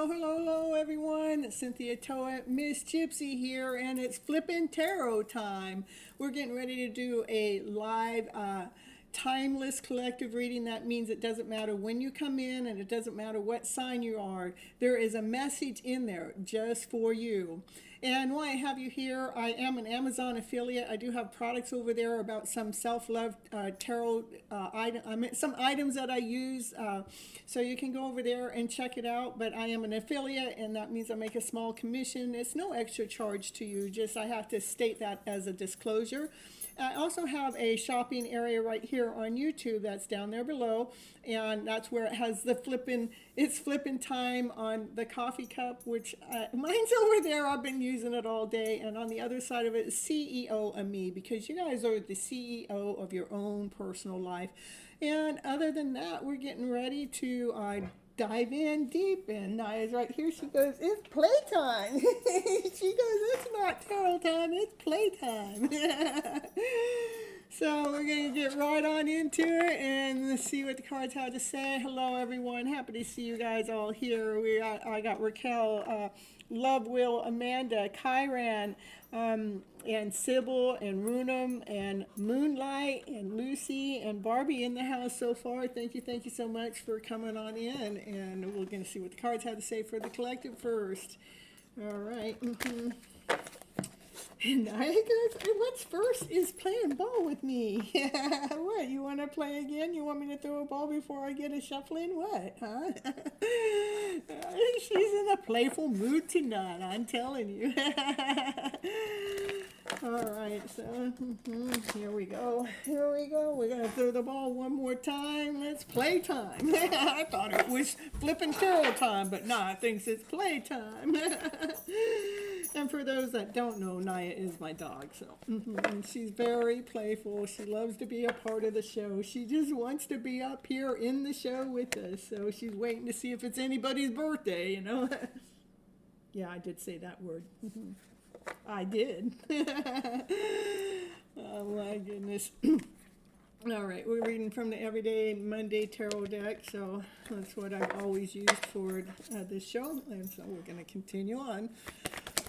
Hello, everyone. Cynthia, Toet, Miss Gypsy here, and it's FlipN Tarot time. We're getting ready to do a live, timeless collective reading. That means it doesn't matter when you come in, and it doesn't matter what sign you are. There is a message in there just for you. And while I have you here, I am an Amazon affiliate. I do have products over there about some self-love tarot some items that I use. So you can go over there and check it out. But I am an affiliate, and that means I make a small commission. It's no extra charge to you. Just I have to state that as a disclosure. I also have a shopping area right here on YouTube that's down there below, and that's where it has the it's flipping time on the coffee cup, which mine's over there. I've been using it all day, and on the other side of it is CEO of me, because you guys are the CEO of your own personal life. And other than that, we're getting ready to dive in deep, and Naya's right here. She goes, it's playtime. She goes, it's not tarot time, it's playtime. So we're going to get right on into it and see what the cards have to say. Hello, everyone. Happy to see you guys all here. I got Raquel, Love Will, Amanda, Kyran, and Sybil, and Runum, and Moonlight, and Lucy, and Barbie in the house so far. Thank you so much for coming on in, and we're going to see what the cards have to say for the collective first. All right. And I guess what's first is playing ball with me. What, you want to play again? You want me to throw a ball before I get a shuffling? What, huh? She's in a playful mood tonight, I'm telling you. All right, so here we go. We're going to throw the ball one more time. Let's play time. I thought it was flipping tarot time, but nah, I think it's play time. And for those that don't know, Naya is my dog, so and she's very playful. She loves to be a part of the show. She just wants to be up here in the show with us, so she's waiting to see if it's anybody's birthday, you know. Yeah, I did say that word. I did. Oh my goodness. All right, we're reading from the Everyday Monday Tarot deck, so that's what I've always used for this show, and so we're going to continue on.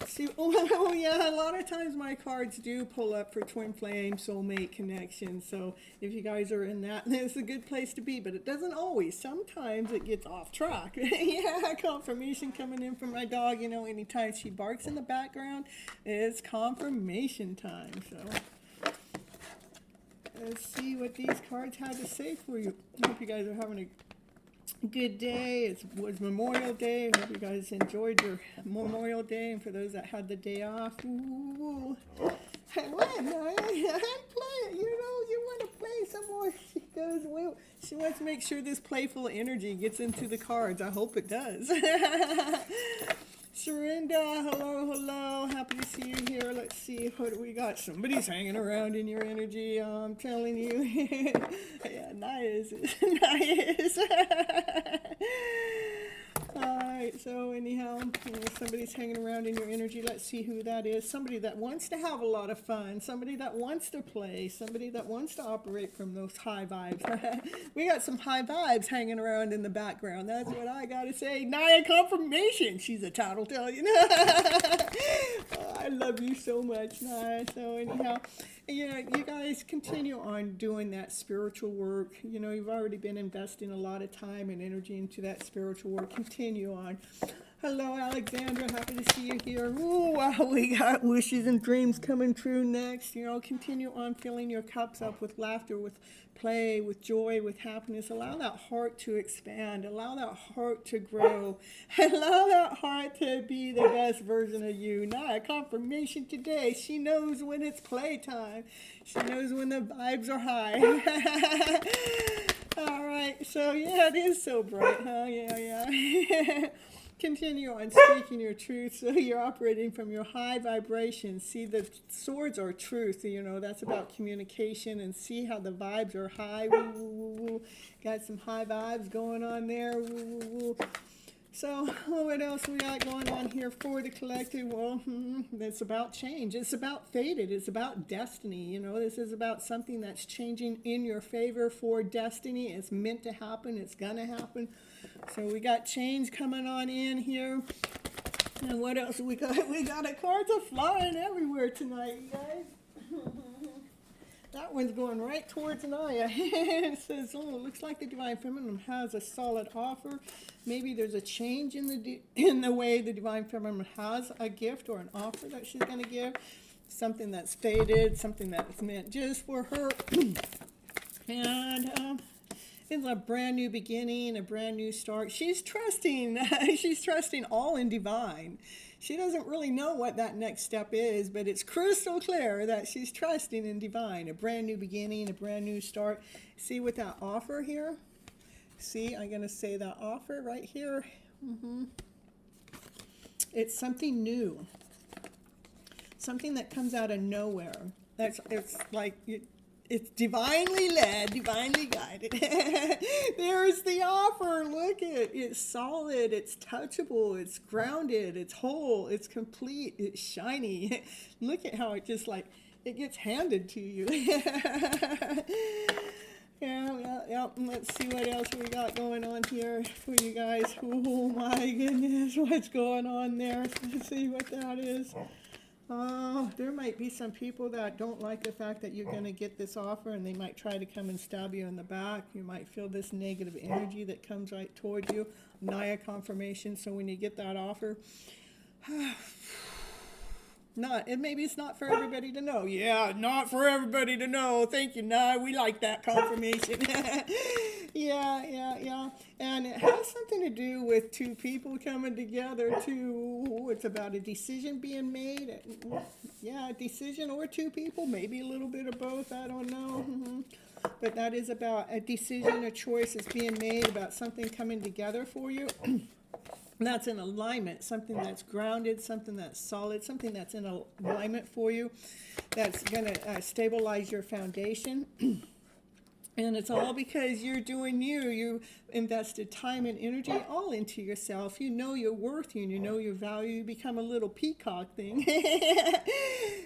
See, oh yeah, a lot of times my cards do pull up for twin flame, soulmate connection, so if you guys are in that, it's a good place to be, but it doesn't always. Sometimes it gets off track. Yeah, confirmation coming in from my dog. You know, anytime she barks in the background, it's confirmation time, so let's see what these cards have to say for you. I hope you guys are having a good day. It was Memorial Day. I hope you guys enjoyed your Memorial Day, and for those that had the day off, ooh. What? No, I'm playing. You know, you want to play some more. She goes, well, she wants to make sure this playful energy gets into the cards. I hope it does. Sharinda, hello. Happy to see you here. Let's see what we got. Somebody's hanging around in your energy. I'm telling you. Yeah, nice. right, so anyhow, somebody's hanging around in your energy. Let's see who that is. Somebody that wants to have a lot of fun, somebody that wants to play, somebody that wants to operate from those high vibes. We got some high vibes hanging around in the background. That's what I gotta say. Naya confirmation, she's a tattletale. Oh, I love you so much, Naya. So anyhow, you guys continue on doing that spiritual work. You've already been investing a lot of time and energy into that spiritual work. Continue on. Hello, Alexandra. Happy to see you here. Ooh, wow, we got wishes and dreams coming true next. Continue on filling your cups up with laughter, with play, with joy, with happiness. Allow that heart to expand. Allow that heart to grow. Allow that heart to be the best version of you. Not a confirmation today. She knows when it's playtime. She knows when the vibes are high. All right, so yeah, it is so bright, huh? Yeah. Continue on speaking your truth, so you're operating from your high vibration. See, the swords are truth, that's about communication, and see how the vibes are high. Woo, woo, woo, woo. Got some high vibes going on there. Woo, woo, woo. So, what else we got going on here for the collective? Well, it's about change. It's about fated. It's about destiny. This is about something that's changing in your favor for destiny. It's meant to happen. It's gonna happen. So we got change coming on in here. And what else we got? We got cards are flying everywhere tonight, you guys. That one's going right towards Naya. It says, oh, it looks like the Divine Feminine has a solid offer. Maybe there's a change in the way the Divine Feminine has a gift or an offer that she's going to give. Something that's fated, something that's meant just for her. And it's a brand new beginning, a brand new start. She's trusting. She's trusting all in divine. She doesn't really know what that next step is, but it's crystal clear that she's trusting in divine. A brand new beginning, a brand new start. See with that offer here? See, I'm going to say that offer right here. It's something new. Something that comes out of nowhere. It's like... It's divinely led, divinely guided. There's the offer. Look it. It's solid. It's touchable. It's grounded. It's whole. It's complete. It's shiny. Look at how it just it gets handed to you. Yeah. Let's see what else we got going on here for you guys. Oh my goodness. What's going on there? Let's see what that is. Oh, there might be some people that don't like the fact that you're going to get this offer, and they might try to come and stab you in the back. You might feel this negative energy that comes right toward you. Naya confirmation. So when you get that offer, maybe it's not for everybody to know. Yeah, not for everybody to know. Thank you, Naya. We like that confirmation. Yeah. And it has something to do with two people coming together too. It's about a decision being made. Yeah, a decision or two people, maybe a little bit of both. I don't know. But that is about a decision, a choice is being made about something coming together for you. That's in alignment, something that's grounded, something that's solid, something that's in alignment for you, that's going to stabilize your foundation. And it's all because you're doing you. You invested time and energy all into yourself. You know your worth, you know your value. You become a little peacock thing.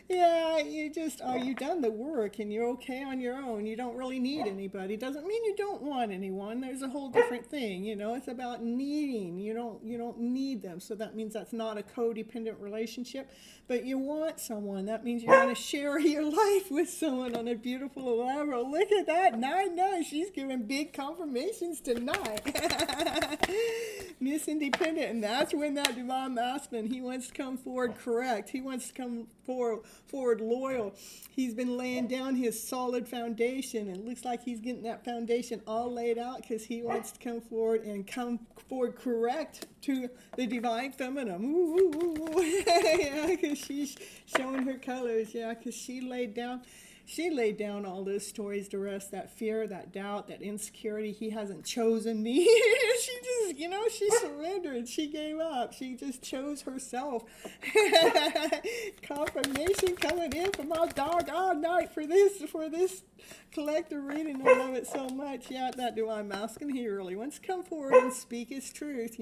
Yeah, you've done the work and you're okay on your own. You don't really need anybody. Doesn't mean you don't want anyone. There's a whole different thing, It's about needing. You don't need them. So that means that's not a codependent relationship. But you want someone. That means you want to share your life with someone on a beautiful level. Look at that. I know she's giving big confirmations tonight. Miss Independent, and that's when that divine masculine, he wants to come forward correct. He wants to come forward loyal. He's been laying down his solid foundation, and it looks like he's getting that foundation all laid out because he wants to come forward correct to the divine feminine. Ooh, ooh, ooh, ooh. Yeah, because she's showing her colors. Yeah, because she laid down all those stories to rest, that fear, that doubt, that insecurity. He hasn't chosen me. She just, she surrendered. She gave up. She just chose herself. Confirmation coming in from my dog all night for this collective reading. I love it so much. Yeah, that divine masculine, he really wants to come forward and speak his truth,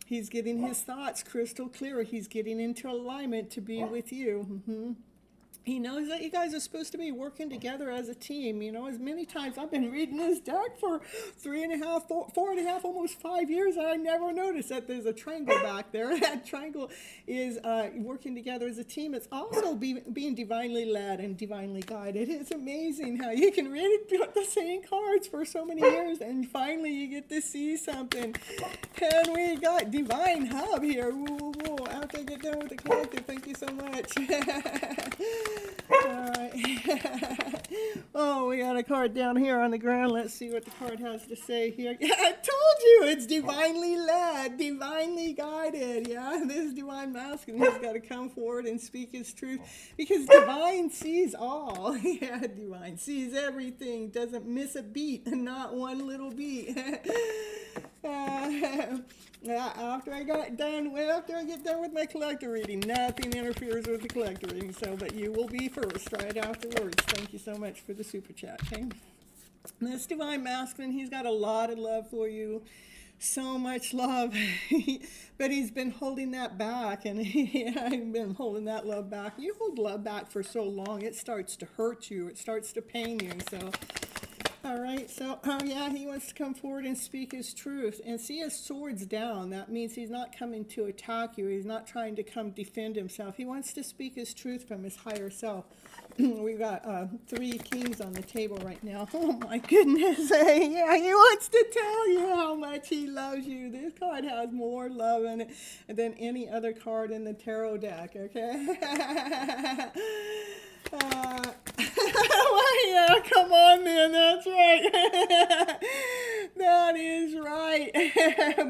He's getting his thoughts crystal clear. He's getting into alignment to be with you. He knows that you guys are supposed to be working together as a team. You know, as many times I've been reading this deck for 3.5, 4.5, almost 5 years, and I never noticed that there's a triangle back there. That triangle is working together as a team. It's also being divinely led and divinely guided. It's amazing how you can read the same cards for so many years, and finally you get to see something. And we got Divine Hub here. Woo, woo, woo. After I get done with the collective, thank you so much. Alright. Oh, we got a card down here on the ground. Let's see what the card has to say here. Yeah, I told you it's divinely led, divinely guided. Yeah, this divine masculine has got to come forward and speak his truth, because divine sees all. Yeah, divine sees everything, doesn't miss a beat, not one little beat. After I get done with my collector reading, nothing interferes with the collector reading. So, but you will be first right afterwards. Thank you so much for the super chat. Okay, this divine masculine, he's got a lot of love for you, so much love, but he's been holding that back, and I've been holding that love back. You hold love back for so long, it starts to hurt you. It starts to pain you. So. All right, so, yeah, he wants to come forward and speak his truth. And see his swords down. That means he's not coming to attack you. He's not trying to come defend himself. He wants to speak his truth from his higher self. We've got 3 kings on the table right now. Oh, my goodness. Yeah, he wants to tell you how much he loves you. This card has more love in it than any other card in the tarot deck, okay? Well, yeah, come on then, that's right. That is right.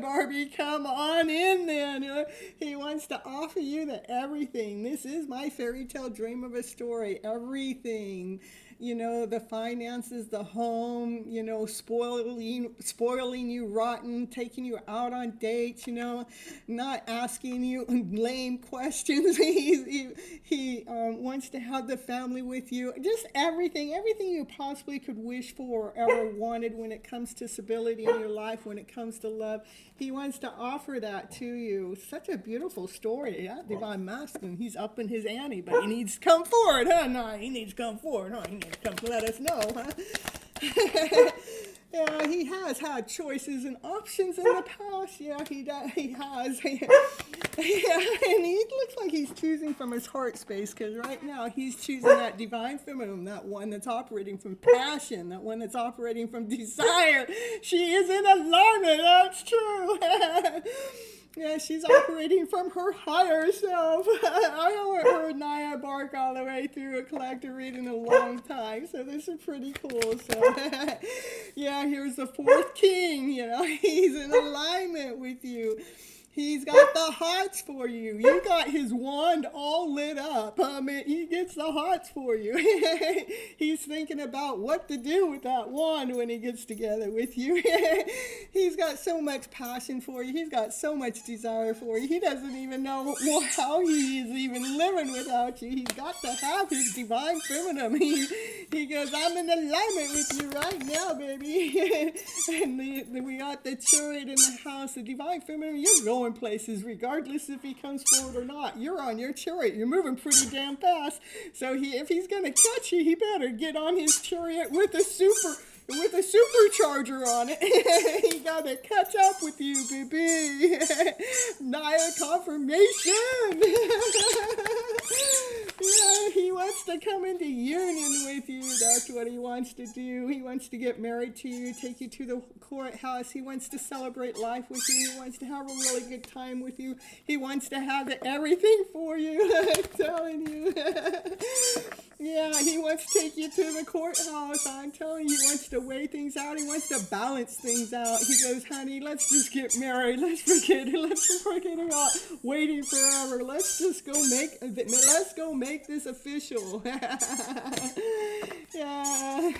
Barbie, come on in then. He wants to offer you the everything. This is my fairy tale dream of a story. Everything. You know, the finances, the home, you know, spoiling you rotten, taking you out on dates, you know, not asking you lame questions. He wants to have the family with you. Just everything you possibly could wish for or ever wanted when it comes to stability in your life, when it comes to love. He wants to offer that to you. Such a beautiful story. Yeah, divine masculine. He's up in his ante, but he needs to come forward, huh? No, he needs to come forward, huh? He needs to come to let us know, huh? Yeah, he has had choices and options in the past. Yeah, he has. Yeah, and he looks like he's choosing from his heart space, because right now he's choosing that divine feminine, that one that's operating from passion, that one that's operating from desire. She is in alignment, that's true. Yeah, she's operating from her higher self. I haven't heard Naya bark all the way through a collector reading in a long time, so this is pretty cool. So, yeah, here's the 4th king. You know, he's in alignment with you. He's got the hots for you. You got his wand all lit up. He gets the hots for you. He's thinking about what to do with that wand when he gets together with you. He's got so much passion for you. He's got so much desire for you. He doesn't even know how he is even living without you. He's got to have his divine feminine. He goes, I'm in alignment with you right now, baby. And we got the chariot in the house, the divine feminine. You're going places regardless if he comes forward or not. You're on your chariot. You're moving pretty damn fast. So if he's going to catch you, he better get on his chariot with a supercharger on it. He got to catch up with you, baby. Naya confirmation. Yeah, he wants to come into union with you. That's what he wants to do. He wants to get married to you, take you to the courthouse. He wants to celebrate life with you. He wants to have a really good time with you. He wants to have everything for you. I'm telling you. Yeah, he wants to take you to the courthouse. I'm telling you, he wants to weigh things out. He wants to balance things out. He goes, honey, let's just get married. Let's forget it. Let's forget about waiting forever. Let's just go make this official. Yeah.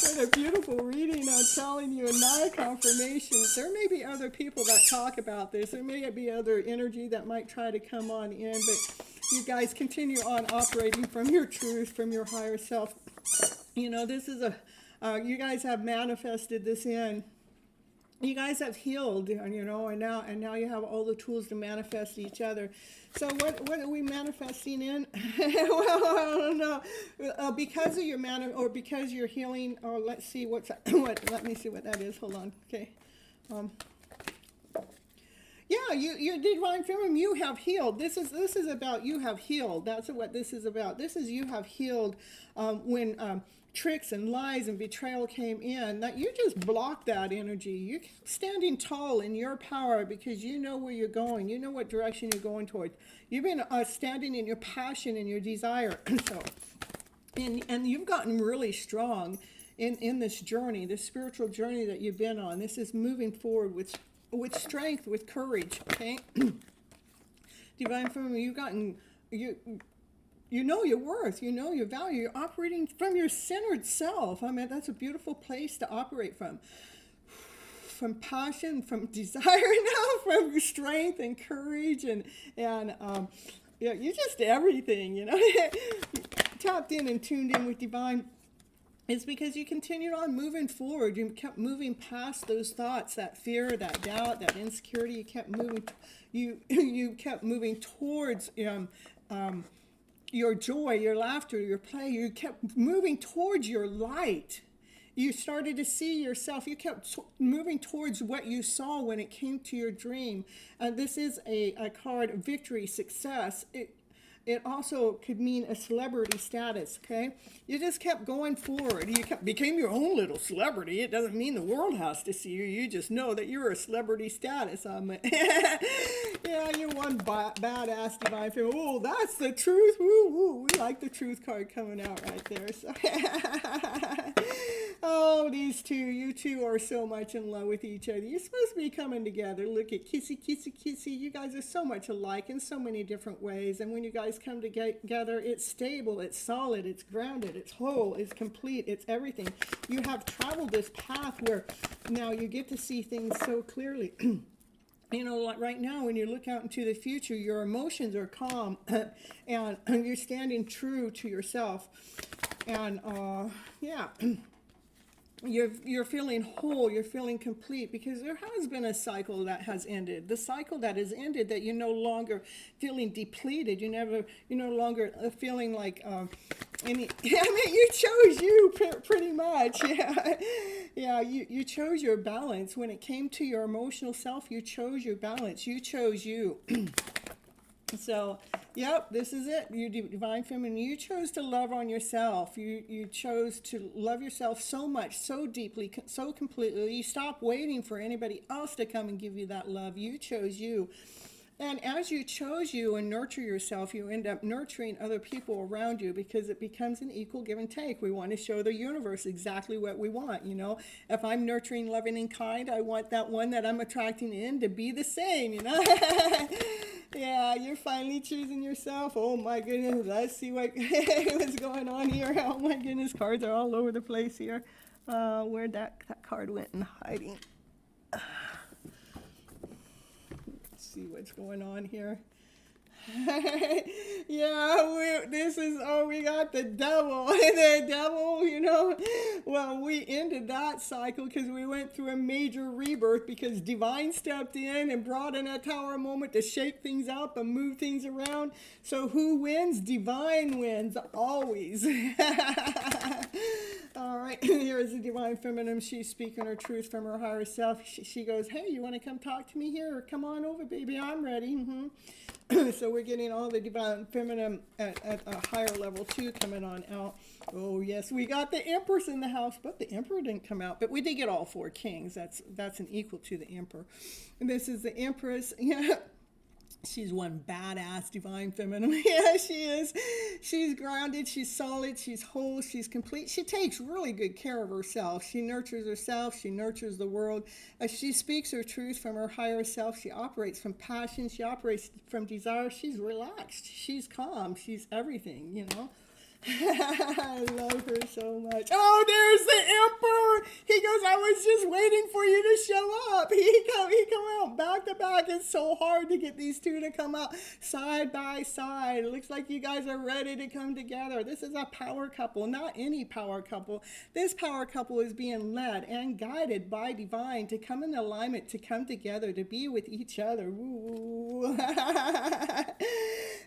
What a beautiful reading, I'm telling you, and Naya confirmation. There may be other people that talk about this. There may be other energy that might try to come on in, but you guys continue on operating from your truth, from your higher self. You know, this is you guys have manifested this in. you guys have healed, you know, and now you have all the tools to manifest each other. So what are we manifesting in? Well, I don't know. Because of your or because you're healing. Or let's see what's what. Let me see what that is. Hold on. Okay. Yeah, you divine feminine, you have healed. This is about you have healed. That's what this is about. This is you have healed when tricks and lies and betrayal came in. That you just blocked that energy. You're standing tall in your power because you know where you're going. You know what direction you're going towards. You've been standing in your passion and your desire. So, and you've gotten really strong in this journey, this spiritual journey that you've been on. This is moving forward with strength, with courage, okay? Divine feminine, you've gotten, you know your worth, you know your value, you're operating from your centered self. I mean, that's a beautiful place to operate from passion, from desire now, from strength and courage, and yeah, you're just everything, you know? Tapped in and tuned in with divine. It's because you continued on moving forward. You kept moving past those thoughts, that fear, that doubt, that insecurity. You kept moving. You kept moving towards your joy, your laughter, your play. You kept moving towards your light. You started to see yourself. You kept moving towards what you saw when it came to your dream. This is a card, victory, success. It also could mean a celebrity status, okay? You just kept going forward. You became your own little celebrity. It doesn't mean the world has to see you. You just know that you're a celebrity status. Yeah, you're one badass divine feminine. Oh, that's the truth. Woo, we like the truth card coming out right there. So oh, you two are so much in love with each other. You're supposed to be coming together. Look at kissy, kissy, kissy. You guys are so much alike in so many different ways. And when you guys come together, it's stable, it's solid, it's grounded, it's whole, it's complete, it's everything. You have traveled this path where now you get to see things so clearly. You know, like right now, when you look out into the future, your emotions are calm and you're standing true to yourself. And yeah. You're feeling whole, you're feeling complete, because there has been a cycle that has ended. The cycle that has ended, that you're no longer feeling depleted. You're no longer feeling like any. I mean, you chose you pretty much. Yeah, yeah. You chose your balance when it came to your emotional self. You chose your balance. You chose you. So, yep, this is it. You divine feminine, you chose to love on yourself. You chose to love yourself so much, so deeply, so completely. You stopped waiting for anybody else to come and give you that love. You chose you. And as you chose you and nurture yourself, you end up nurturing other people around you, because it becomes an equal give and take. We want to show the universe exactly what we want, you know. If I'm nurturing, loving, and kind, I want that one that I'm attracting in to be the same, you know. Yeah, you're finally choosing yourself. Oh my goodness, let's see what's going on here. Oh my goodness, cards are all over the place here. Where'd that card went in hiding? Let's see what's going on here. Yeah, we got the devil. The devil, you know. Well, we ended that cycle because we went through a major rebirth, because divine stepped in and brought in a tower moment to shake things up and move things around. So who wins? Divine wins, always. All right, here's the divine feminine. She's speaking her truth from her higher self. She goes, hey, you want to come talk to me here? Come on over, baby. I'm ready. Mm-hmm. So we're getting all the divine feminine at a higher level too coming on out. Oh yes, we got the Empress in the house, but the Emperor didn't come out. But we did get all four kings. That's an equal to the Emperor. And this is the Empress. Yeah. She's one badass divine feminine. Yeah, she is. She's grounded, she's solid, she's whole, she's complete. She takes really good care of herself. She nurtures herself, she nurtures the world. As she speaks her truth from her higher self, she operates from passion, she operates from desire. She's relaxed, she's calm, she's everything, you know. I love her so much. Oh, there's the Emperor. He goes, I was just waiting for you to show up. He come out back to back. It's so hard to get these two to come out side by side. It looks like you guys are ready to come together. This is a power couple, not any power couple. This power couple is being led and guided by divine to come in alignment, to come together, to be with each other. Ooh.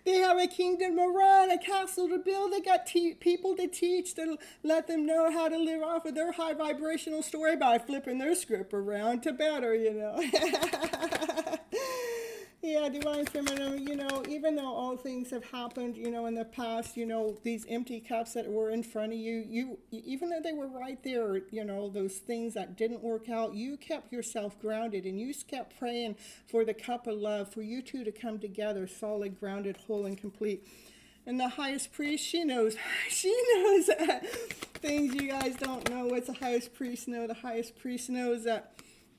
They have a kingdom to run, a castle to build. They got people to teach, to let them know how to live off of their high vibrational story by flipping their script around to better, you know. Yeah, divine feminine, you know, even though all things have happened, you know, in the past, you know, these empty cups that were in front of you, even though they were right there, you know, those things that didn't work out, you kept yourself grounded and you kept praying for the cup of love, for you two to come together, solid, grounded, whole, and complete. And the highest priest, she knows things you guys don't know. What's the highest priest know? The highest priest knows that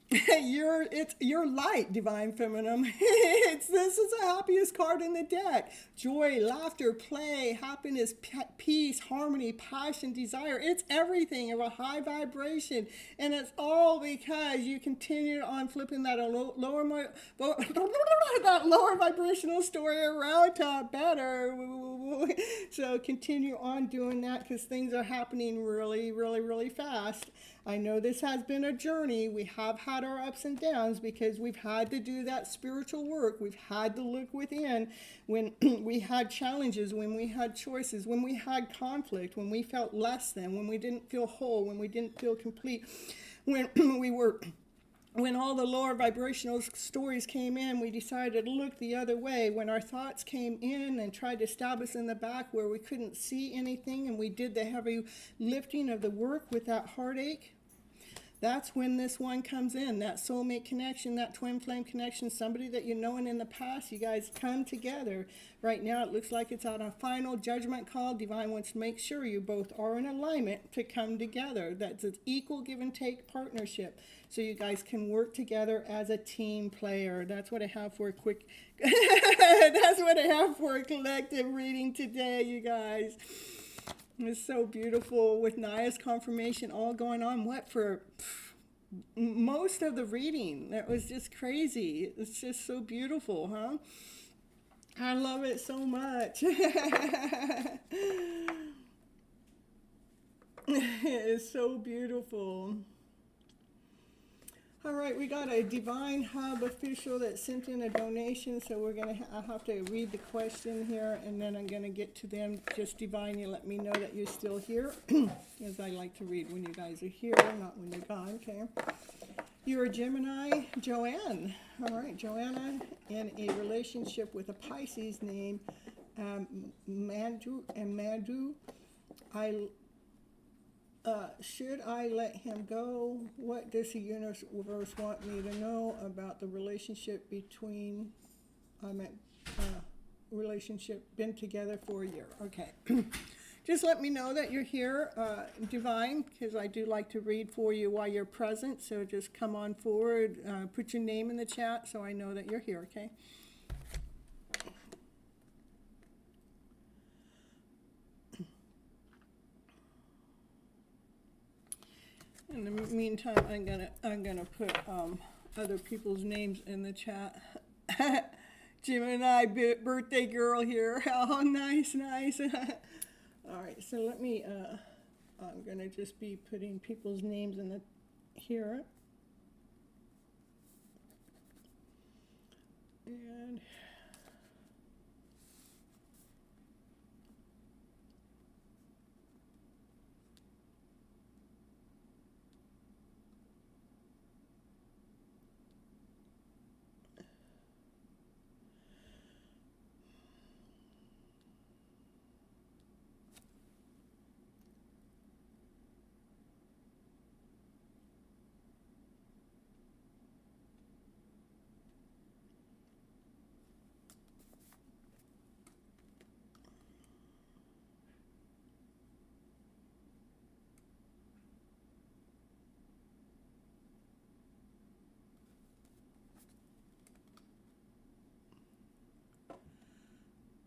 it's your light, divine feminine. This is the happiest card in the deck. Joy, laughter, play, happiness, peace, harmony, passion, desire. It's everything of a high vibration, and it's all because you continue on flipping that lower vibrational story around to better. So continue on doing that because things are happening really, really, really fast. I know this has been a journey. We have had our ups and downs because we've had to do that spiritual work. We've had to look within when we had challenges, when we had choices, when we had conflict, when we felt less than, when we didn't feel whole, when we didn't feel complete, when when all the lower vibrational stories came in, we decided to look the other way. When our thoughts came in and tried to stab us in the back where we couldn't see anything, and we did the heavy lifting of the work with that heartache, that's when this one comes in, that soulmate connection, that twin flame connection, somebody that you know in the past, you guys come together. Right now it looks like it's on a final judgment call. Divine wants to make sure you both are in alignment to come together. That's an equal give and take partnership. So you guys can work together as a team player. That's what I have for a quick, that's what I have for a collective reading today, you guys. It's so beautiful with Naya's confirmation all going on. What for most of the reading? That was just crazy. It's just so beautiful, huh? I love it so much. It's so beautiful. All right, we got a Divine Hub official that sent in a donation, so we're going to I'll have to read the question here, and then I'm going to get to them. Just Divine, you let me know that you're still here, as I like to read when you guys are here, not when you're gone, okay? You're a Gemini, Joanne. All right, Joanna, in a relationship with a Pisces named Madhu. Should I let him go? What does the universe want me to know about the relationship between, relationship, been together for a year? Okay. Just let me know that you're here, Divine, because I do like to read for you while you're present. So just come on forward, put your name in the chat so I know that you're here, okay? In the meantime, I'm gonna put other people's names in the chat. Gemini birthday girl here. Oh, nice. All right, so let me. I'm gonna just be putting people's names in the here. And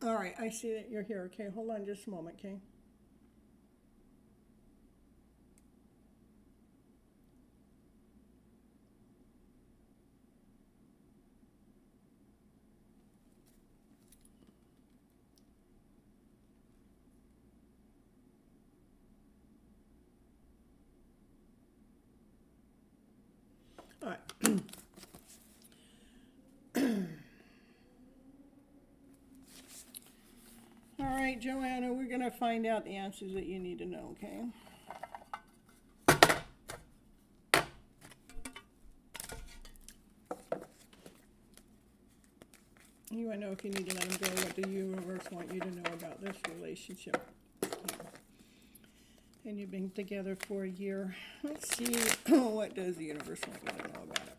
all right, I see that you're here. Okay, hold on just a moment, okay? right, Joanna, we're going to find out the answers that you need to know, okay? You want to know if you need to let them go, what the universe want you to know about this relationship. And you've been together for a year. Let's see, what does the universe want you to know about it?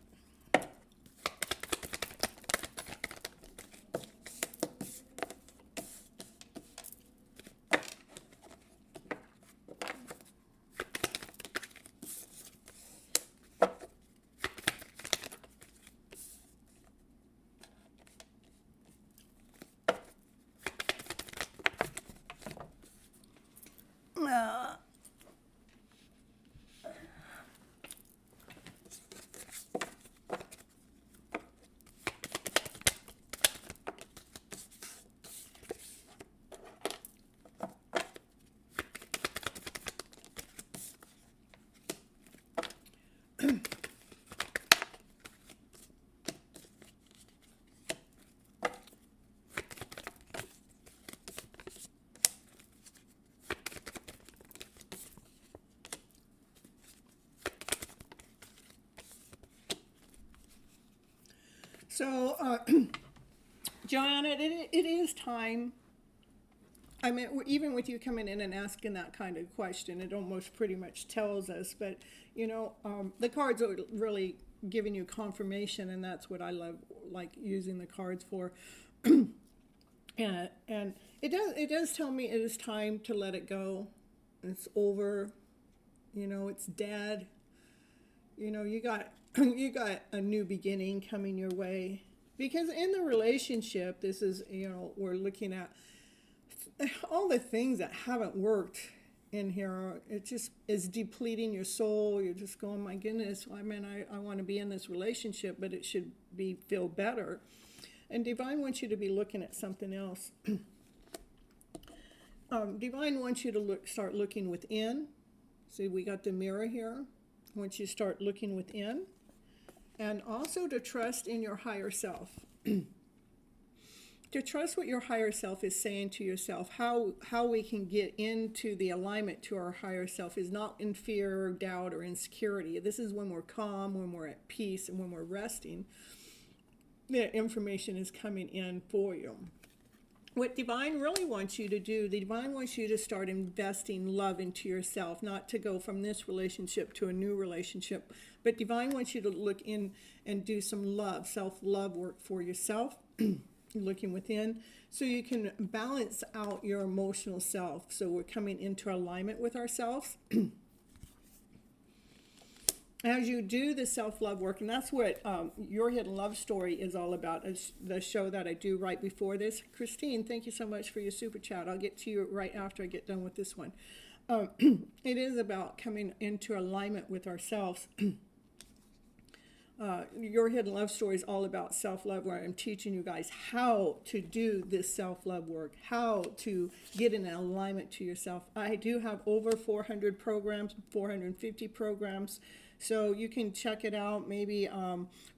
So, Joanna, it is time. I mean, even with you coming in and asking that kind of question, it almost pretty much tells us. But, you know, the cards are really giving you confirmation, and that's what I love, like using the cards for. And it does tell me it is time to let it go. It's over. You know, it's dead. You know, you got a new beginning coming your way. Because in the relationship, this is, you know, we're looking at all the things that haven't worked in here. It just is depleting your soul. You're just going, my goodness, I mean, I want to be in this relationship, but it should feel better. And Divine wants you to be looking at something else. Divine wants you to start looking within. See, we got the mirror here. Once you start looking within, and also to trust in your higher self. To trust what your higher self is saying to yourself. How we can get into the alignment to our higher self is not in fear, or doubt, or insecurity. This is when we're calm, when we're at peace, and when we're resting. The information is coming in for you. What Divine really wants you to do, the Divine wants you to start investing love into yourself, not to go from this relationship to a new relationship, but Divine wants you to look in and do some love, self-love work for yourself, looking within, so you can balance out your emotional self. So we're coming into alignment with ourselves. As you do the self-love work, and that's what Your Hidden Love Story is all about, is the show that I do right before this. Christine, thank you so much for your super chat. I'll get to you right after I get done with this one. It is about coming into alignment with ourselves. Your Hidden Love Story is all about self-love, where I'm teaching you guys how to do this self-love work, how to get in alignment to yourself. I do have over 400 programs, 450 programs. So you can check it out. Maybe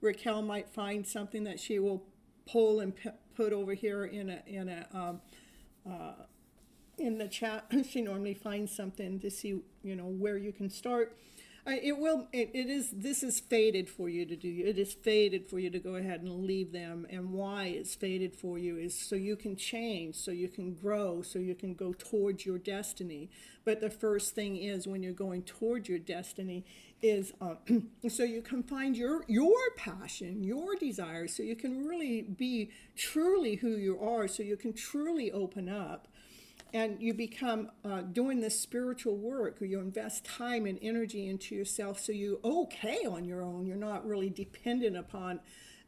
Raquel might find something that she will pull and put over here in the chat. She normally finds something to see, you know, where you can start. This is fated for you to do. It is fated for you to go ahead and leave them. And why it's fated for you is so you can change, so you can grow, so you can go towards your destiny. But the first thing is, when you're going towards your destiny, is so you can find your passion, your desire, so you can really be truly who you are, so you can truly open up. And you become doing this spiritual work, or you invest time and energy into yourself, so you're okay on your own. You're not really dependent upon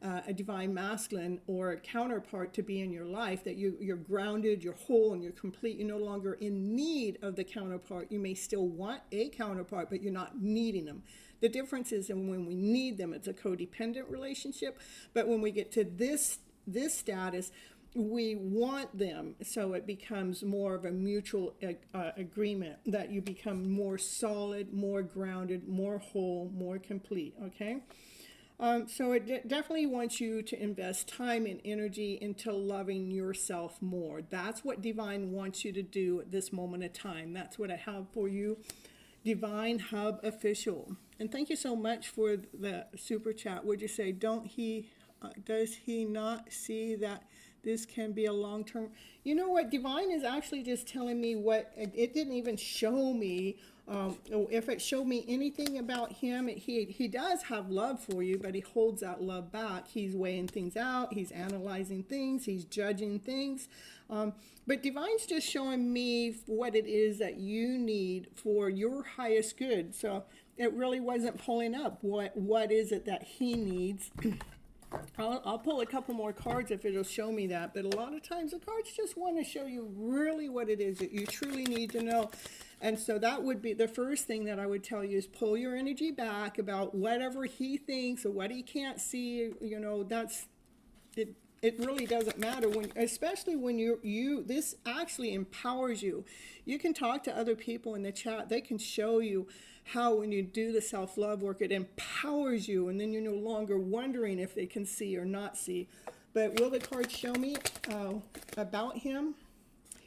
a divine masculine or a counterpart to be in your life, that you're grounded, you're whole, and you're complete. You're no longer in need of the counterpart. You may still want a counterpart, but you're not needing them. The difference is, and when we need them, it's a codependent relationship. But when we get to this status, we want them, so it becomes more of a mutual agreement, that you become more solid, more grounded, more whole, more complete, okay? So it definitely wants you to invest time and energy into loving yourself more. That's what Divine wants you to do at this moment of time. That's what I have for you, Divine Hub Official. And thank you so much for the super chat. Would you say, does he not see that this can be a long-term? You know what? Divine is actually just telling me what, it didn't even show me. If it showed me anything about him, he does have love for you, but he holds that love back. He's weighing things out. He's analyzing things. He's judging things. But Divine's just showing me what it is that you need for your highest good. So it really wasn't pulling up what is it that he needs. I'll pull a couple more cards if it'll show me that, but a lot of times the cards just want to show you really what it is that you truly need to know. And so that would be the first thing that I would tell you, is pull your energy back about whatever he thinks or what he can't see. You know, that's it. It really doesn't matter, when, especially when this actually empowers you. You can talk to other people in the chat. They can show you how when you do the self-love work, it empowers you, and then you're no longer wondering if they can see or not see. But will the cards show me about him?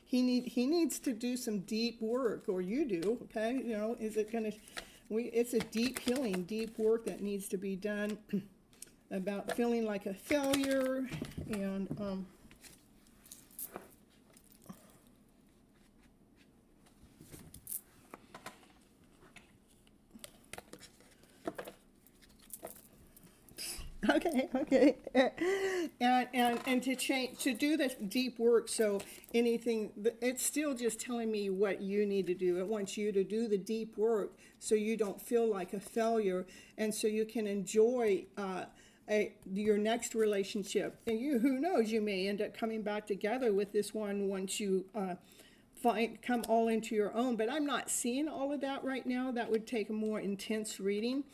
He needs to do some deep work, or you do, okay? You know, is it going to, it's a deep healing, deep work that needs to be done about feeling like a failure, and okay, and to change, to do this deep work. So anything, it's still just telling me what you need to do. It wants you to do the deep work so you don't feel like a failure, and so you can enjoy your next relationship. And who knows, you may end up coming back together with this one once you come all into your own. But I'm not seeing all of that right now. That would take a more intense reading.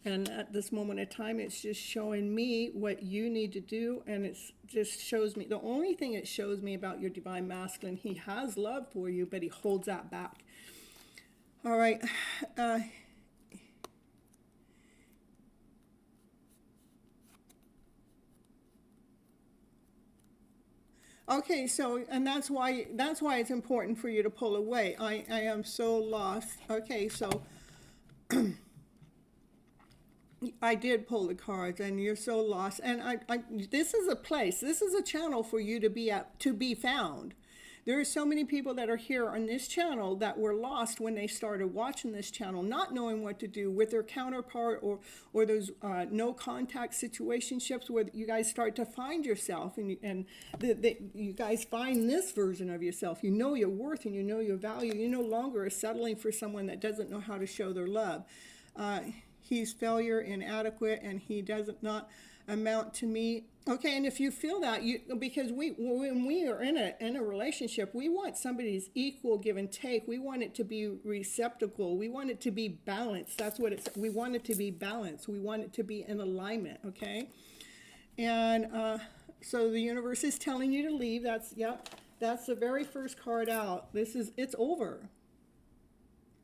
And at this moment in time, it's just showing me what you need to do. And it's just shows me, the only thing it shows me about your Divine Masculine, he has love for you, but he holds that back. All right. Okay, so, and that's why it's important for you to pull away. I am so lost. Okay, so I did pull the cards, and you're so lost. And this is a place, this is a channel for you to be found. There are so many people that are here on this channel that were lost when they started watching this channel, not knowing what to do with their counterpart, or those no contact situationships where you guys start to find yourself, and you guys find this version of yourself. You know your worth and you know your value. You no longer are settling for someone that doesn't know how to show their love. He's failure, inadequate, and he doesn't not amount to me. Okay, and if you feel that, because when we are in a relationship, we want somebody's equal give and take. We want it to be receptacle. We want it to be balanced. That's what it's. We want it to be balanced. We want it to be in alignment. Okay, and so the universe is telling you to leave. That's the very first card out. It's over.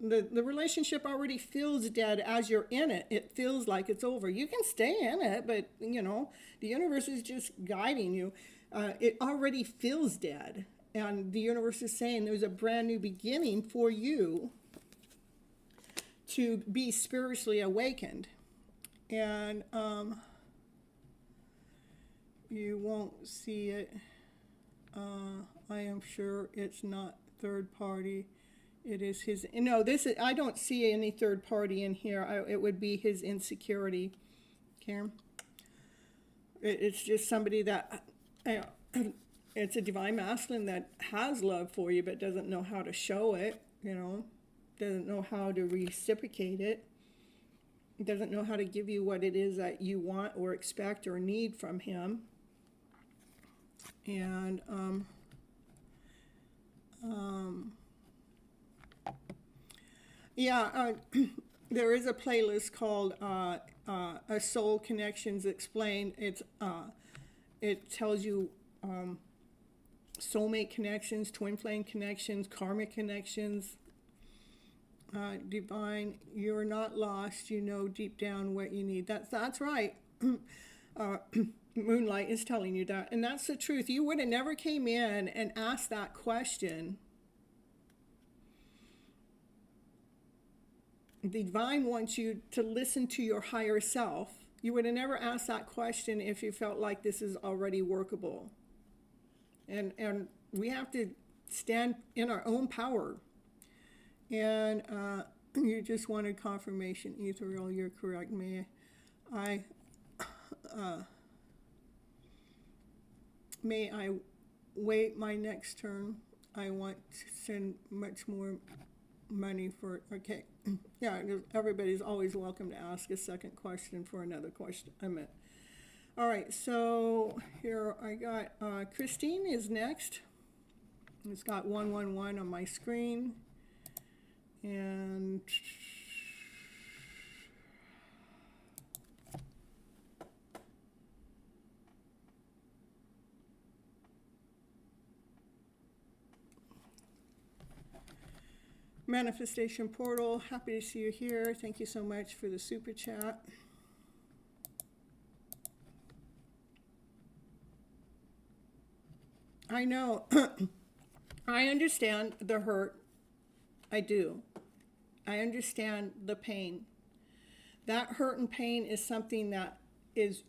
The relationship already feels dead as you're in it. It feels like it's over. You can stay in it, but, you know, the universe is just guiding you. It already feels dead. And the universe is saying there's a brand new beginning for you to be spiritually awakened. And you won't see it. I am sure it's not third party. It is his, no, I don't see any third party in here. It would be his insecurity, Karen. It's just somebody that, it's a Divine Masculine that has love for you, but doesn't know how to show it, you know, doesn't know how to reciprocate it, doesn't know how to give you what it is that you want or expect or need from him. And, yeah, there is a playlist called A Soul Connections Explained. It tells you soulmate connections, twin flame connections, karmic connections, Divine, you're not lost. You know deep down what you need. That's right. uh, Moonlight is telling you that, and that's the truth. You would have never came in and asked that question. The divine wants you to listen to your higher self. You would have never asked that question if you felt like this is already workable. And we have to stand in our own power. And you just wanted confirmation, Ethereal. You're correct. May I wait my next turn? I want to send much more money for, okay. Yeah, everybody's always welcome to ask a second question for another question. All right, so here I got, Christine is next. It's got 111 on my screen. And Manifestation Portal, happy to see you here. Thank you so much for the super chat. I know. I understand the hurt. I do. I understand the pain. That hurt and pain is something that it's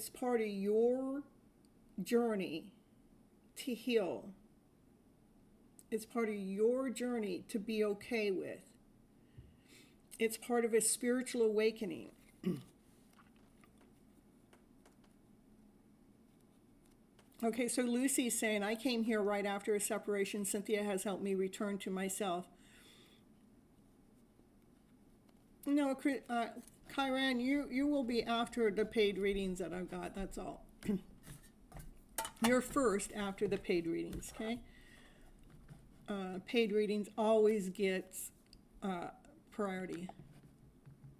part of your journey to heal. It's part of your journey to be okay with. It's part of a spiritual awakening. Okay, so Lucy's saying, I came here right after a separation. Cynthia has helped me return to myself. No, Kyran, you will be after the paid readings that I've got, that's all. You're first after the paid readings, okay? Paid readings always gets priority.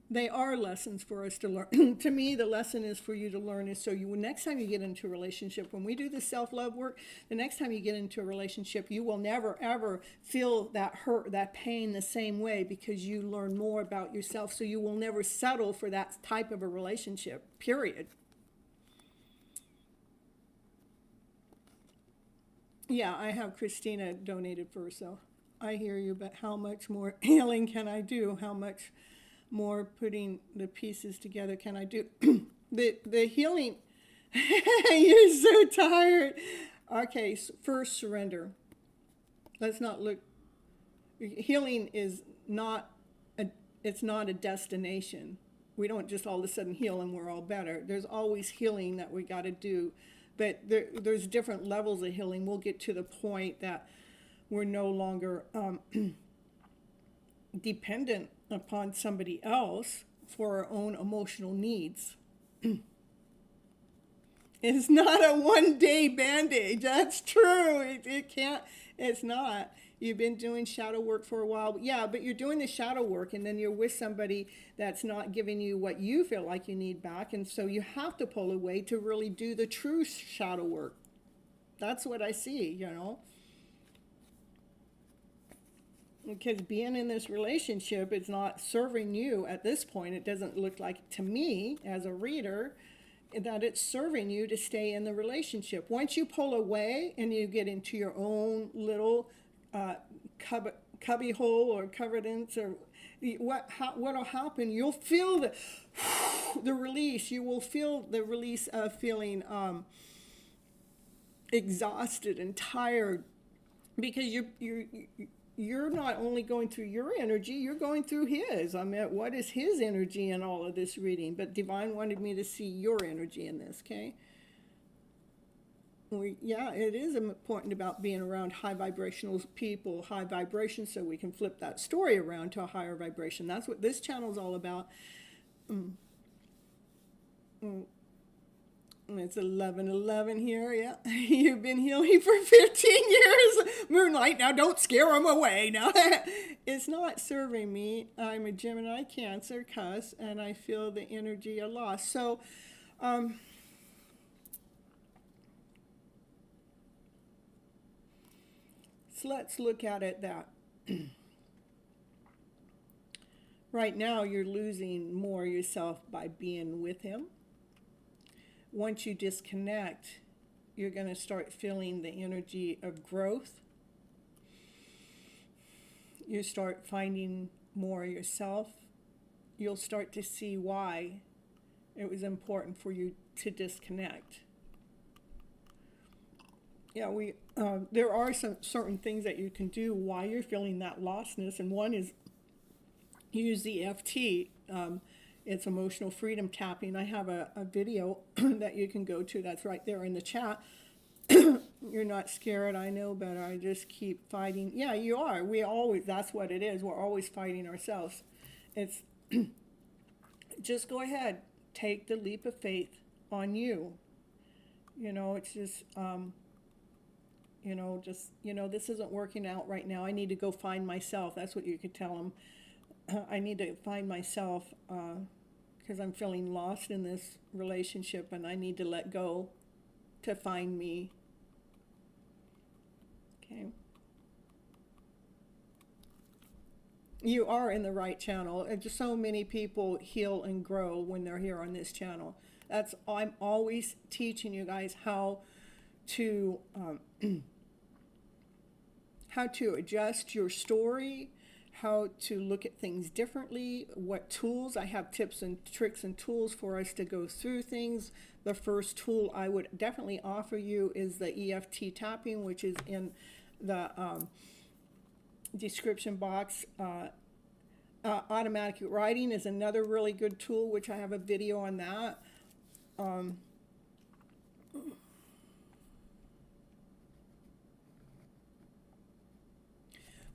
They are lessons for us to learn. To me, the lesson is for you to learn is so you, next time you get into a relationship, when we do the self-love work, the next time you get into a relationship, you will never, ever feel that hurt, that pain the same way because you learn more about yourself. So you will never settle for that type of a relationship, period. Yeah, I have Christina donated first, so I hear you, but how much more healing can I do? How much more putting the pieces together can I do? the healing, you're so tired. Okay, first surrender. Let's not look, healing is not, it's not a destination. We don't just all of a sudden heal and we're all better. There's always healing that we got to do, but there's different levels of healing. We'll get to the point that we're no longer dependent upon somebody else for our own emotional needs. It's not a one-day bandage. That's true. It can't, it's not. You've been doing shadow work for a while. Yeah, but you're doing the shadow work and then you're with somebody that's not giving you what you feel like you need back. And so you have to pull away to really do the true shadow work. That's what I see, you know. Because being in this relationship, it's not serving you at this point. It doesn't look like to me as a reader that it's serving you to stay in the relationship. Once you pull away and you get into your own little cubby hole or coverance, or what'll happen, you'll feel the release. You will feel the release of feeling exhausted and tired, because you're not only going through your energy, you're going through his. I mean, what is his energy in all of this reading? But Divine wanted me to see your energy in this, okay? Yeah, it is important about being around high vibrational people, high vibration, so we can flip that story around to a higher vibration. That's what this channel is all about. It's 11:11 here, yeah. You've been healing for 15 years. Moonlight, now don't scare them away. Now, it's not serving me. I'm a Gemini Cancer cuss, and I feel the energy of loss. So, so let's look at it that Right now, you're losing more of yourself by being with him. Once you disconnect, you're going to start feeling the energy of growth. You start finding more of yourself. You'll start to see why it was important for you to disconnect. Yeah, there are some certain things that you can do while you're feeling that lostness, and one is use the EFT. It's emotional freedom tapping. I have a video that you can go to that's right there in the chat. You're not scared, I know, but I just keep fighting. Yeah, you are. That's what it is. We're always fighting ourselves. It's just go ahead, take the leap of faith on you. It's just, this isn't working out right now. I need to go find myself. That's what you could tell them. I need to find myself because I'm feeling lost in this relationship, and I need to let go to find me. Okay. You are in the right channel. And just so many people heal and grow when they're here on this channel. I'm always teaching you guys how to adjust your story, how to look at things differently, what tools. I have tips and tricks and tools for us to go through things. The first tool I would definitely offer you is the EFT tapping, which is in the description box. Automatic writing is another really good tool, which I have a video on that.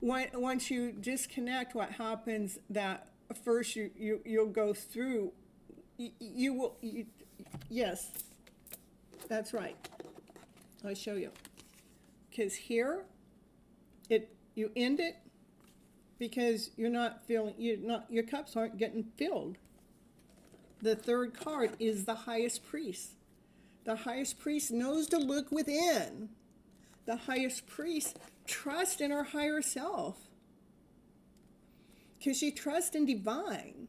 Once you disconnect, what happens that first you'll go through, yes, that's right. I'll show you. Because here, you end it because your cups aren't getting filled. The third card is the highest priest. The highest priest knows to look within. The highest priest trusts in her higher self because she trusts in divine.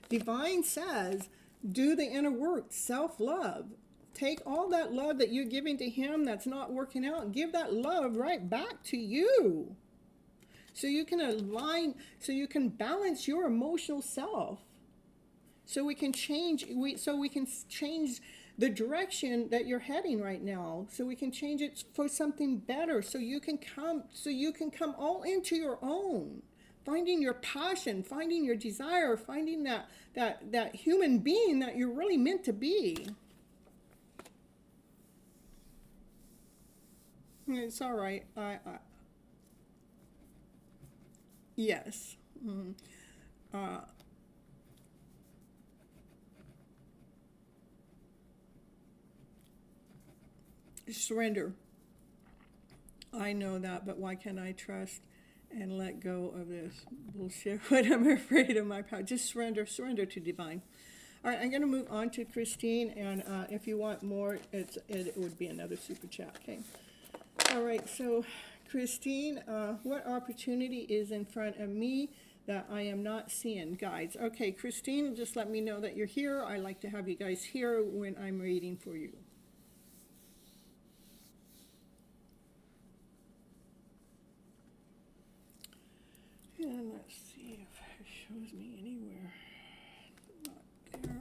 Divine says, do the inner work, self-love. Take all that love that you're giving to him that's not working out and give that love right back to you. So you can align, so you can balance your emotional self. So we can change the direction that you're heading right now. So we can change it for something better. So you can come all into your own. Finding your passion, finding your desire, finding that human being that you're really meant to be. It's all right. Yes. Surrender. I know that, but why can't I trust and let go of this bullshit when I'm afraid of my power? Just surrender to divine. All right, I'm going to move on to Christine, and if you want more, it would be another super chat, okay? All right, so Christine, what opportunity is in front of me that I am not seeing, guides? Okay, Christine, just let me know that you're here. I like to have you guys here when I'm reading for you. And let's see if it shows me anywhere. Not there.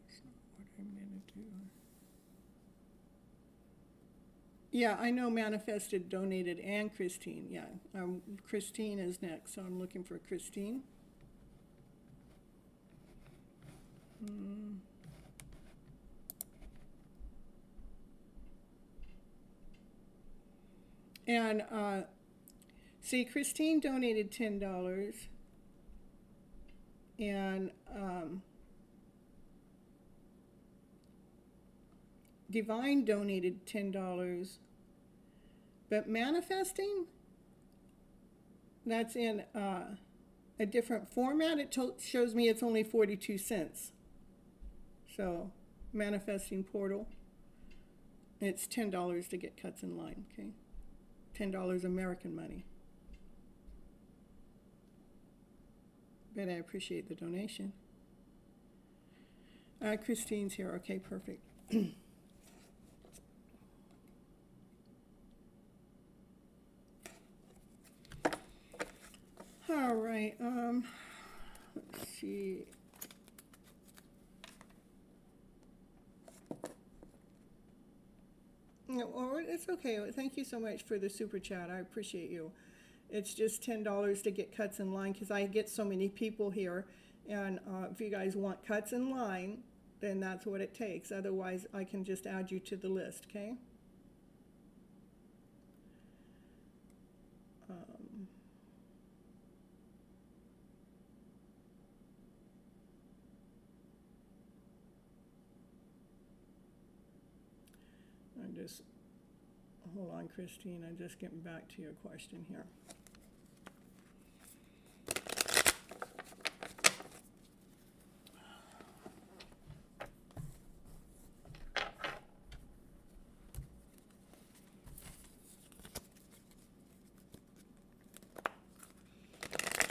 That's not what I meant to do. Yeah, I know Manifested donated and Christine. Yeah, Christine is next, so I'm looking for Christine. And see, Christine donated $10, and Divine donated $10, but Manifesting, that's in a different format. It shows me it's only 42 cents. So, manifesting portal. It's $10 to get cuts in line, okay? $10 American money. But I appreciate the donation. Christine's here. Okay, perfect. All right. Let's see. No, well, it's okay. Thank you so much for the super chat. I appreciate you. It's just $10 to get cuts in line because I get so many people here. And if you guys want cuts in line, then that's what it takes. Otherwise, I can just add you to the list, okay? Hold on, Christine. I'm just getting back to your question here.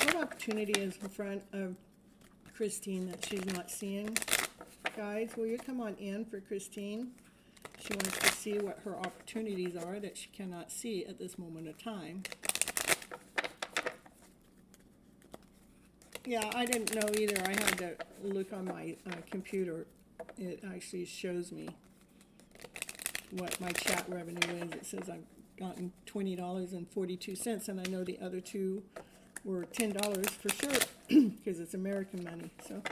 What opportunity is in front of Christine that she's not seeing? Guys, will you come on in for Christine? She wants to see what her opportunities are that she cannot see at this moment of time. Yeah, I didn't know either. I had to look on my computer. It actually shows me what my chat revenue is. It says I've gotten $20.42, and I know the other two were $10 for sure because it's American money. So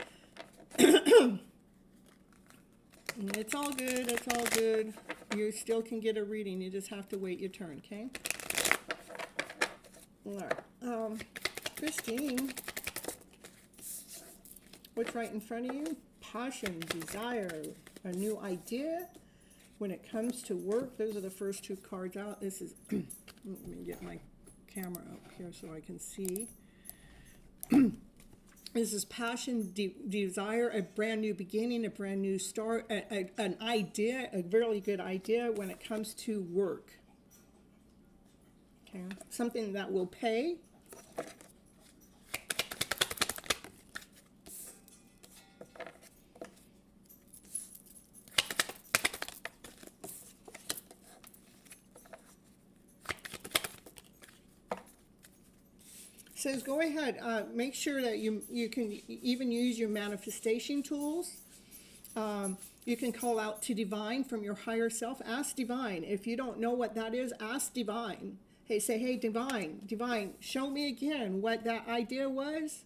it's all good. It's all good. You still can get a reading. You just have to wait your turn, okay? All right. Christine, what's right in front of you? Passion, desire, a new idea. When it comes to work, those are the first two cards out. This is, let me get my camera up here so I can see. This is passion, desire, a brand new beginning, a brand new start, an idea, a really good idea when it comes to work. Okay, something that will pay. Says go ahead, make sure that you can even use your manifestation tools. You can call out to divine from your higher self. Ask divine. If you don't know what that is, ask divine. Hey, say, hey, divine, show me again what that idea was.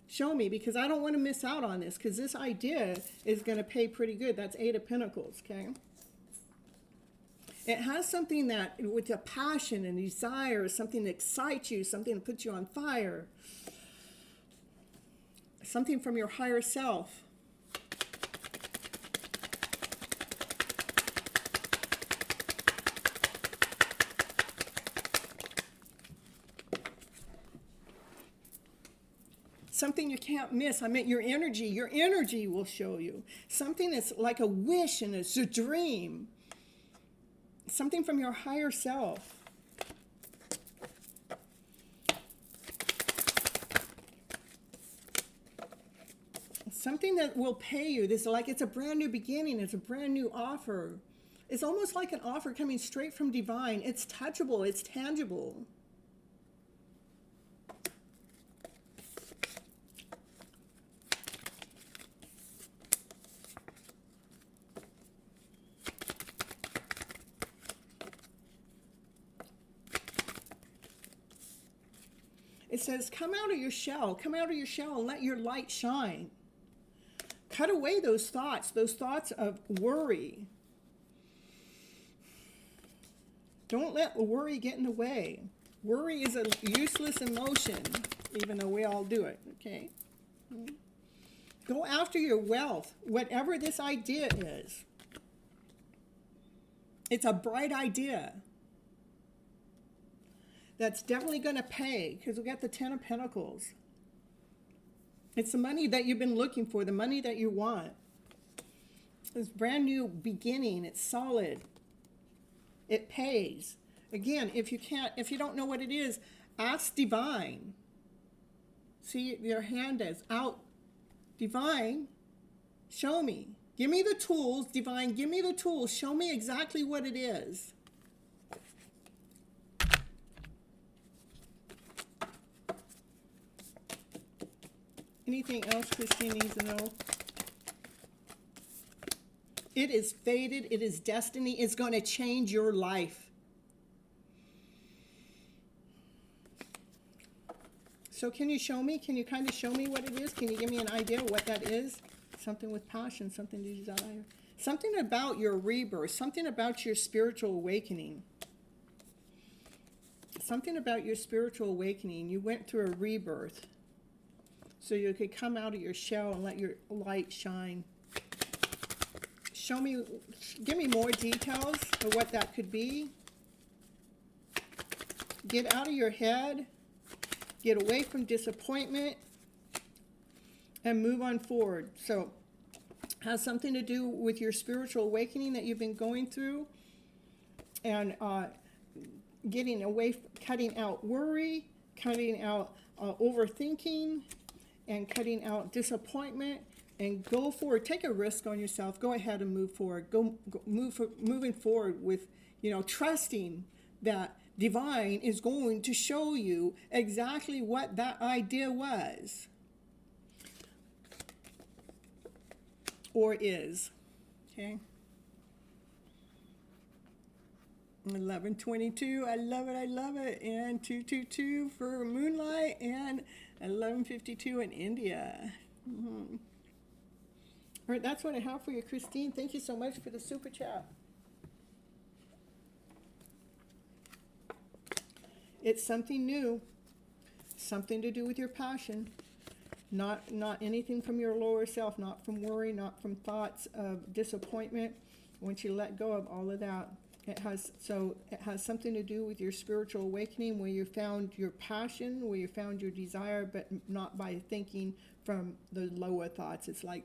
Show me, because I don't want to miss out on this, because this idea is going to pay pretty good. That's 8 of Pentacles, okay? It has something that, with a passion and desire, something that excites you, something that puts you on fire. Something from your higher self. Something you can't miss. I meant your energy will show you. Something that's like a wish and it's a dream. Something from your higher self. Something that will pay you. This is like it's a brand new beginning. It's a brand new offer. It's almost like an offer coming straight from divine. It's touchable. It's tangible. It says, come out of your shell and let your light shine. Cut away those thoughts of worry. Don't let worry get in the way. Worry is a useless emotion, even though we all do it, okay? Go after your wealth, whatever this idea is. It's a bright idea. That's definitely going to pay, because we got the 10 of Pentacles. It's the money that you've been looking for, the money that you want. It's brand new beginning. It's solid. It pays. Again, if you don't know what it is, ask Divine. See, your hand is out. Divine, show me. Give me the tools. Divine, give me the tools. Show me exactly what it is. Anything else Christine needs to know? It is fated. It is destiny. It's going to change your life. So can you show me? Can you kind of show me what it is? Can you give me an idea of what that is? Something with passion, something to desire. Something about your rebirth, something about your spiritual awakening. Something about your spiritual awakening. You went through a rebirth so you could come out of your shell and let your light shine. Show me, give me more details of what that could be. Get out of your head. Get away from disappointment and move on forward. So it has something to do with your spiritual awakening that you've been going through, and getting away, cutting out worry, cutting out overthinking, and cutting out disappointment, and go forward. Take a risk on yourself. Go ahead and move forward. Moving forward with, trusting that Divine is going to show you exactly what that idea was or is. Okay. 1122, I love it, I love it. And 222 for Moonlight, and 1152 in India. All right, that's what I have for you, Christine. Thank you so much for the super chat. It's something new, something to do with your passion, not anything from your lower self, not from worry, not from thoughts of disappointment. Once you let go of all of that, it has something to do with your spiritual awakening, where you found your passion, where you found your desire, but not by thinking from the lower thoughts. It's like,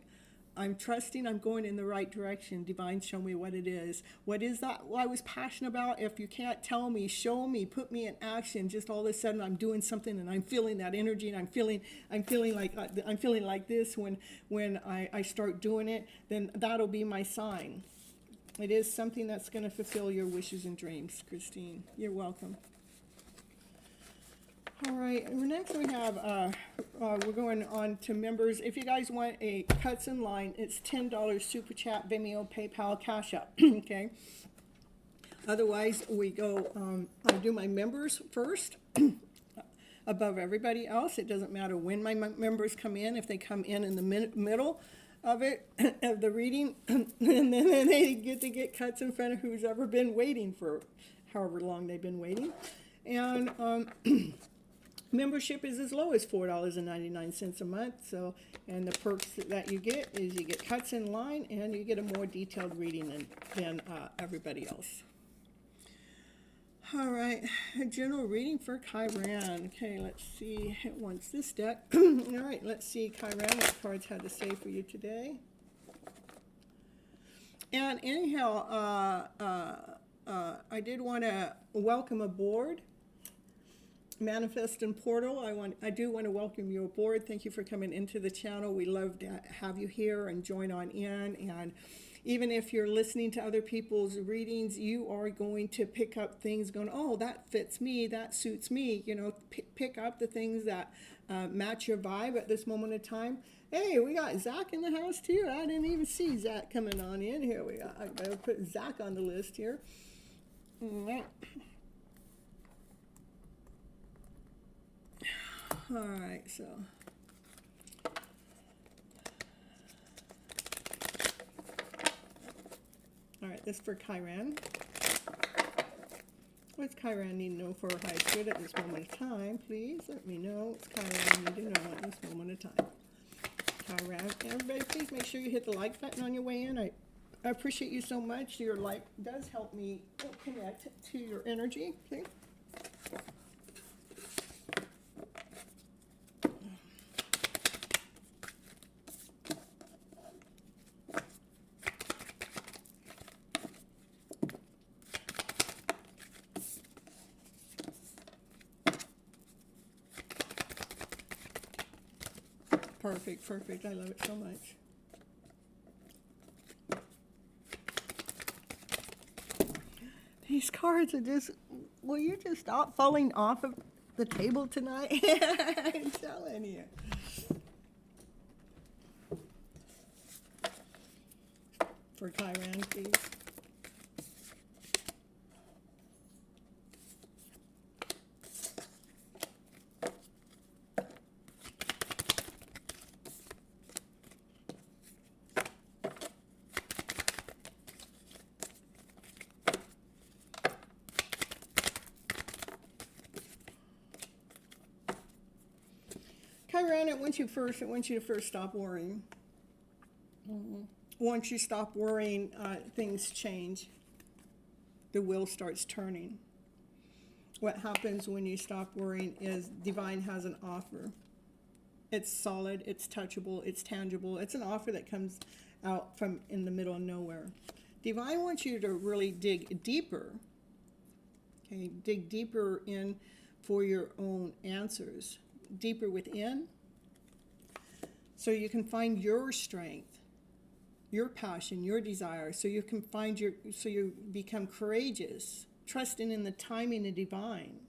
I'm trusting I'm going in the right direction. Divine, show me what it is. What is that I was passionate about? If you can't tell me, show me, put me in action. Just all of a sudden I'm doing something and I'm feeling that energy, and I'm feeling like this when I start doing it, then that'll be my sign. It is something that's going to fulfill your wishes and dreams, Christine. You're welcome. All right, next we have, we're going on to members. If you guys want a cuts in line, it's $10 Super Chat, Vimeo, PayPal, Cash App, okay? Otherwise, we go, I do my members first, above everybody else. It doesn't matter when my members come in. If they come in the middle of it, of the reading, and then they get to get cuts in front of who's ever been waiting for however long they've been waiting. And membership is as low as $4.99 a month. So, and the perks that you get is you get cuts in line, and you get a more detailed reading than everybody else. All right, a general reading for Chiron. Okay, let's see. It wants this deck. All right, let's see, Chiron, what cards had to say for you today. And anyhow, I did want to welcome aboard Manifest and Portal. I do want to welcome you aboard. Thank you for coming into the channel. We love to have you here and join on in. And even if you're listening to other people's readings, you are going to pick up things going, oh, that fits me, that suits me. Pick up the things that match your vibe at this moment of time. Hey, we got Zach in the house too. I didn't even see Zach coming on in here. I better put Zach on the list here. All right, so all right, this for Chiron. What's Chiron need to know for her highest good at this moment of time? Please let me know. What's Chiron need to know at this moment of time? Chiron, everybody, please make sure you hit the like button on your way in. I appreciate you so much. Your like does help me connect to your energy. Please. Perfect, perfect. I love it so much. These cards are just, will you just stop falling off of the table tonight? I'm telling you. For Chiron, please. Chiron, it wants you to first stop worrying. Once you stop worrying, things change. The wheel starts turning. What happens when you stop worrying is Divine has an offer. It's solid, it's touchable, it's tangible. It's an offer that comes out from in the middle of nowhere. Divine wants you to really dig deeper. Okay, dig deeper in for your own answers. Deeper within, so you can find your strength, your passion, your desire, so you can find so you become courageous, trusting in the timing of Divine,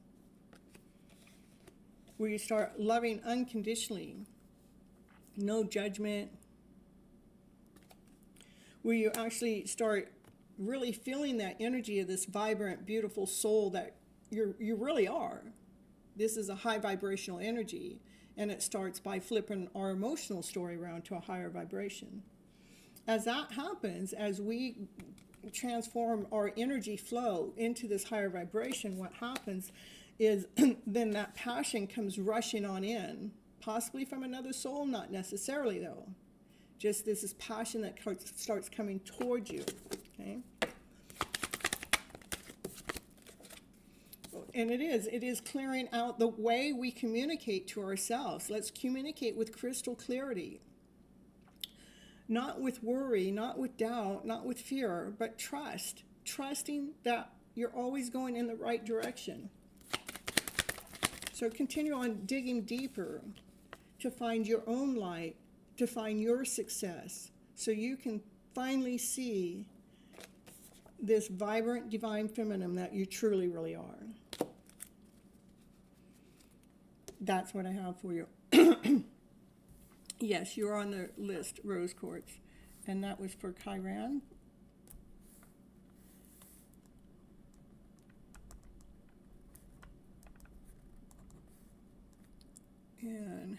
where you start loving unconditionally, no judgment, where you actually start really feeling that energy of this vibrant, beautiful soul that you really are. This is a high vibrational energy, and it starts by flipping our emotional story around to a higher vibration. As that happens, as we transform our energy flow into this higher vibration, what happens is then that passion comes rushing on in, possibly from another soul, not necessarily though. Just this is passion that starts coming towards you, okay? And it is clearing out the way we communicate to ourselves. Let's communicate with crystal clarity. Not with worry, not with doubt, not with fear, but trust. Trusting that you're always going in the right direction. So continue on digging deeper to find your own light, to find your success, so you can finally see this vibrant divine feminine that you truly really are. That's what I have for you. Yes, you're on the list, Rose Quartz. And that was for Chiron. And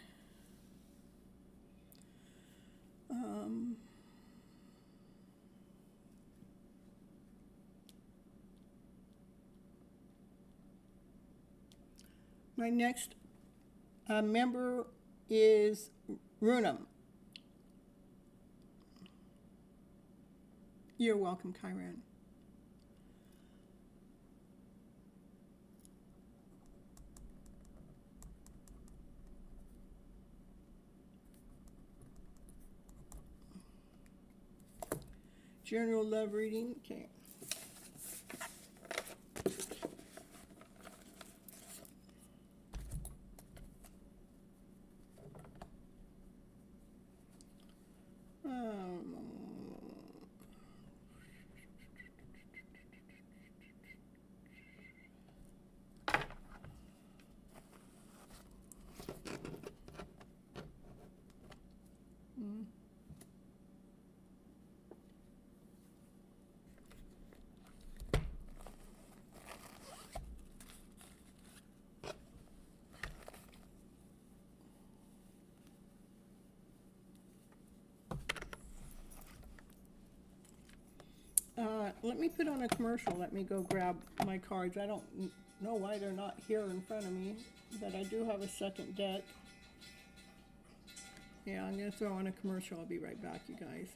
my next member is Runam. You're welcome, Chiron. General love reading. Okay. Let me put on a commercial. Let me go grab my cards. I don't know why they're not here in front of me, but I do have a second deck. Yeah, I'm going to throw on a commercial. I'll be right back, you guys.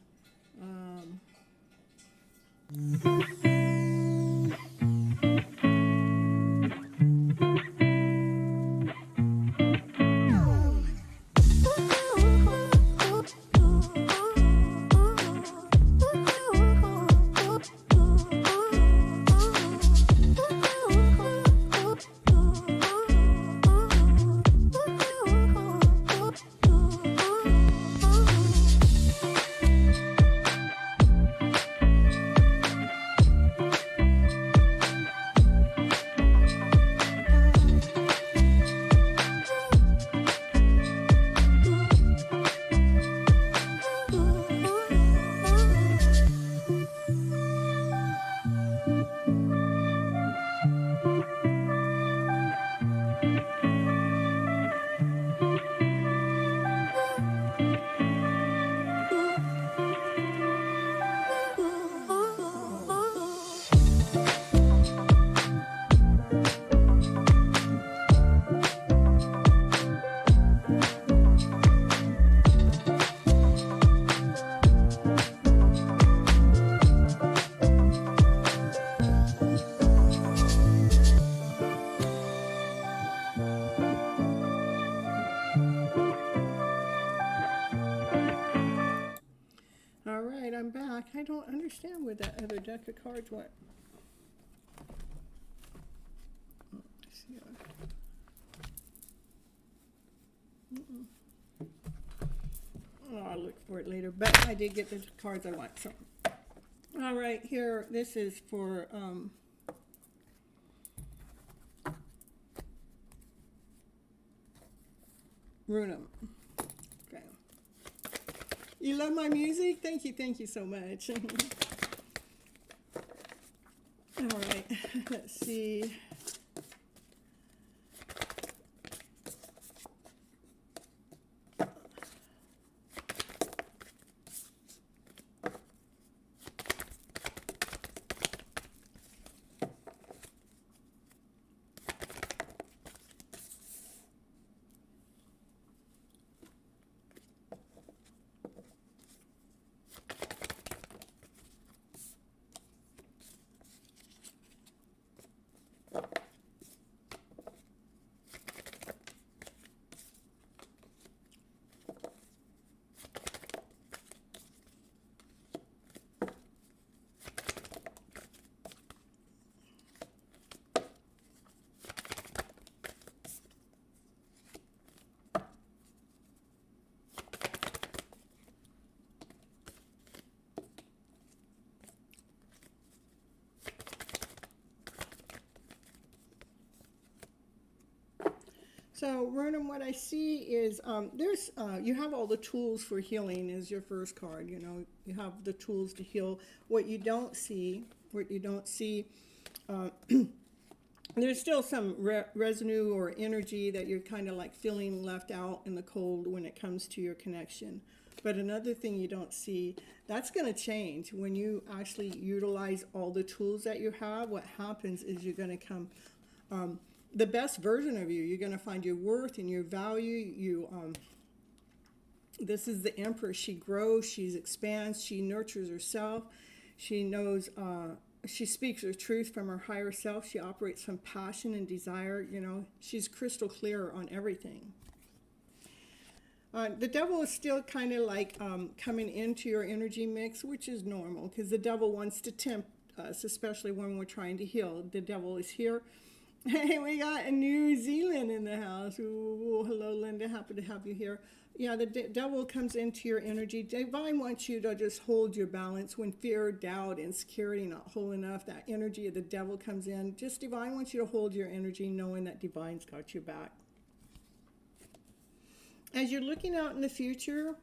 don't understand where that other deck of cards went. Let's see. Oh, I'll look for it later, but I did get the cards I want. So, all right, here, this is for Runum. Okay. You love my music? Thank you so much. All right, let's see. So, Ronan, what I see is there's you have all the tools for healing is your first card. You know, you have the tools to heal. What you don't see, there's still some residue or energy that you're kind of like feeling left out in the cold when it comes to your connection. But another thing you don't see, that's going to change when you actually utilize all the tools that you have. What happens is you're going to come the best version of you. You're going to find your worth and your value. This is the Empress. She grows, she expands, she nurtures herself. She knows, she speaks her truth from her higher self. She operates from passion and desire. You know, she's crystal clear on everything. The devil is still kind of like coming into your energy mix, which is normal because the devil wants to tempt us, especially when we're trying to heal. The devil is here. Hey, we got a New Zealand in the house. Ooh, hello, Linda. Happy to have you here. Yeah, the devil comes into your energy. Divine wants you to just hold your balance when fear, doubt, insecurity not whole enough. That energy of the devil comes in. Just Divine wants you to hold your energy knowing that Divine's got your back. As you're looking out in the future,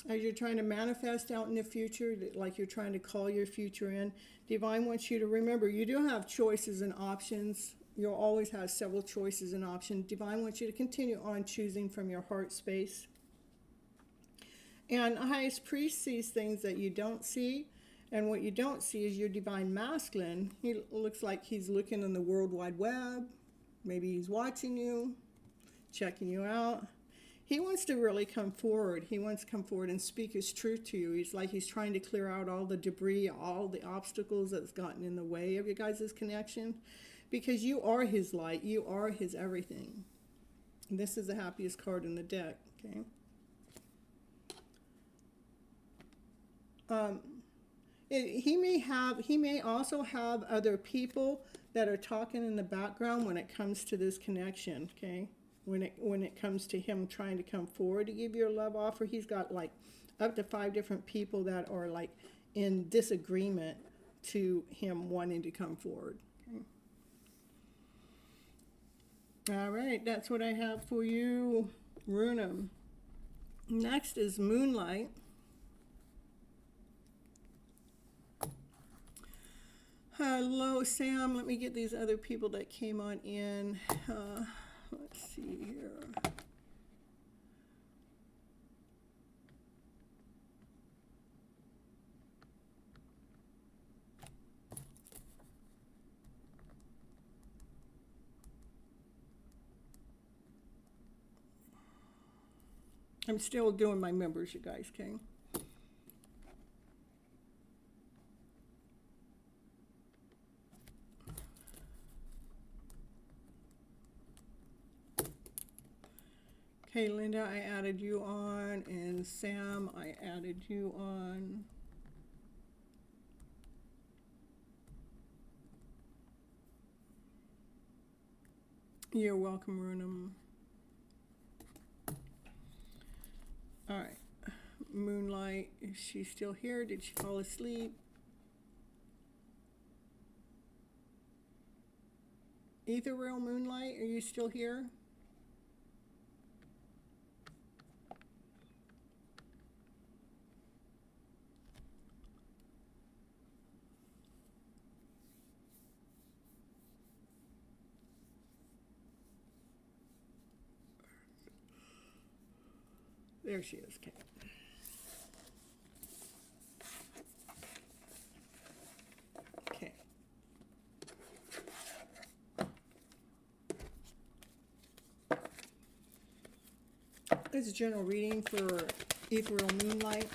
as you're trying to manifest out in the future, like you're trying to call your future in, Divine wants you to remember you do have choices and options. You'll always have several choices and options. Divine wants you to continue on choosing from your heart space. And Highest Priest sees things that you don't see. And what you don't see is your Divine Masculine. He looks like he's looking in the World Wide Web. Maybe he's watching you, checking you out. He wants to really come forward. He wants to come forward and speak his truth to you. He's like he's trying to clear out all the debris, all the obstacles that's gotten in the way of you guys' connection. Because you are his light. You are his everything. And this is the happiest card in the deck. Okay. He may also have other people that are talking in the background when it comes to this connection. Okay. When it comes to him trying to come forward to give you a love offer, he's got like up to 5 different people that are like in disagreement to him wanting to come forward. All right, that's what I have for you, Runum. Next is Moonlight. Hello, Sam. Let me get these other people that came on in. Let's see here. I'm still doing my members, you guys, okay? Okay, Linda, I added you on, and Sam, I added you on. You're welcome, Runum. All right. Moonlight, is she still here? Did she fall asleep? Ethereal Moonlight, are you still here? There she is, Kate. Okay. This is a general reading for Ethereal Moonlight.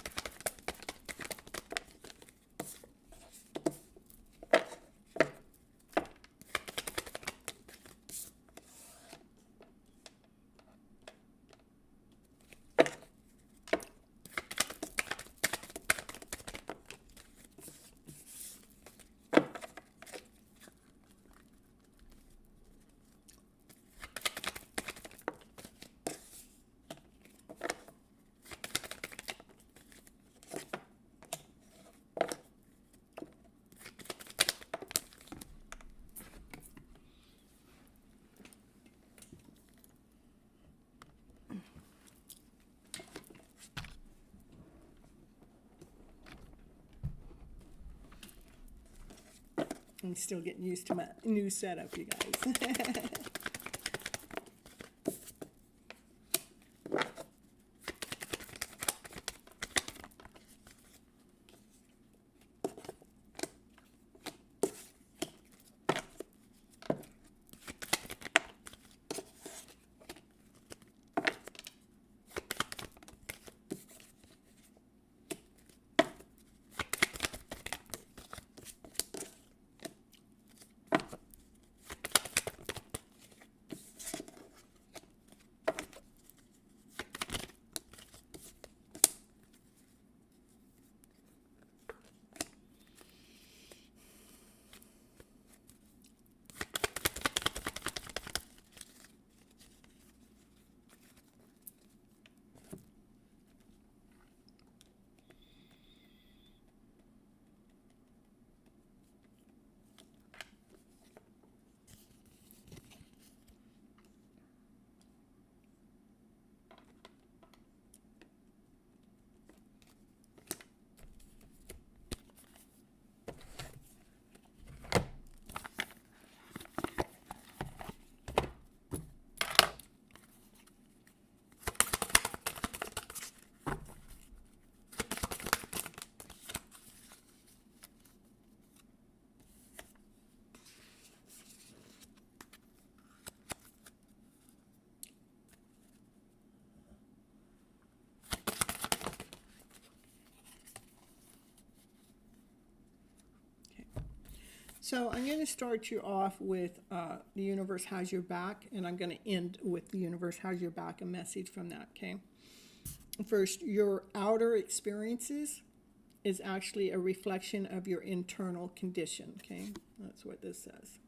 I'm still getting used to my new setup, you guys. So I'm going to start you off with the universe has your back, and I'm going to end with the universe has your back, a message from that, okay? First, your outer experiences is actually a reflection of your internal condition, okay? That's what this says.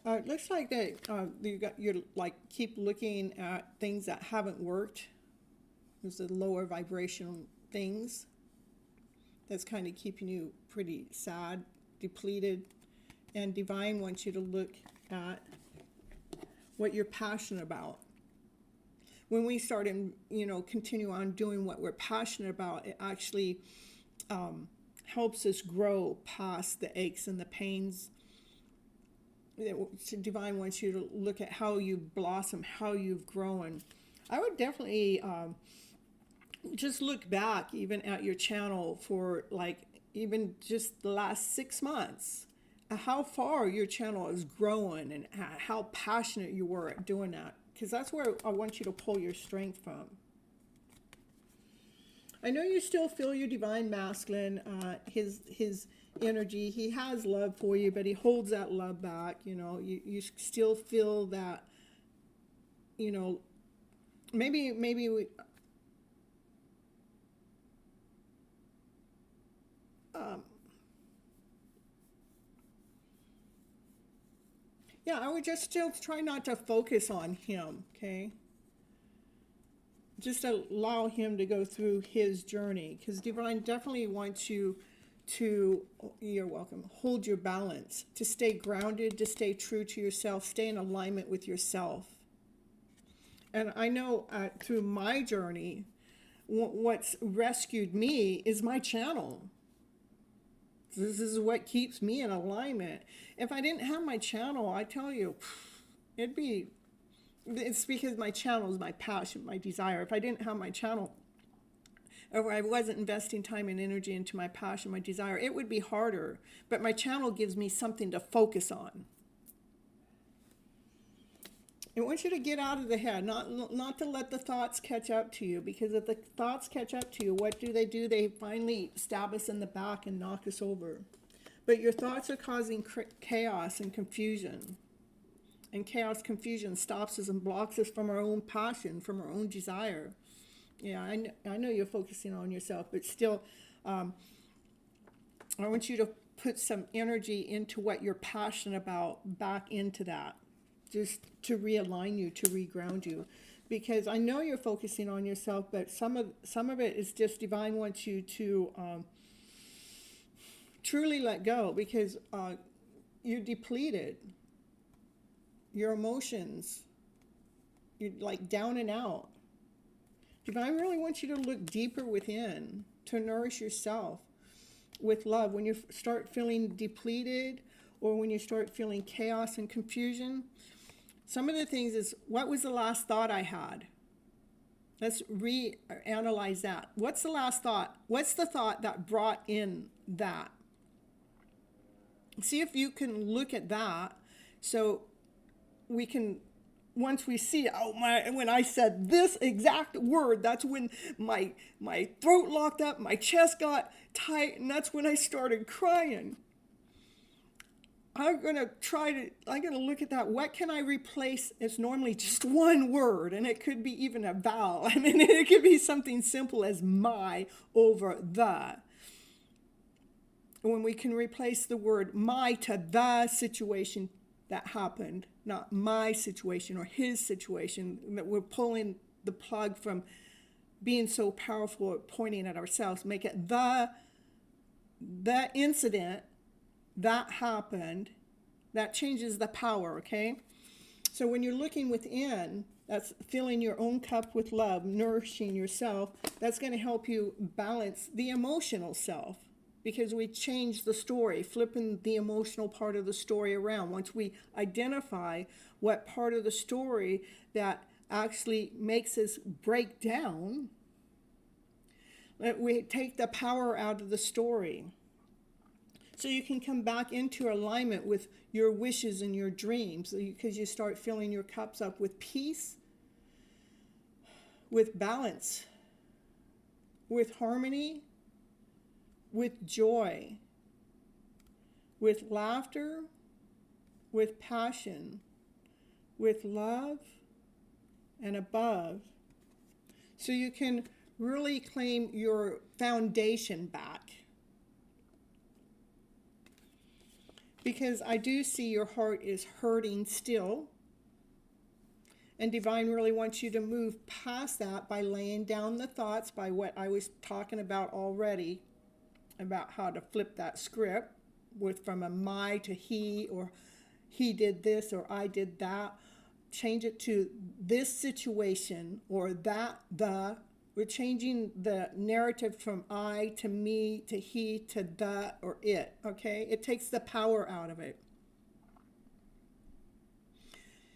It looks like that you're like keep looking at things that haven't worked. There's the lower vibration things. That's kind of keeping you pretty sad, depleted. And Divine wants you to look at what you're passionate about. When we start and, continue on doing what we're passionate about, it actually helps us grow past the aches and the pains. Divine wants you to look at how you blossom, how you've grown. I would definitely just look back even at your channel for like even just the last 6 months, how far your channel is growing and how passionate you were at doing that, because that's where I want you to pull your strength from. I know you still feel your divine masculine, his energy. He has love for you, but he holds that love back. You still feel that, maybe we, Yeah, I would just still try not to focus on him, okay? Just allow him to go through his journey, because Divine definitely wants you to, you're welcome, hold your balance, to stay grounded, to stay true to yourself, stay in alignment with yourself. And I know through my journey, what's rescued me is my channel. This is what keeps me in alignment. If I didn't have my channel, I tell you, it's because my channel is my passion, my desire. If I didn't have my channel, or I wasn't investing time and energy into my passion, my desire, it would be harder. But my channel gives me something to focus on. I want you to get out of the head, not to let the thoughts catch up to you, because if the thoughts catch up to you, what do? They finally stab us in the back and knock us over. But your thoughts are causing chaos and confusion. And chaos, confusion stops us and blocks us from our own passion, from our own desire. Yeah, I know you're focusing on yourself, but still, I want you to put some energy into what you're passionate about, back into that, just to realign you, to reground you. Because I know you're focusing on yourself, but some of it is just Divine wants you to truly let go, because you're depleted. Your emotions, you're like down and out. Divine really wants you to look deeper within, to nourish yourself with love. When you start feeling depleted, or when you start feeling chaos and confusion, some of the things is, what was the last thought I had? Let's reanalyze that. What's the last thought? What's the thought that brought in that? See if you can look at that, so we can, once we see, when I said this exact word, that's when my throat locked up, my chest got tight, and that's when I started crying. I'm gonna look at that. What can I replace? It's normally just one word, and it could be even a vowel. I mean, it could be something simple as my over the. When we can replace the word my to the situation that happened, not my situation or his situation, that we're pulling the plug from being so powerful at pointing at ourselves, make it the incident that happened, that changes the power, okay? So when you're looking within, that's filling your own cup with love, nourishing yourself, that's going to help you balance the emotional self, because we change the story, flipping the emotional part of the story around. Once we identify what part of the story that actually makes us break down, we take the power out of the story. So you can come back into alignment with your wishes and your dreams, because you start filling your cups up with peace, with balance, with harmony, with joy, with laughter, with passion, with love, and above. So you can really claim your foundation back. Because I do see your heart is hurting still. And Divine really wants you to move past that by laying down the thoughts, by what I was talking about already, about how to flip that script from a my to he, or he did this or I did that. Change it to this situation, or we're changing the narrative from I to me to he to the or it, okay? It takes the power out of it.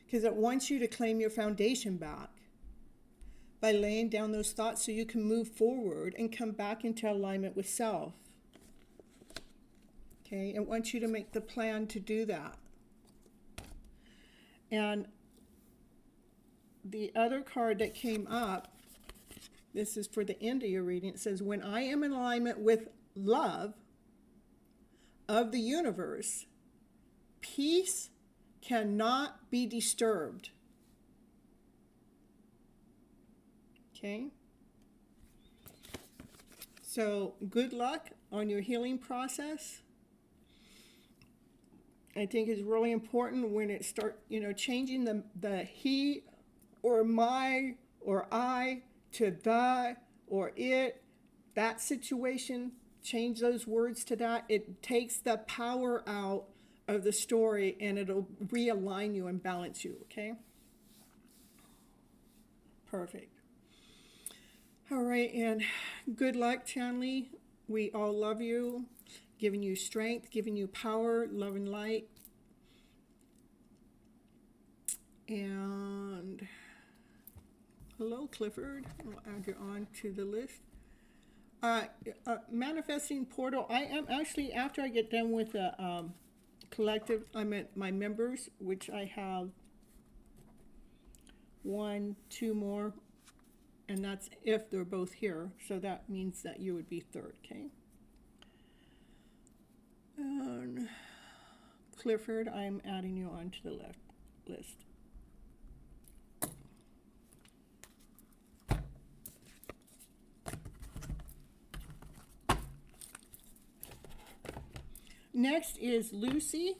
Because it wants you to claim your foundation back by laying down those thoughts, so you can move forward and come back into alignment with self. Okay, it wants you to make the plan to do that. And the other card that came up, this is for the end of your reading. It says, when I am in alignment with love of the universe, peace cannot be disturbed. Okay? So good luck on your healing process. I think it's really important when it start, changing the he or my or I to the or it, that situation, change those words to that. It takes the power out of the story and it'll realign you and balance you, okay? Perfect. All right, and good luck, Chanley. We all love you, giving you strength, giving you power, love and light. And hello, Clifford. I'll add you on to the list. Manifesting portal. I am actually, after I get done with the collective, I'm at my members, which I have 1, 2 more, and that's if they're both here. So that means that you would be third, okay? And Clifford, I'm adding you onto the left list. Next is Lucy.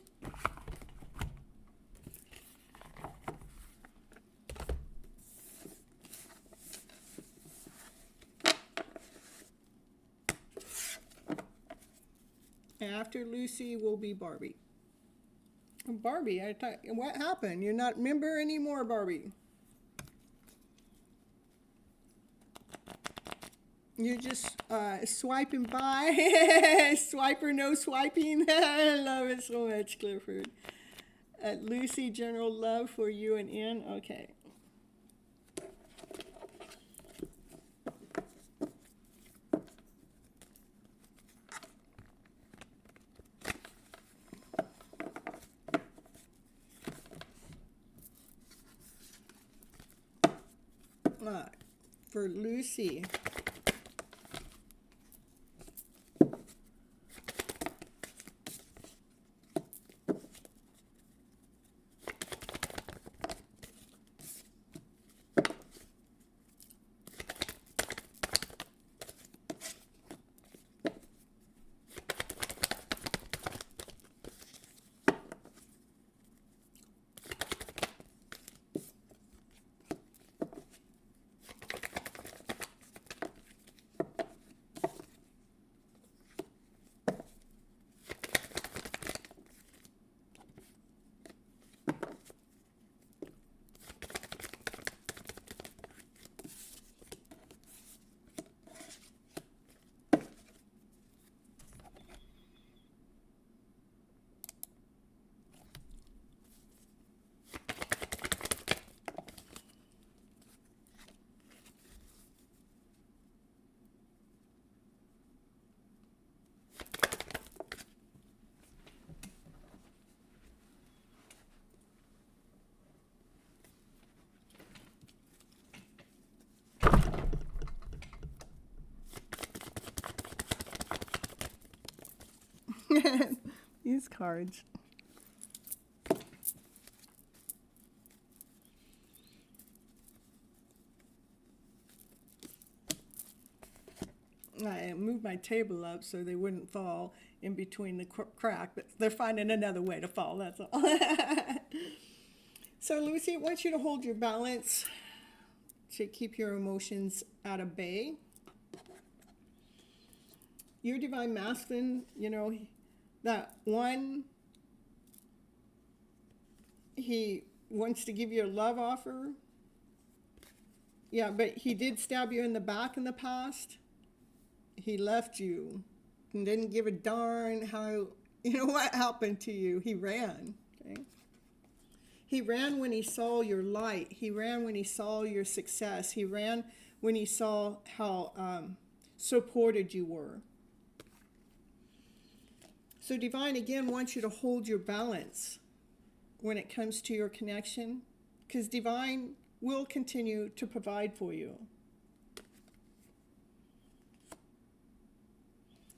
After Lucy will be Barbie. Barbie, I thought, what happened? You're not a member anymore, Barbie. You're just swiping by. Swipe or no swiping. I love it so much, Clifford. Lucy, general love for you and N. Okay. For Lucy. These cards. I moved my table up so they wouldn't fall in between the crack, but they're finding another way to fall, that's all. So Lucy, I want you to hold your balance to keep your emotions at bay. Your divine masculine, that one, he wants to give you a love offer. Yeah, but he did stab you in the back in the past. He left you and didn't give a darn how, what happened to you. He ran, okay? He ran when he saw your light. He ran when he saw your success. He ran when he saw how supported you were. So Divine, again, wants you to hold your balance when it comes to your connection, because Divine will continue to provide for you.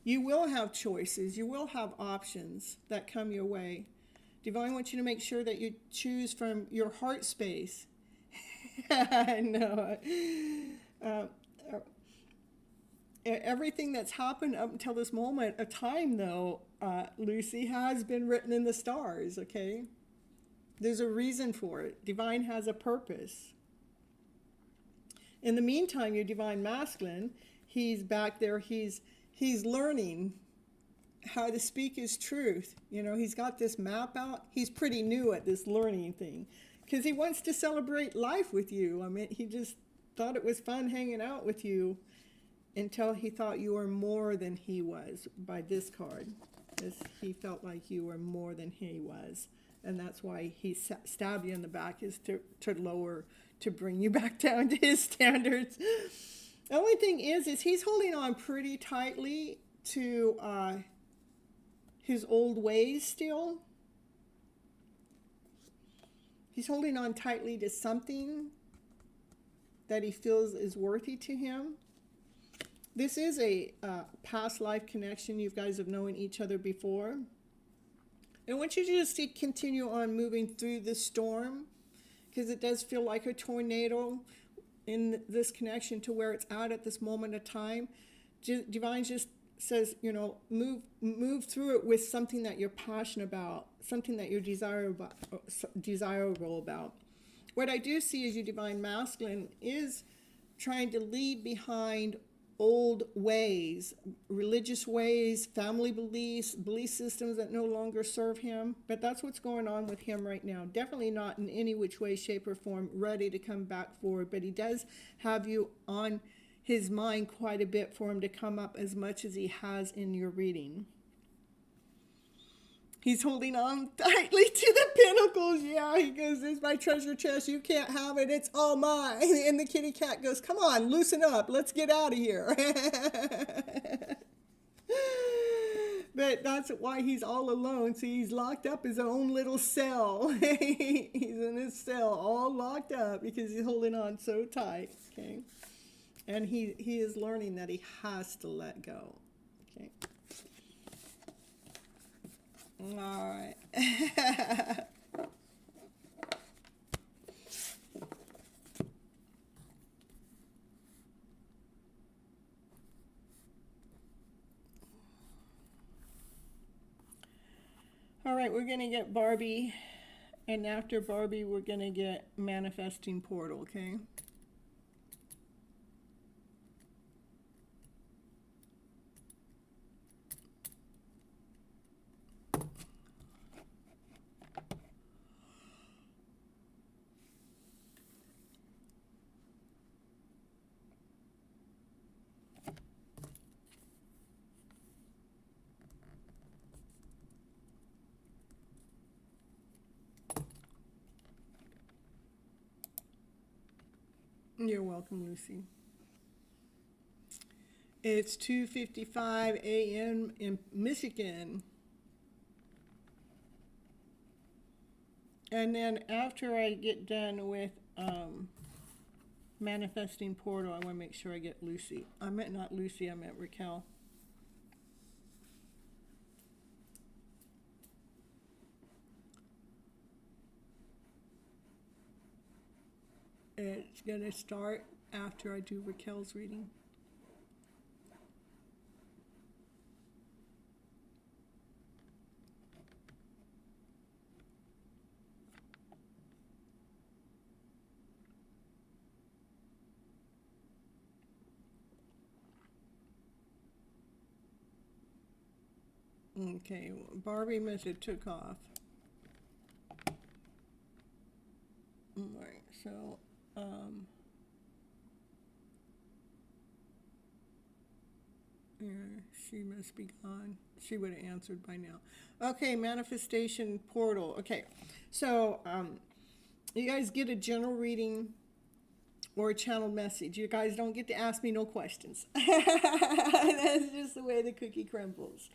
You will have choices. You will have options that come your way. Divine wants you to make sure that you choose from your heart space. I know. Everything that's happened up until this moment of time, though, Lucy, has been written in the stars, okay? There's a reason for it. Divine has a purpose. In the meantime, your divine masculine, he's back there, he's learning how to speak his truth. You know, he's got this map out. He's pretty new at this learning thing because he wants to celebrate life with you. I mean, he just thought it was fun hanging out with you until he thought you were more than he was by this card. He felt like you were more than he was. And that's why he stabbed you in the back, is to lower, to bring you back down to his standards. The only thing is he's holding on pretty tightly to his old ways still. He's holding on tightly to something that he feels is worthy to him. This is a past life connection. You guys have known each other before. I want you to just continue on moving through the storm, because it does feel like a tornado in this connection to where it's at this moment of time. Divine just says, you know, move through it with something that you're passionate about, something that you're desirable about. What I do see is your divine masculine is trying to leave behind old ways, religious ways, family beliefs, belief systems that no longer serve him. But that's what's going on with him right now. Definitely not in any which way, shape, or form ready to come back forward. But he does have you on his mind quite a bit for him to come up as much as he has in your reading. He's holding on tightly to the pinnacles. Yeah, he goes, "This is my treasure chest. You can't have it. It's all mine." And the kitty cat goes, "Come on, loosen up. Let's get out of here." But that's why he's all alone. See, he's locked up his own little cell. He's in his cell, all locked up because he's holding on so tight. Okay, and he is learning that he has to let go. Okay. All right. All right, we're going to get Barbie, and after Barbie, we're going to get Manifesting Portal, okay? You're welcome, Lucy. It's 2:55 a.m. in Michigan. And then after I get done with Manifesting Portal, I want to make sure I get Lucy. I meant not Lucy, I meant Raquel. It's going to start after I do Raquel's reading. Okay, Barbie must have took off. All right, so yeah, she must be gone. She would have answered by now. Okay, Manifestation Portal. Okay, so you guys get a general reading or a channeled message. You guys don't get to ask me no questions. That's just the way the cookie crumbles.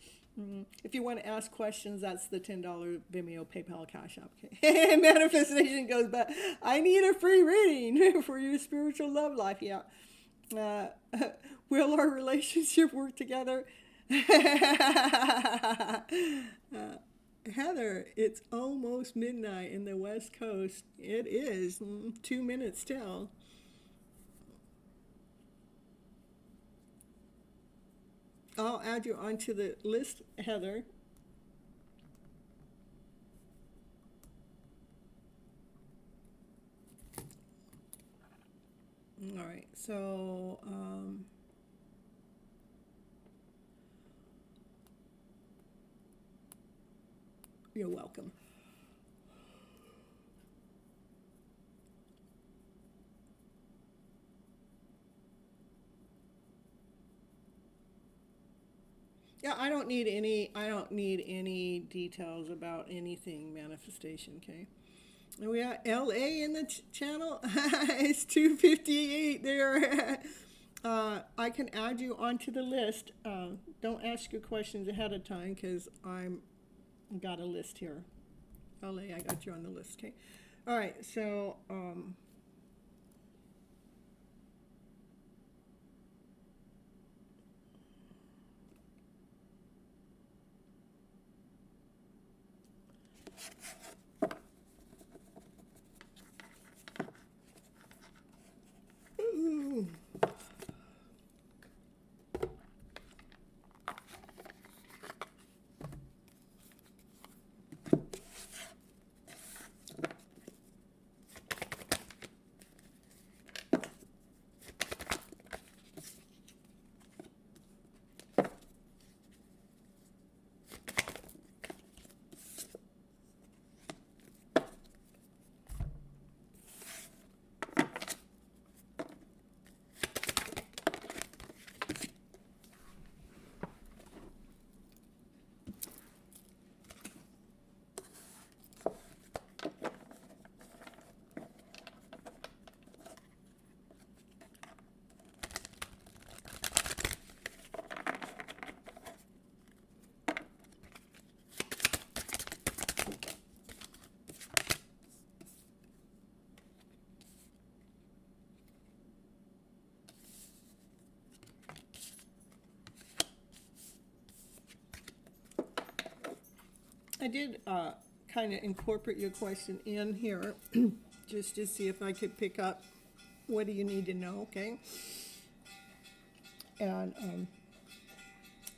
If you want to ask questions, that's the $10 Vimeo, PayPal, Cash App. Okay. Manifestation goes back. I need a free reading for your spiritual love life. Yeah. Will our relationship work together? Heather, it's almost midnight in the West Coast. It is 2 minutes till. I'll add you onto the list, Heather. All right, so you're welcome. Yeah, I don't need any details about anything manifestation, okay? And we got LA in the channel. It's 2:58 there. I can add you onto the list. Don't ask your questions ahead of time because I'm got a list here. LA, I got you on the list, okay? All right, so ooh. I did kind of incorporate your question in here just to see if I could pick up what do you need to know, okay? And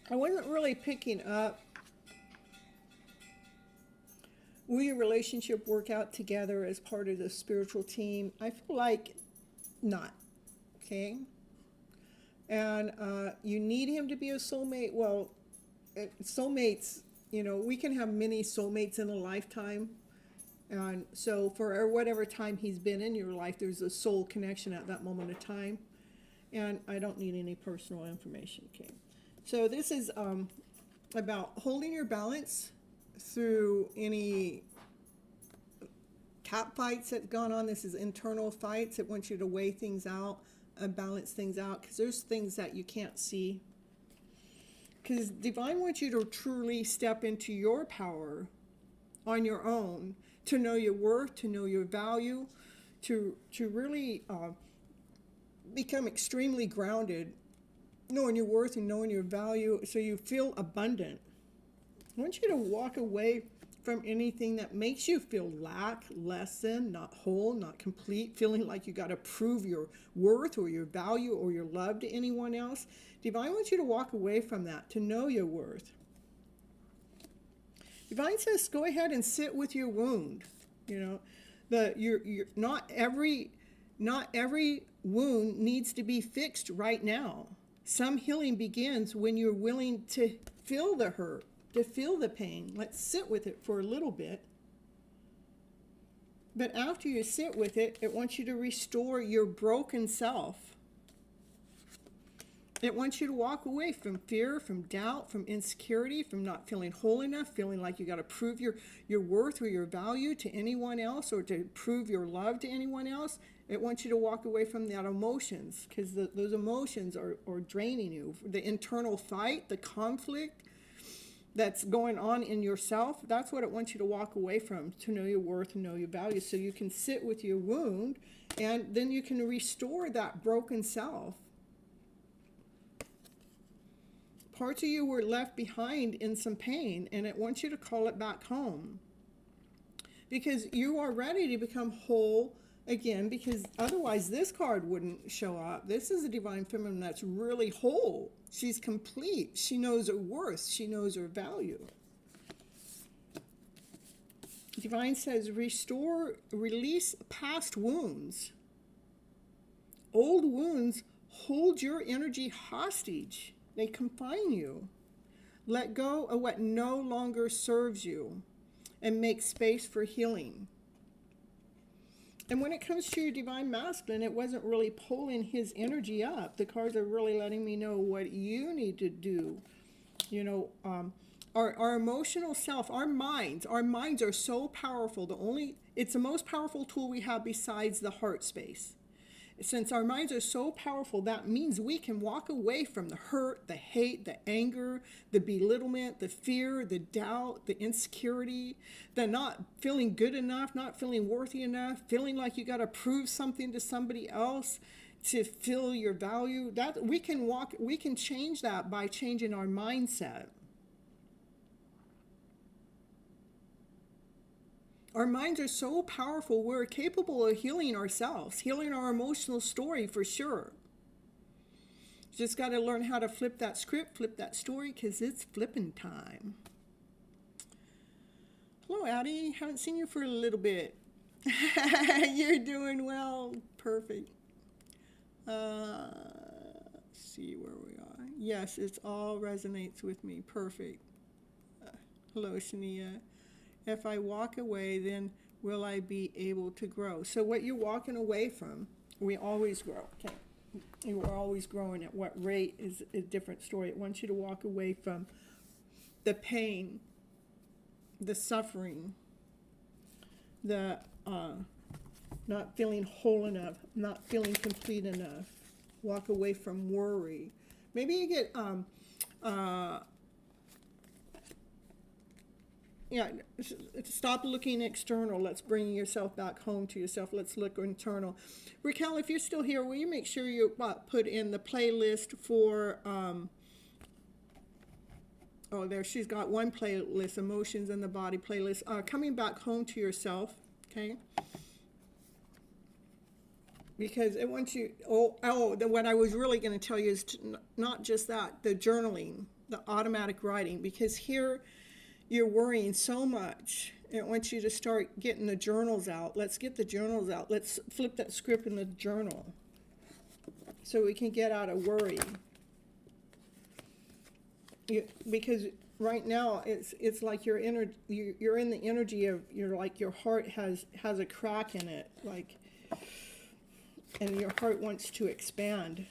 I wasn't really picking up will your relationship work out together as part of the spiritual team? I feel like not, okay? And you need him to be a soulmate. Well, soulmates, you know, we can have many soulmates in a lifetime. And so for whatever time he's been in your life, there's a soul connection at that moment of time. And I don't need any personal information, okay? So this is about holding your balance through any cat fights that's gone on. This is internal fights. It wants you to weigh things out and balance things out because there's things that you can't see. Because Divine wants you to truly step into your power on your own, to know your worth, to know your value, to really become extremely grounded, knowing your worth and knowing your value so you feel abundant. I want you to walk away from anything that makes you feel lack, less than, not whole, not complete, feeling like you got to prove your worth or your value or your love to anyone else. Divine wants you to walk away from that, to know your worth. Divine says, go ahead and sit with your wound. You know, you're not every wound needs to be fixed right now. Some healing begins when you're willing to feel the hurt, to feel the pain. Let's sit with it for a little bit. But after you sit with it, it wants you to restore your broken self. It wants you to walk away from fear, from doubt, from insecurity, from not feeling whole enough, feeling like you got to prove your worth or your value to anyone else or to prove your love to anyone else. It wants you to walk away from that emotions because those emotions are draining you. The internal fight, the conflict that's going on in yourself, that's what it wants you to walk away from, to know your worth and know your value so you can sit with your wound and then you can restore that broken self. Parts of you were left behind in some pain, and it wants you to call it back home. Because you are ready to become whole again, because otherwise this card wouldn't show up. This is a Divine Feminine that's really whole. She's complete. She knows her worth. She knows her value. Divine says, restore, release past wounds. Old wounds hold your energy hostage. They confine you. Let go of what no longer serves you and make space for healing. And when it comes to your divine masculine, it wasn't really pulling his energy up. The cards are really letting me know what you need to do. You know, our emotional self, our minds are so powerful. It's the most powerful tool we have besides the heart space. Since our minds are so powerful, that means we can walk away from the hurt, the hate, the anger, the belittlement, the fear, the doubt, the insecurity, the not feeling good enough, not feeling worthy enough, feeling like you got to prove something to somebody else to feel your value. That we can change that by changing our mindset. Our minds are so powerful, we're capable of healing ourselves, healing our emotional story for sure. Just got to learn how to flip that script, flip that story, because it's flipping time. Hello, Addie. Haven't seen you for a little bit. You're doing well. Perfect. Let's see where we are. Yes, it all resonates with me. Perfect. Hello, Shania. If I walk away, then will I be able to grow? So what you're walking away from, we always grow. Okay, you are always growing. At what rate is a different story. It wants you to walk away from the pain, the suffering, the not feeling whole enough, not feeling complete enough. Walk away from worry. Maybe you get stop looking external. Let's bring yourself back home to yourself. Let's look internal. Raquel, if you're still here, will you make sure you put in the playlist for, oh, there, she's got one playlist, Emotions in the Body playlist. Coming back home to yourself, okay? Because it wants you, what I was really going to tell you is not just that, the journaling, the automatic writing, because here, you're worrying so much. It wants you to start getting the journals out. Let's get the journals out. Let's flip that script in the journal so we can get out of worry. Because right now it's like you're in the energy of your heart has a crack in it, like, and your heart wants to expand.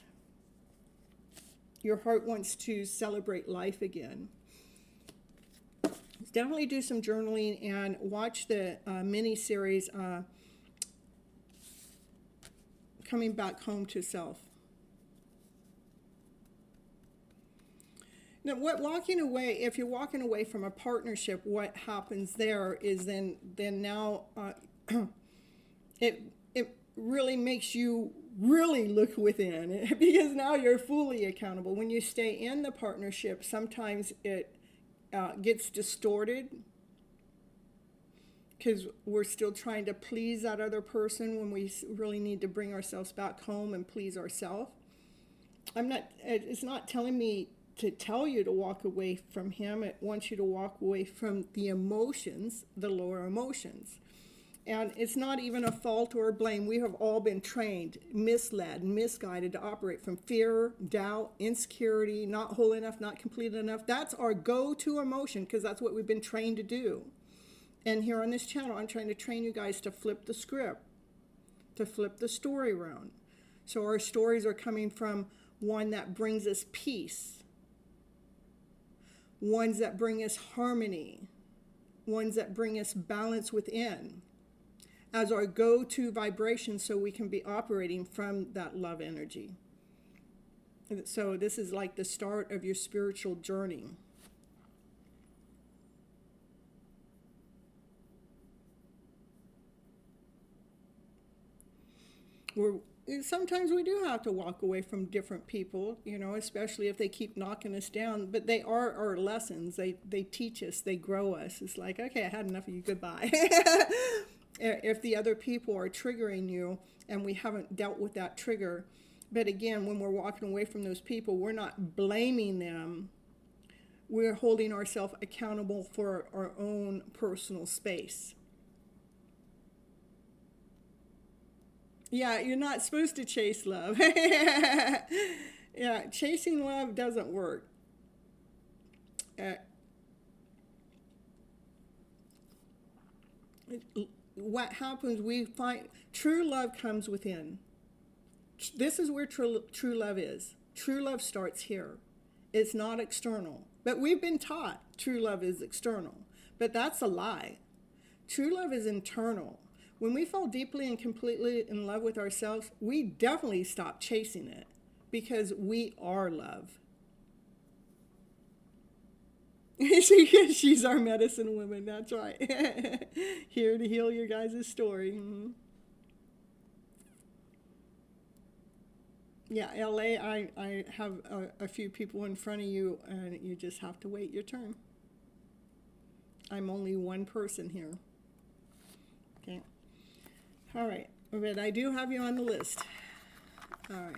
Your heart wants to celebrate life again. Definitely do some journaling and watch the mini-series Coming Back Home to Self. Now, walking away, if you're walking away from a partnership, what happens there is then now it really makes you really look within, because now you're fully accountable. When you stay in the partnership, sometimes it gets distorted because we're still trying to please that other person when we really need to bring ourselves back home and please ourselves. It's not telling me to tell you to walk away from him. It wants you to walk away from the emotions, the lower emotions. And it's not even a fault or a blame. We have all been trained, misled, misguided to operate from fear, doubt, insecurity, not whole enough, not complete enough. That's our go-to emotion because that's what we've been trained to do. And here on this channel, I'm trying to train you guys to flip the script, to flip the story around. So our stories are coming from one that brings us peace, ones that bring us harmony, ones that bring us balance within, as our go-to vibration, so we can be operating from that love energy. So this is like the start of your spiritual journey. Sometimes we do have to walk away from different people, especially if they keep knocking us down, but they are our lessons. They teach us, they grow us. It's like, okay, I had enough of you, goodbye. If the other people are triggering you and we haven't dealt with that trigger. But again, when we're walking away from those people, we're not blaming them. We're holding ourselves accountable for our own personal space. Yeah, you're not supposed to chase love. Yeah, chasing love doesn't work. Uh, what happens, we find true love comes within. This is where true love is. True love starts here. It's not external. But we've been taught true love is external. But that's a lie. True love is internal. When we fall deeply and completely in love with ourselves, we definitely stop chasing it because we are love. She's our medicine woman, that's right. Here to heal your guys' story. Mm-hmm. Yeah, LA, I have a few people in front of you, and you just have to wait your turn. I'm only one person here. Okay. All right. But I do have you on the list. All right.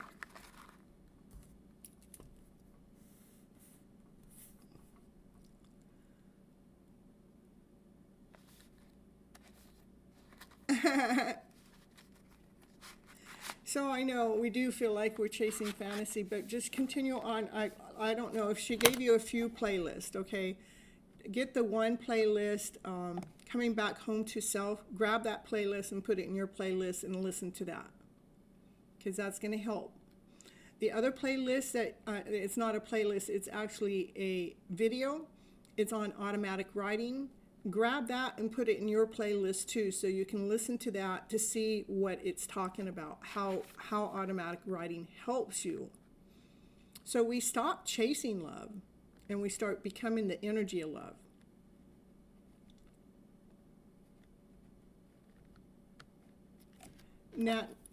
So I know we do feel like we're chasing fantasy, but just continue on. I don't know if she gave you a few playlists, okay? Get the one playlist, coming back home to self, grab that playlist and put it in your playlist and listen to that, because that's going to help. The other playlist that it's not a playlist, it's actually a video. It's on automatic writing. Grab that and put it in your playlist too, so you can listen to that to see what it's talking about, how automatic writing helps you. So we stop chasing love and we start becoming the energy of love.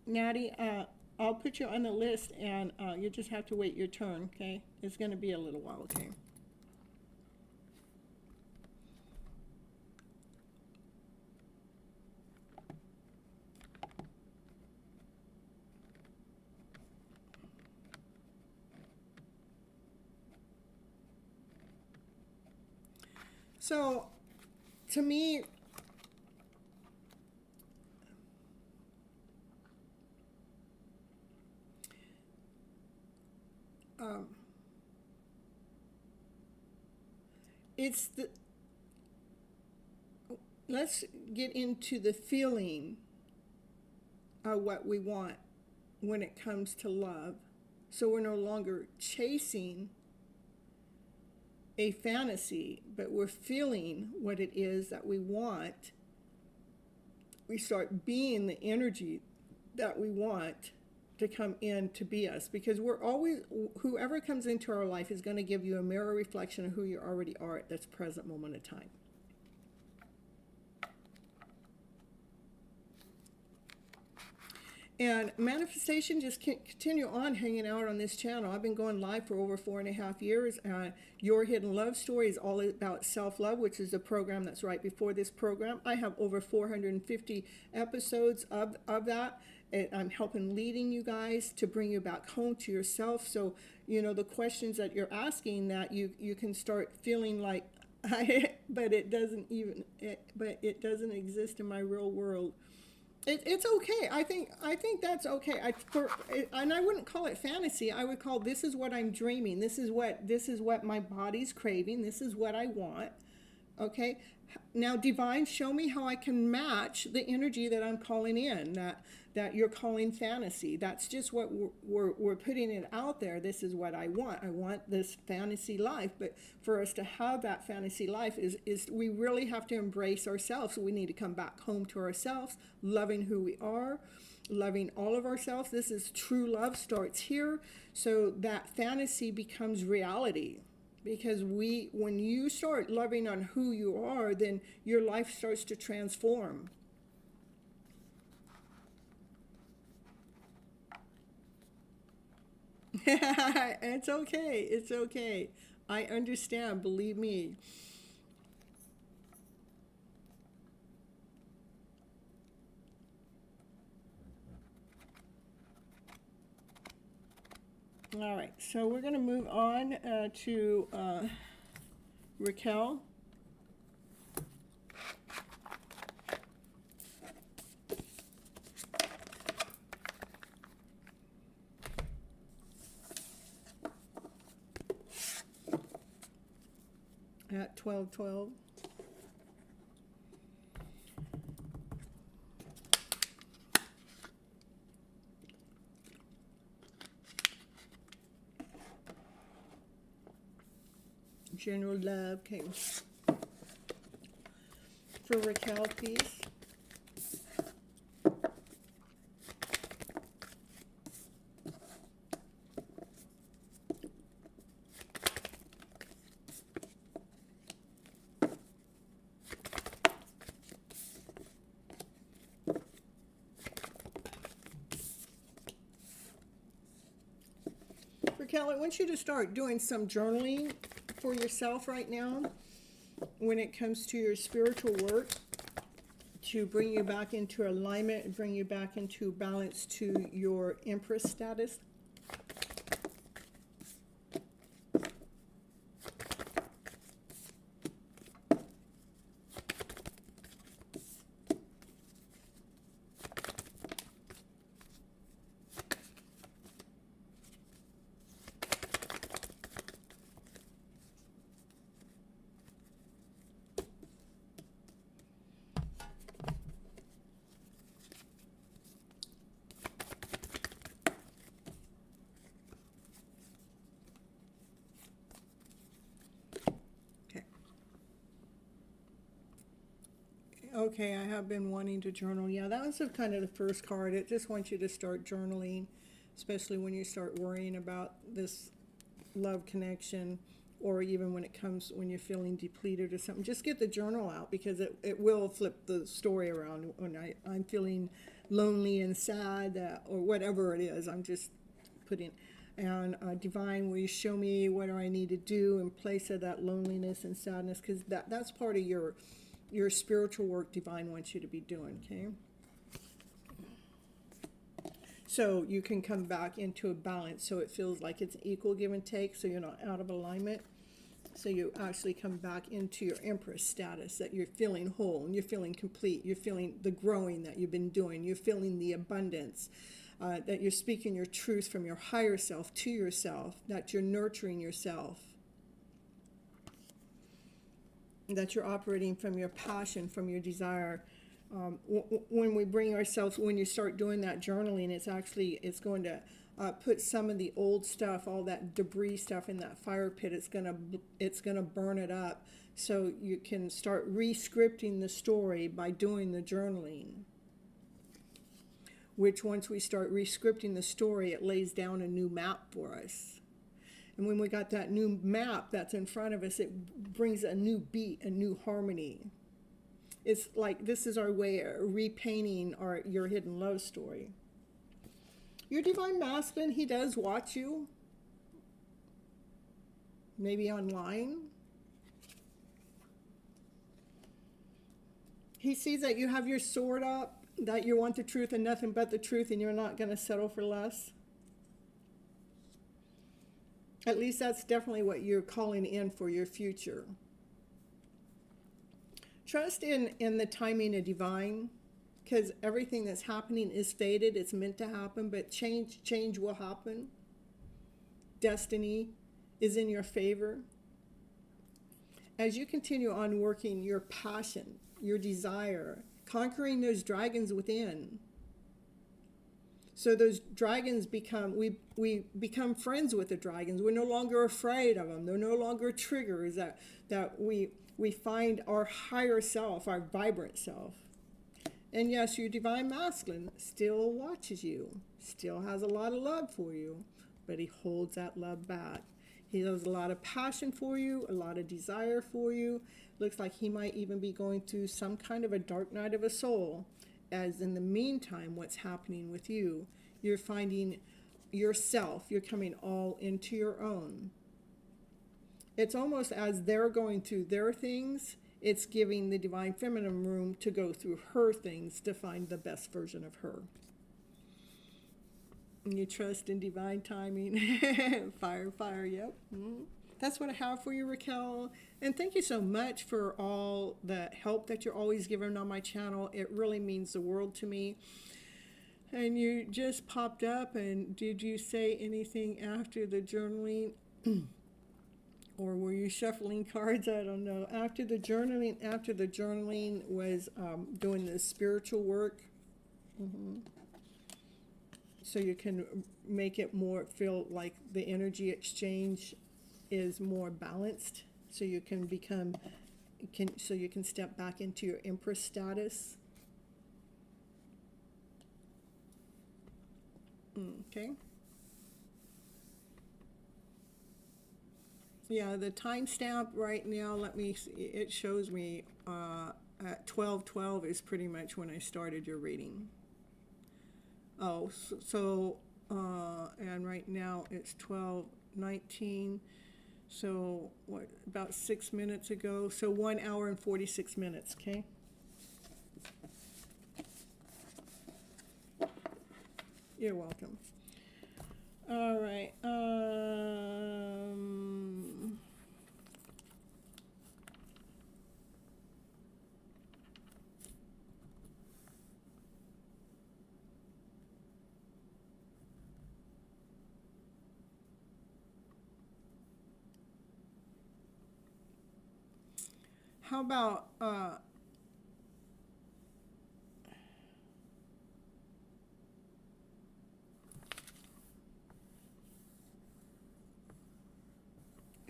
Natty, I'll put you on the list, and you just have to wait your turn, okay? It's going to be a little while, okay? So, to me, it's the, let's get into the feeling of what we want when it comes to love. So we're no longer chasing a fantasy, but we're feeling what it is that we want. We start being the energy that we want to come in to be us, because we're always, whoever comes into our life is going to give you a mirror reflection of who you already are at this present moment of time. And manifestation, just continue on hanging out on this channel. I've been going live for over 4.5 years. Your Hidden Love Story is all about self-love, which is the program that's right before this program. I have over 450 episodes of that. And I'm helping leading you guys to bring you back home to yourself. So, you know, the questions that you're asking, that you can start feeling like, but it doesn't doesn't exist in my real world. It's okay. I think that's okay. And I wouldn't call it fantasy. I would call, this is what I'm dreaming. This is what my body's craving. This is what I want. Okay. Now, divine, show me how I can match the energy that I'm calling in, that you're calling fantasy. That's just what we're putting it out there. This is what I want. I want this fantasy life. But for us to have that fantasy life is we really have to embrace ourselves. We need to come back home to ourselves, loving who we are, loving all of ourselves. This is true love starts here. So that fantasy becomes reality. Because when you start loving on who you are, then your life starts to transform. It's okay. It's okay. I understand. Believe me. All right. So we're going to move on to Raquel. at 12:12. General love, okay. For Raquel, please. Raquel, I want you to start doing some journaling for yourself right now when it comes to your spiritual work, to bring you back into alignment and bring you back into balance to your Empress status. Okay, I have been wanting to journal. Yeah, that was kind of the first card. It just wants you to start journaling, especially when you start worrying about this love connection, or even when it comes when you're feeling depleted or something. Just get the journal out, because it will flip the story around. When I'm feeling lonely and sad, or whatever it is, I'm just putting, and Divine, will you show me what do I need to do in place of that loneliness and sadness, because that's part of your spiritual work Divine wants you to be doing, okay? So you can come back into a balance, so it feels like it's equal give and take, so you're not out of alignment. So you actually come back into your Empress status, that you're feeling whole and you're feeling complete. You're feeling the growing that you've been doing. You're feeling the abundance, that you're speaking your truth from your higher self to yourself, that you're nurturing yourself, that you're operating from your passion, from your desire. When we bring ourselves, when you start doing that journaling, it's going to put some of the old stuff, all that debris stuff in that fire pit. It's gonna burn it up, so you can start re-scripting the story by doing the journaling. Which, once we start re-scripting the story, it lays down a new map for us. And when we got that new map that's in front of us, it brings a new beat, a new harmony. It's like this is our way of repainting your hidden love story. Your Divine Masculine, he does watch you. Maybe online. He sees that you have your sword up, that you want the truth and nothing but the truth, and you're not going to settle for less. At least that's definitely what you're calling in for your future. Trust in the timing of Divine, because everything that's happening is fated. It's meant to happen, but change will happen. Destiny is in your favor. As you continue on working your passion, your desire, conquering those dragons within. So those dragons we become friends with the dragons. We're no longer afraid of them. They're no longer triggers, that we find our higher self, our vibrant self. And yes, your Divine Masculine still watches you, still has a lot of love for you, but he holds that love back. He has a lot of passion for you, a lot of desire for you. Looks like he might even be going through some kind of a dark night of a soul. As in the meantime, what's happening with you, you're finding yourself, you're coming all into your own. It's almost as they're going through their things, it's giving the Divine Feminine room to go through her things to find the best version of her. And you trust in divine timing. Fire, fire, yep. Mm-hmm. That's what I have for you, Raquel. And thank you so much for all the help that you're always giving on my channel. It really means the world to me. And you just popped up, and did you say anything after the journaling? or were you shuffling cards? I don't know. After the journaling was doing the spiritual work. So you can make it more, feel like the energy exchange is more balanced. So you can so you can step back into your Empress status. Okay. Yeah, the timestamp right now, let me see, it shows me at 12:12 is pretty much when I started your reading. Oh, and right now it's 12:19. So what, about 6 minutes ago? So 1 hour and 46 minutes, okay? You're welcome. All right. How about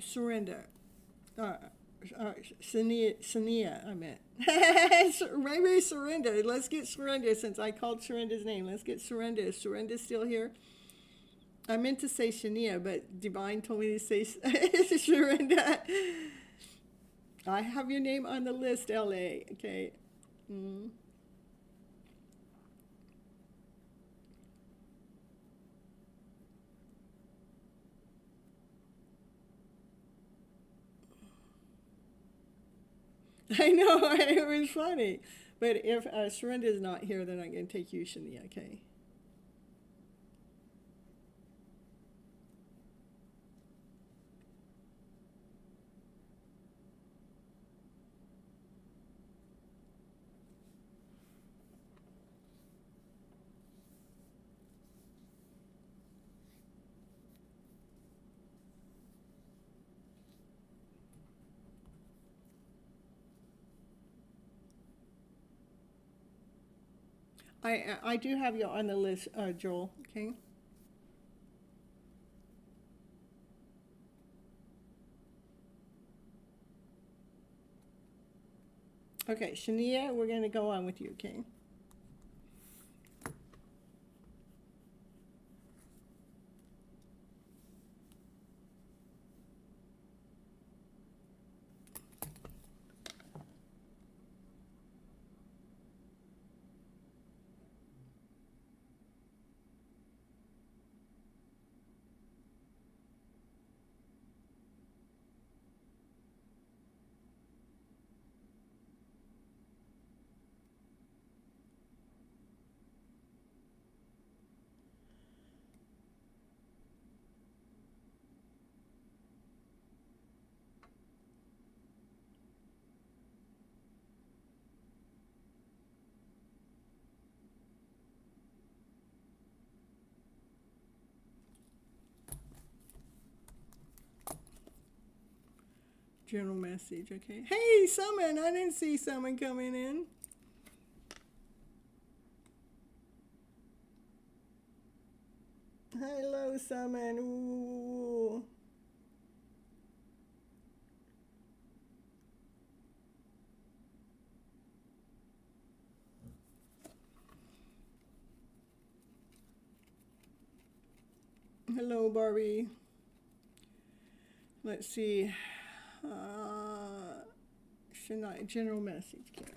surrender? Cynthia, I meant. Maybe surrender. Let's get surrender since I called surrender's name. Let's get surrender. Is surrender still here? I meant to say Shania, but Divine told me to say surrender. I have your name on the list, LA. Okay. I know, it was funny. But if Surrender is not here, then I'm going to take you, Shania, okay? I do have you on the list, Joel, okay? Okay, Shania, we're going to go on with you, okay? General message, okay? Hey, Summon, I didn't see Summon coming in. Hello, Summon. Ooh. Hello, Barbie. Let's see. Shania, general message. Okay.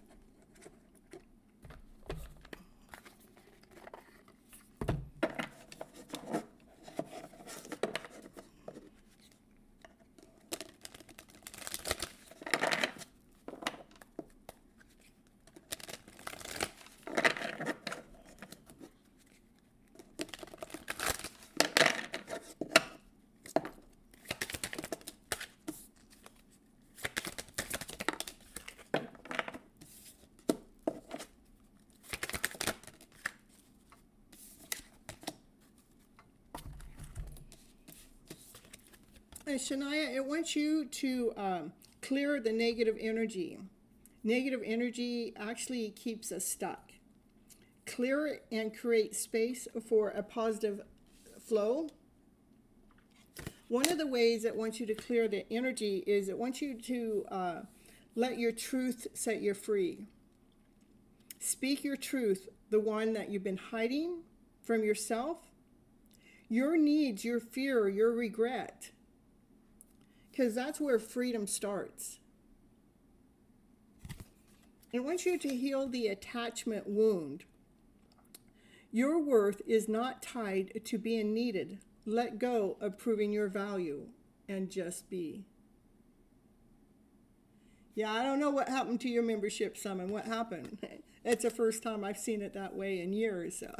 Shania, it wants you to clear the negative energy. Negative energy actually keeps us stuck. Clear it and create space for a positive flow. One of the ways it wants you to clear the energy is it wants you to let your truth set you free. Speak your truth, the one that you've been hiding from yourself, your needs, your fear, your regret. Because that's where freedom starts. It wants you to heal the attachment wound. Your worth is not tied to being needed. Let go of proving your value and just be. Yeah, I don't know what happened to your membership, Summon. What happened? It's the first time I've seen it that way in years. So.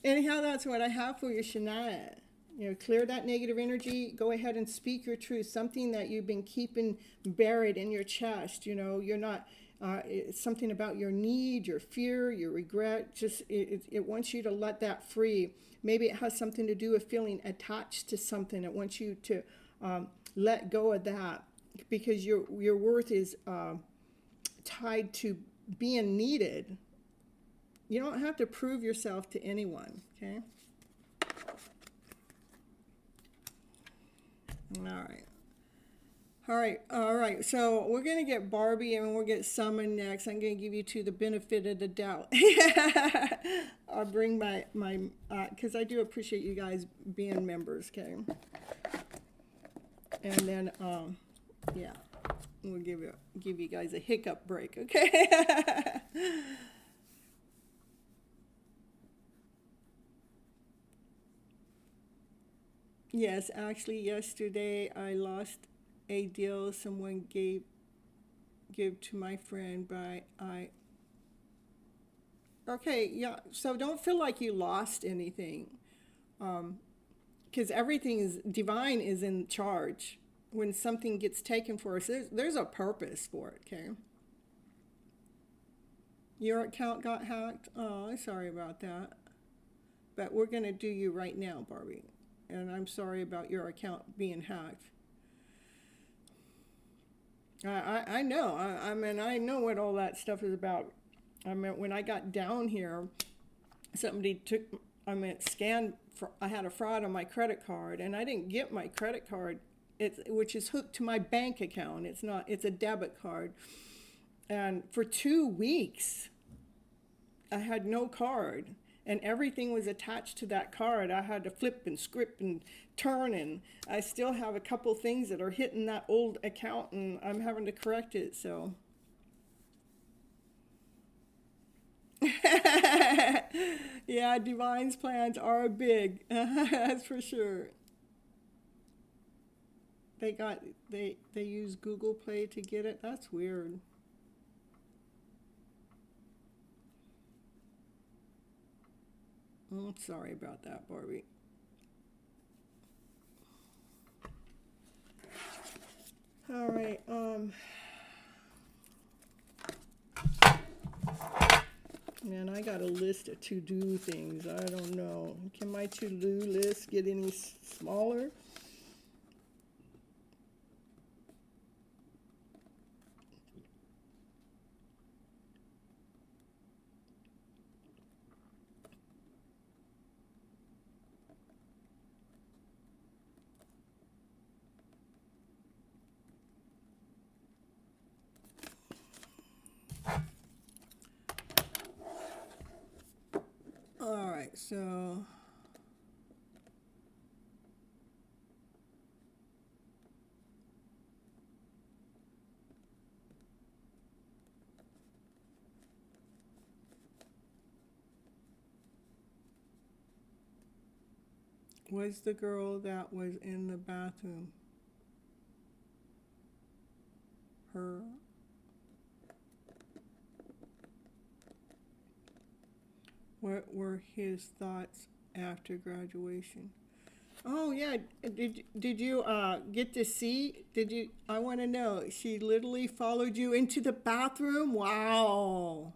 Anyhow, that's what I have for you, Shania. You know, clear that negative energy. Go ahead and speak your truth. Something that you've been keeping buried in your chest. You know, you're not. It's something about your need, your fear, your regret. Just it wants you to let that free. Maybe it has something to do with feeling attached to something. It wants you to let go of that, because your worth is tied to being needed. You don't have to prove yourself to anyone, okay? All right. So we're going to get Barbie and we'll get Summon next. I'm going to give you two the benefit of the doubt. I'll bring my because I do appreciate you guys being members, okay? And then, yeah, we'll give you guys a hiccup break, okay? Yes, actually, yesterday I lost a deal someone give to my friend, but okay, yeah, so don't feel like you lost anything, because everything is divine, is in charge. When something gets taken for us, there's a purpose for it, okay? Your account got hacked? Oh, I'm sorry about that. But we're going to do you right now, Barbie. And I'm sorry about your account being hacked. I know. I mean, I know what all that stuff is about. I mean, when I got down here, somebody scanned, I had a fraud on my credit card, and I didn't get my credit card, which is hooked to my bank account. It's a debit card. And for 2 weeks, I had no card. And everything was attached to that card. I had to flip and script and turn, and I still have a couple things that are hitting that old account, and I'm having to correct it, so. Yeah, Divine's plans are big. That's for sure. They use Google Play to get it. That's weird. Oh, sorry about that, Barbie. All right, man, I got a list of to-do things. I don't know. Can my to-do list get any smaller? All right, so was the girl that was in the bathroom her? What were his thoughts after graduation? Oh yeah, did you get to see? I want to know. She literally followed you into the bathroom. Wow.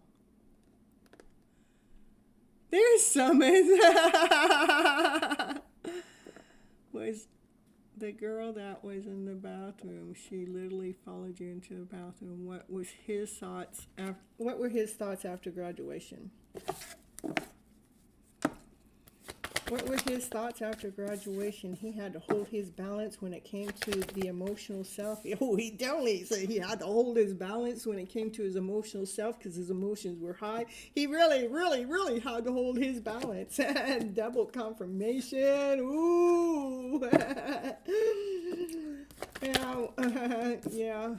There's Summon. The girl that was in the bathroom, she literally followed you into the bathroom. What was his thoughts after, what were his thoughts after graduation? What were his thoughts after graduation? He had to hold his balance when it came to the emotional self. Oh, he definitely said he had to hold his balance when it came to his emotional self because his emotions were high. He really, really, really had to hold his balance. Double confirmation. Ooh. Yeah. Yeah.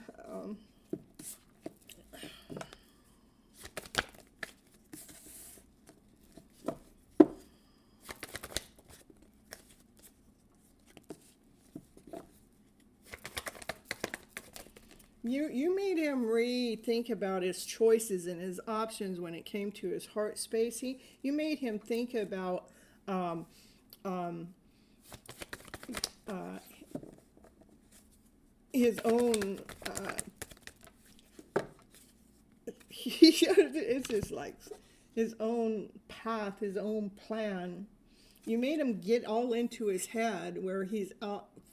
You made him rethink about his choices and his options when it came to his heart space. You made him think about um, um, uh, his own. It's just like his own path, his own plan. You made him get all into his head where he's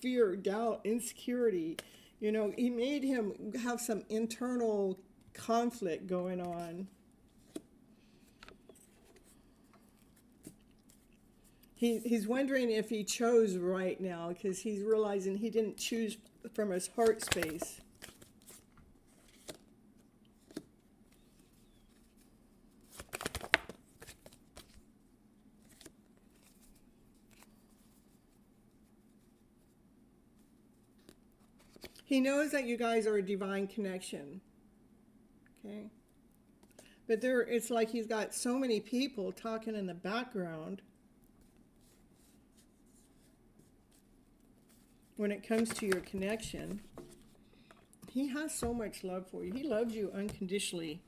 fear, doubt, insecurity. You know, he made him have some internal conflict going on. He's wondering if he chose right now because he's realizing he didn't choose from his heart space. He knows that you guys are a divine connection. Okay? But it's like he's got so many people talking in the background when it comes to your connection. He has so much love for you. He loves you unconditionally.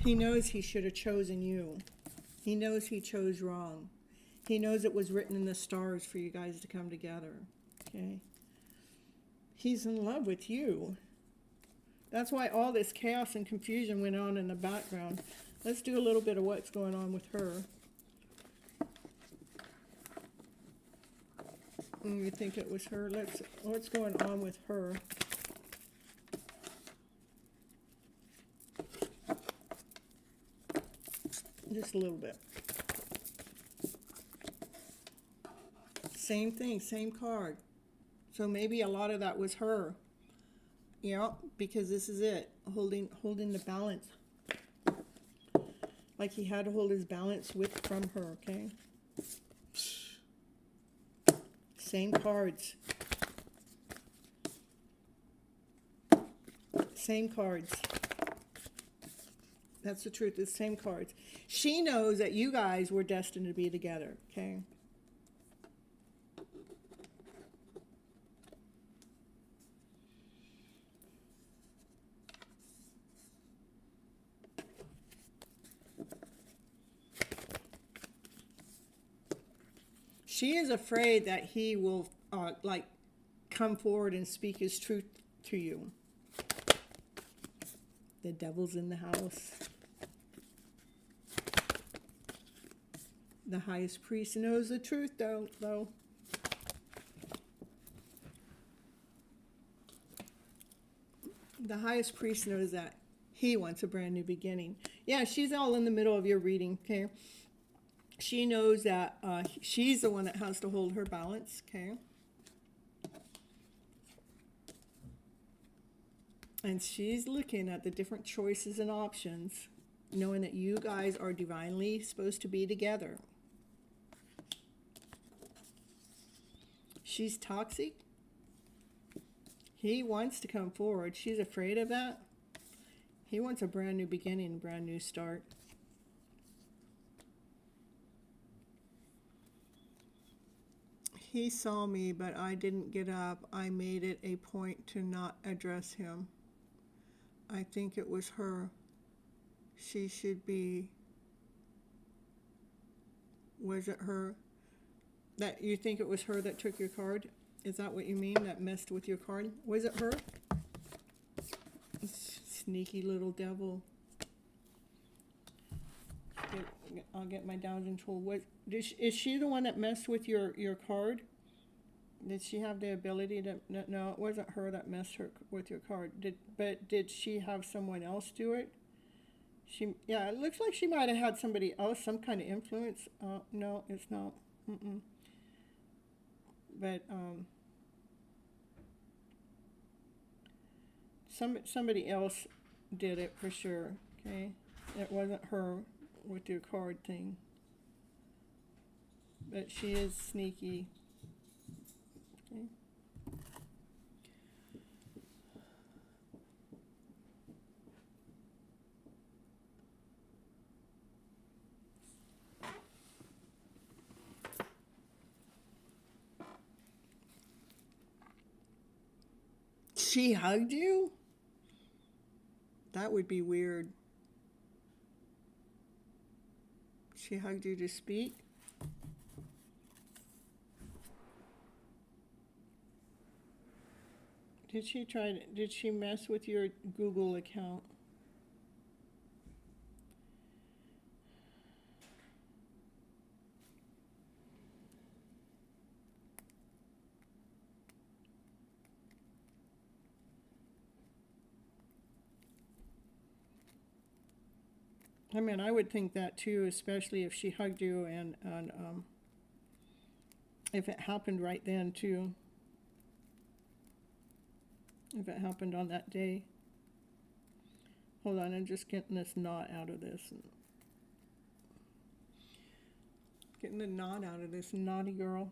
He knows he should have chosen you. He knows he chose wrong. He knows it was written in the stars for you guys to come together. Okay? He's in love with you. That's why all this chaos and confusion went on in the background. Let's do a little bit of what's going on with her. You think it was her? What's going on with her? Just a little bit. Same thing, same card. So maybe a lot of that was her. Yeah, because this is it. Holding the balance. Like he had to hold his balance from her, okay? Same cards. Same cards. That's the truth. It's the same cards. She knows that you guys were destined to be together, okay? She is afraid that he will, come forward and speak his truth to you. The devil's in the house. The highest priest knows the truth, though. The highest priest knows that he wants a brand new beginning. Yeah, she's all in the middle of your reading, okay? She knows that she's the one that has to hold her balance, okay? And she's looking at the different choices and options, knowing that you guys are divinely supposed to be together. She's toxic. He wants to come forward. She's afraid of that. He wants a brand new beginning, brand new start. He saw me, but I didn't get up. I made it a point to not address him. I think it was her. She should be. Was it her? That you think it was her that took your card? Is that what you mean? That messed with your card? Was it her? Sneaky little devil. I'll get my dowsing tool. What is she the one that messed with your card? Did she have the ability to? No, it wasn't her that messed with your card. Did she have someone else do it? Yeah, it looks like she might have had somebody else, some kind of influence. No, it's not. But somebody else did it for sure. Okay, it wasn't her with your card thing. But she is sneaky. Okay. She hugged you? That would be weird. She hugged you to speak? Did she mess with your Google account? I mean, I would think that too, especially if she hugged you and if it happened right then too. If it happened on that day. Hold on, I'm just getting this knot out of this. Getting the knot out of this naughty girl.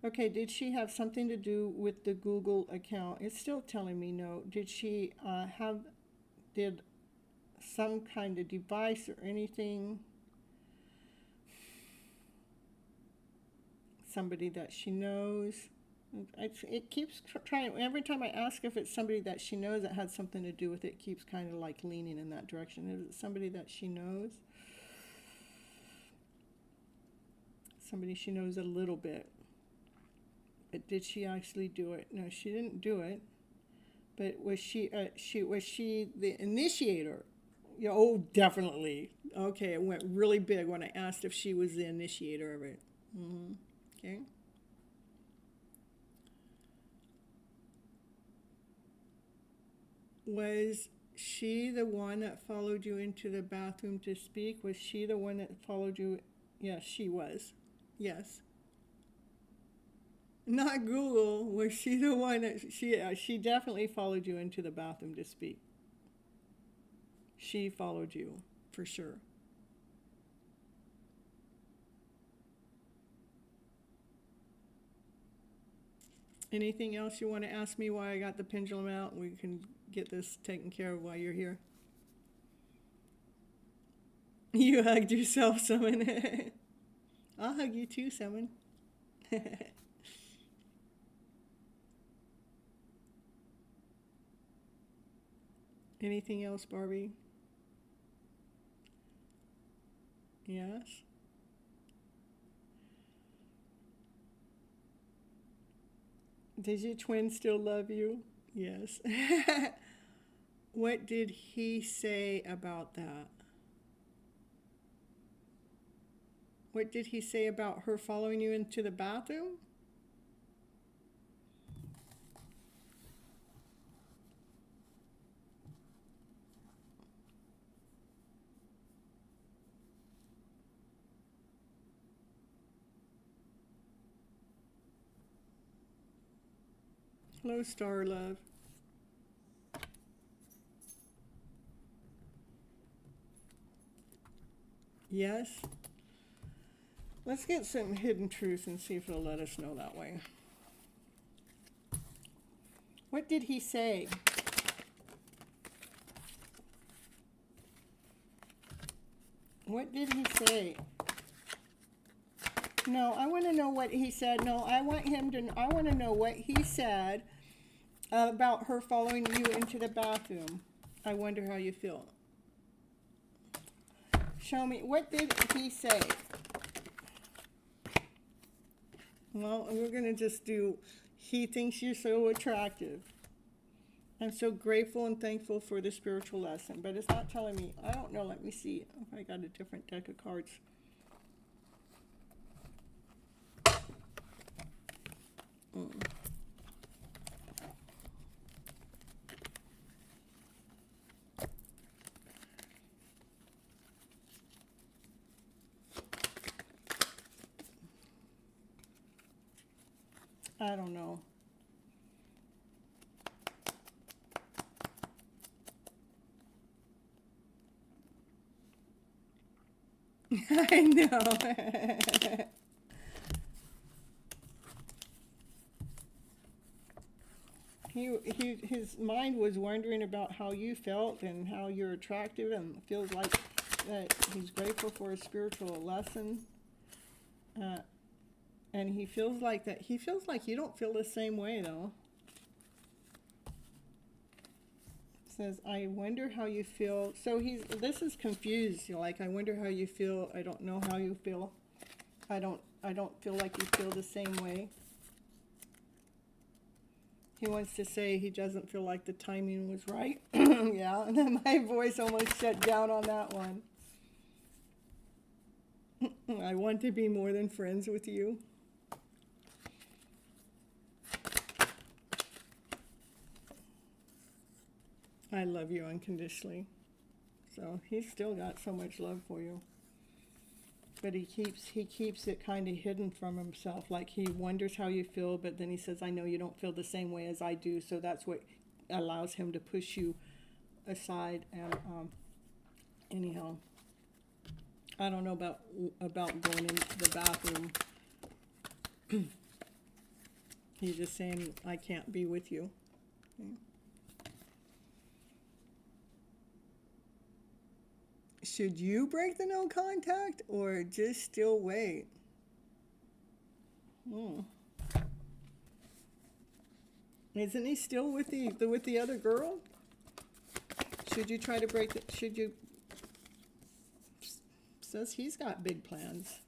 Okay, did she have something to do with the Google account? It's still telling me no. Did she did some kind of device or anything? Somebody that she knows? It keeps trying. Every time I ask if it's somebody that she knows that had something to do with it, keeps kind of like leaning in that direction. Is it somebody that she knows? Somebody she knows a little bit. But did she actually do it? No, she didn't do it. But was she the initiator? Yeah, oh, definitely. Okay, it went really big when I asked if she was the initiator of it. Okay. Was she the one that followed you into the bathroom to speak? Was she the one that followed you? Yes, she was. Yes. Not Google. Was she the one that she definitely followed you into the bathroom to speak? She followed you, for sure. Anything else you want to ask me while I got the pendulum out? We can get this taken care of while you're here. You hugged yourself, Summon. I'll hug you too, Summon. Anything else, Barbie? Yes? Does your twin still love you? Yes. What did he say about that? What did he say about her following you into the bathroom? Hello, Star Love. Yes? Let's get some hidden truth and see if it'll let us know that way. What did he say? What did he say? No, I want to know what he said. No, I want to know what he said about her following you into the bathroom. I wonder how you feel. Show me. What did he say? Well, we're going to just do, he thinks you're so attractive. I'm so grateful and thankful for the spiritual lesson, but it's not telling me. I don't know. Let me see if I got a different deck of cards. I don't know. I know. His mind was wondering about how you felt and how you're attractive, and feels like that he's grateful for a spiritual lesson. And he feels like that. He feels like you don't feel the same way though. It says, I wonder how you feel. So this is confused. You're like, I wonder how you feel. I don't know how you feel. I don't feel like you feel the same way. He wants to say he doesn't feel like the timing was right. Yeah, and then my voice almost shut down on that one. I want to be more than friends with you. I love you unconditionally. So he's still got so much love for you. But he keeps it kind of hidden from himself. Like he wonders how you feel, but then he says, I know you don't feel the same way as I do. So that's what allows him to push you aside. And anyhow, I don't know about going into the bathroom. He's just saying, I can't be with you. Okay. Should you break the no contact or just still wait? Isn't he still with the other girl? Should you try to break it? Should you? Says he's got big plans.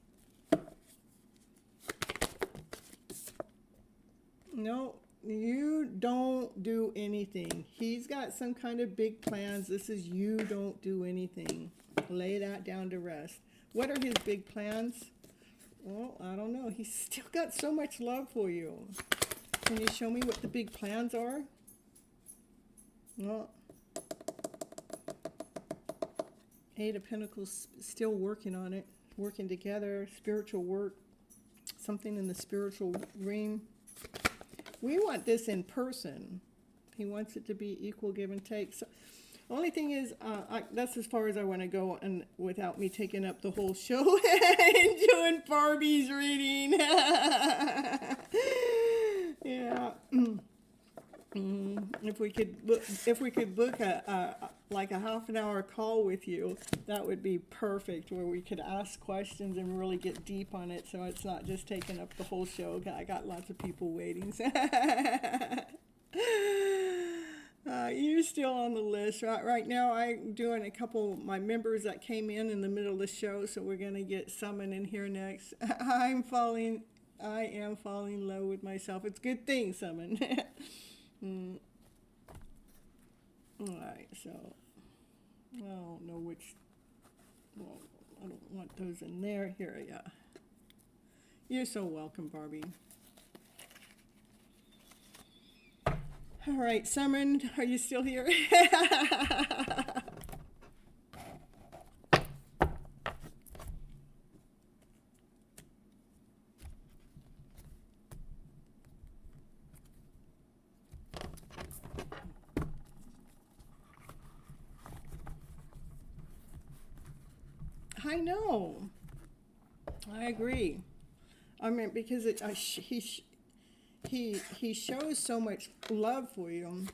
No, you don't do anything. He's got some kind of big plans. This is you don't do anything. Lay that down to rest. What are his big plans? Well, I don't know. He's still got so much love for you. Can you show me what the big plans are? Well, Eight of Pentacles, still working on it. Working together, spiritual work. Something in the spiritual realm. We want this in person. He wants it to be equal give and take. So, only thing is, that's as far as I want to go, and without me taking up the whole show and doing Barbie's reading. Yeah. If we could book like a half an hour call with you, that would be perfect, where we could ask questions and really get deep on it, so it's not just taking up the whole show. I got lots of people waiting. You're still on the list. Right now I'm doing a couple of my members that came in the middle of the show, so we're going to get Summon in here next. I am falling in love with myself. It's a good thing, Summon. Alright, so I don't know which. Well, I don't want those in there. Here, yeah. You're so welcome, Barbie. All right, Summon, are you still here? I know. I agree. I mean, because he shows so much love for you.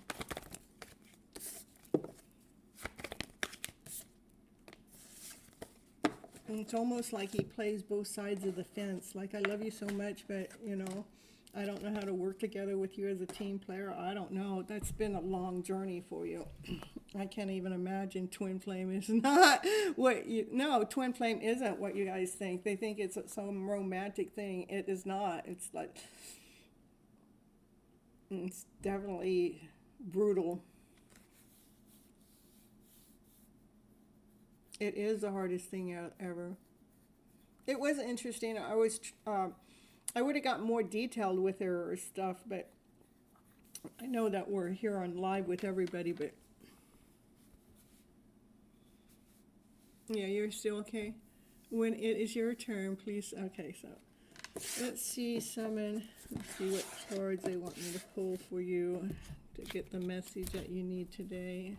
And it's almost like he plays both sides of the fence. Like, I love you so much, but, you know, I don't know how to work together with you as a team player. I don't know. That's been a long journey for you. I can't even imagine twin flame is not what you... No, twin flame isn't what you guys think. They think it's some romantic thing. It is not. It's like... It's definitely brutal. It is the hardest thing ever. It was interesting. I would have got more detailed with her stuff, but I know that we're here on live with everybody, but yeah, you're still okay. When it is your turn, please. Okay, so let's see, summon. Let's see what cards they want me to pull for you to get the message that you need today.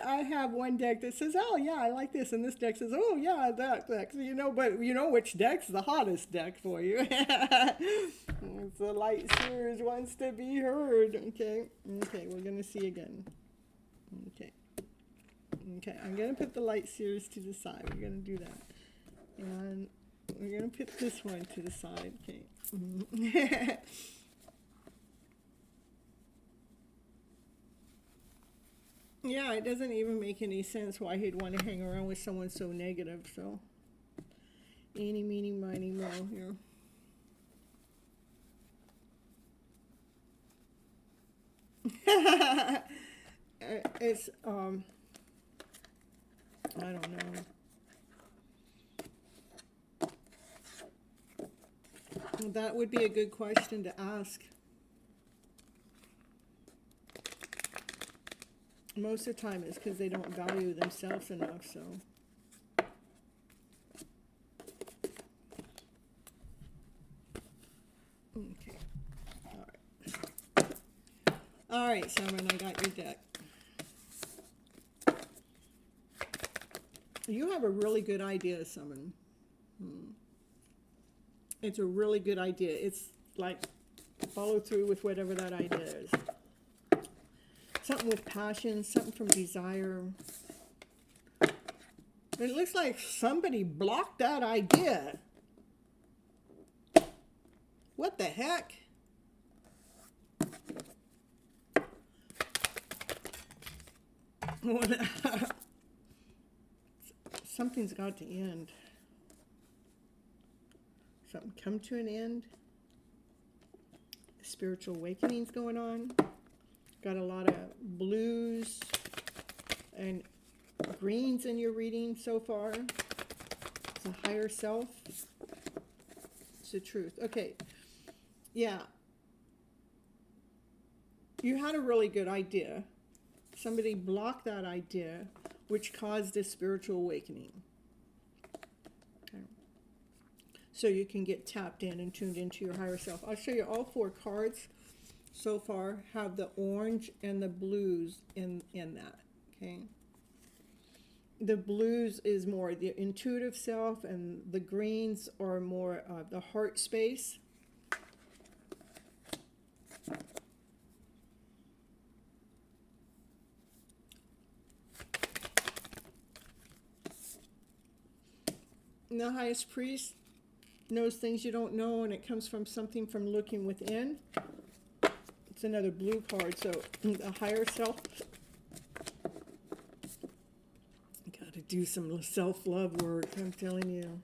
I have one deck that says, "Oh yeah, I like this," and this deck says, "Oh yeah, that deck." So, but you know which deck's the hottest deck for you. It's the light series wants to be heard. Okay, we're gonna see again. Okay, I'm gonna put the light series to the side. We're gonna do that, and we're gonna put this one to the side. Okay. Yeah, it doesn't even make any sense why he'd want to hang around with someone so negative, so. Eeny, meeny, miny, moe here. It's, I don't know. That would be a good question to ask. Most of the time it's because they don't value themselves enough, so. Okay. All right, Simon, I got your deck. You have a really good idea, Simon. It's a really good idea. It's like follow through with whatever that idea is. Something with passion, something from desire. It looks like somebody blocked that idea. What the heck? Something's got to end. Something come to an end. Spiritual awakening's going on. Got a lot of blues and greens in your reading so far. It's a higher self. It's the truth. Okay. Yeah. You had a really good idea. Somebody blocked that idea, which caused a spiritual awakening. Okay. So you can get tapped in and tuned into your higher self. I'll show you all 4 cards. So far have the orange and the blues in that, okay? The blues is more the intuitive self, and the greens are more the heart space. And the highest priest knows things you don't know, and it comes from something from looking within. It's another blue card, so the higher self. Got to do some self-love work, I'm telling you.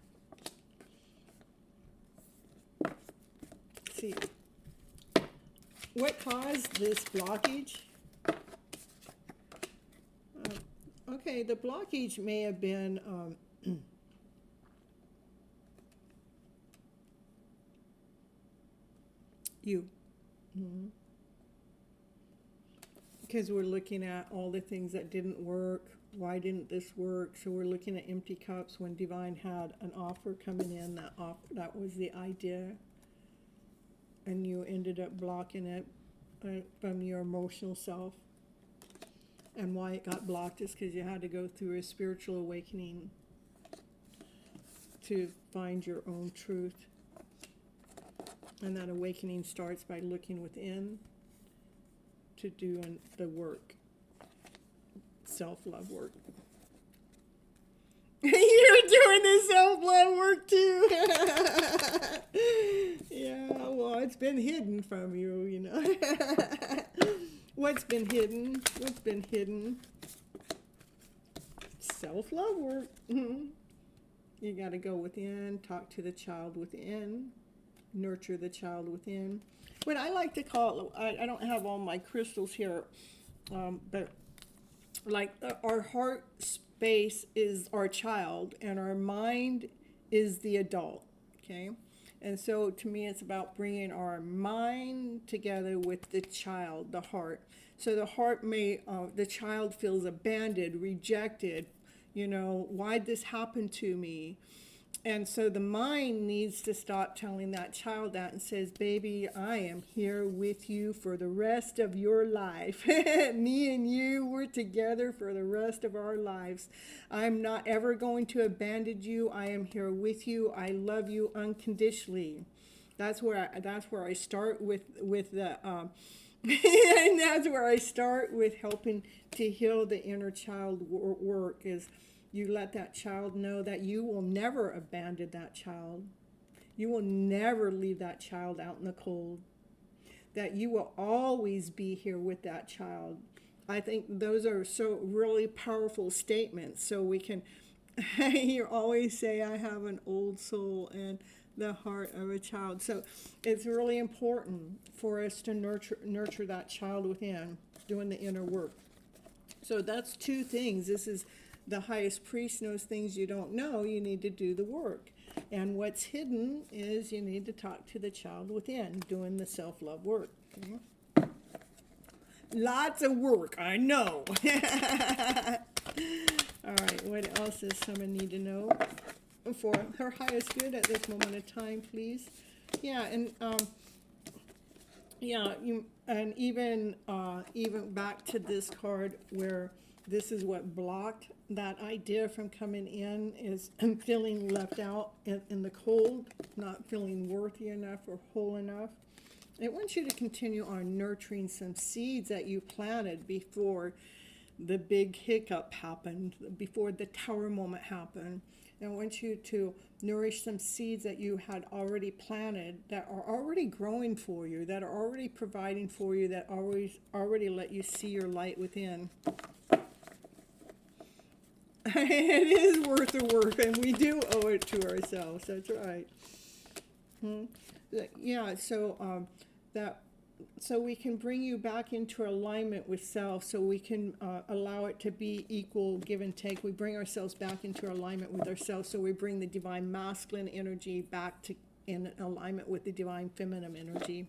Let's see. What caused this blockage? Okay, the blockage may have been you. Because we're looking at all the things that didn't work. Why didn't this work? So we're looking at empty cups when Divine had an offer coming in. That was the idea. And you ended up blocking it from your emotional self. And why it got blocked is because you had to go through a spiritual awakening to find your own truth. And that awakening starts by looking within to do the work, self-love work. You're doing doing this self-love work too. Yeah, well, it's been hidden from you, you know. What's been hidden? What's been hidden? Self-love work. You got to go within, talk to the child within, nurture the child within. What I like to call, I don't have all my crystals here, but like our heart space is our child and our mind is the adult, okay? And so to me it's about bringing our mind together with the child, the heart. So the heart may, the child feels abandoned, rejected, you know, why'd this happen to me? And so the mind needs to stop telling that child that and says, baby, I am here with you for the rest of your life. Me and you, we're together for the rest of our lives. I'm not ever going to abandon you. I am here with you. I love you unconditionally. That's where I start with the and that's where I start with helping to heal the inner child work is you let that child know that you will never abandon that child. You will never leave that child out in the cold. That you will always be here with that child. I think those are so really powerful statements. So we can, you always say, I have an old soul and the heart of a child. So it's really important for us to nurture that child within, doing the inner work. So that's two things. This is the highest priest knows things you don't know. You need to do the work. And what's hidden is you need to talk to the child within, doing the self-love work. Okay? Lots of work, I know. All right, what else does someone need to know for her highest good at this moment of time, please? Yeah, and even back to this card where this is what blocked that idea from coming in is feeling left out in the cold, not feeling worthy enough or whole enough. It wants you to continue on nurturing some seeds that you planted before the big hiccup happened, before the tower moment happened. And I want you to nourish some seeds that you had already planted that are already growing for you, that are already providing for you, that already let you see your light within. It is worth the work, and we do owe it to ourselves. That's right. Yeah, so so we can bring you back into alignment with self, so we can allow it to be equal give and take. We bring ourselves back into alignment with ourselves, so we bring the divine masculine energy back to in alignment with the divine feminine energy.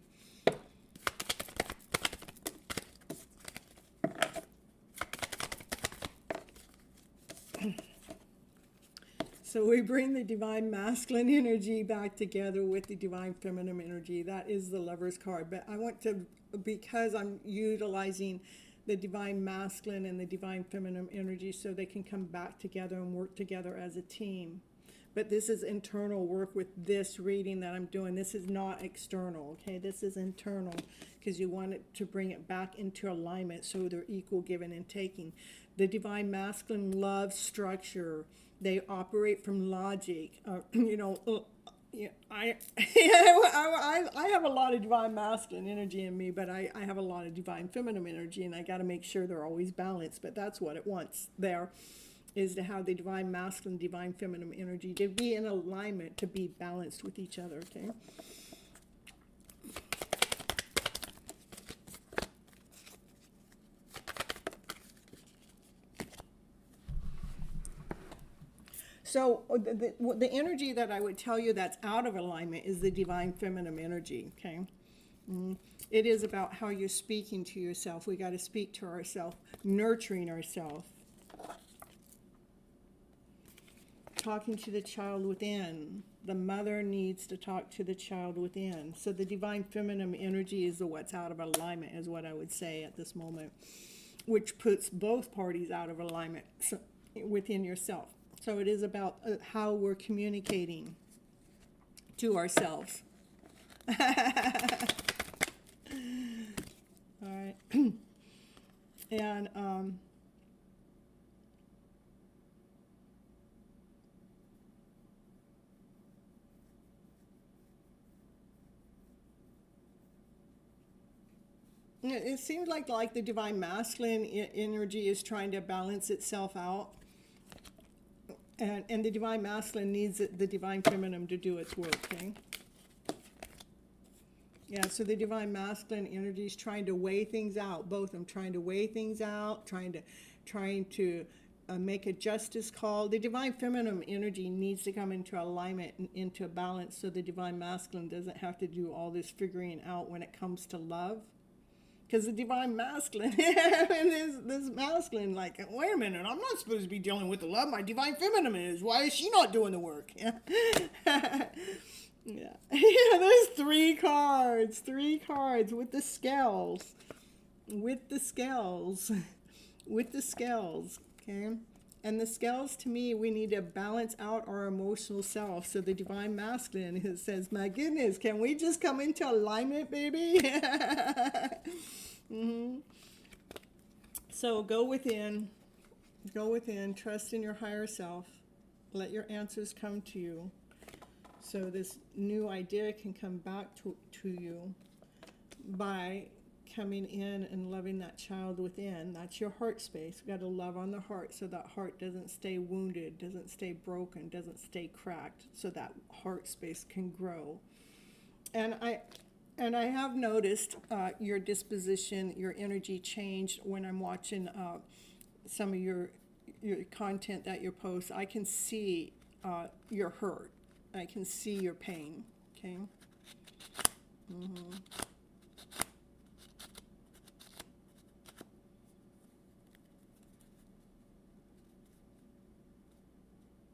So we bring the divine masculine energy back together with the divine feminine energy. That is the Lover's card. But I want to, because I'm utilizing the divine masculine and the divine feminine energy so they can come back together and work together as a team. But this is internal work with this reading that I'm doing. This is not external, okay? This is internal because you want it to bring it back into alignment so they're equal giving and taking. The divine masculine loves structure. They operate from logic. I have a lot of divine masculine energy in me, but I have a lot of divine feminine energy, and I got to make sure they're always balanced. But that's what it wants there, is to have the divine masculine, divine feminine energy to be in alignment, to be balanced with each other, okay? So the energy that I would tell you that's out of alignment is the divine feminine energy, okay? It is about how you're speaking to yourself. We got to speak to ourselves, nurturing ourselves. Talking to the child within. The mother needs to talk to the child within. So the divine feminine energy is the what's out of alignment, is what I would say at this moment, which puts both parties out of alignment within yourself. So it is about how we're communicating to ourselves. All right. And It seems like the divine masculine energy is trying to balance itself out, and the divine masculine needs the divine feminine to do its work. Okay. Yeah, so the divine masculine energy is trying to weigh things out. Both of them trying to weigh things out, trying to make a justice call. The divine feminine energy needs to come into alignment and into balance, so the divine masculine doesn't have to do all this figuring out when it comes to love. Because the divine masculine, this masculine, like, wait a minute, I'm not supposed to be dealing with the love. My divine feminine is. Why is she not doing the work? Yeah. Yeah. Yeah, there's three cards with the scales. With the scales. With the scales. Okay. And the scales, to me, we need to balance out our emotional self. So the divine masculine, it says, my goodness, can we just come into alignment, baby? Mm-hmm. So go within, trust in your higher self. Let your answers come to you. So this new idea can come back to you by coming in and loving that child within. That's your heart space. We've got to love on the heart so that heart doesn't stay wounded, doesn't stay broken, doesn't stay cracked, so that heart space can grow. And I have noticed your disposition, your energy changed when I'm watching some of your content that you post. I can see your hurt. I can see your pain. Okay. Mm-hmm.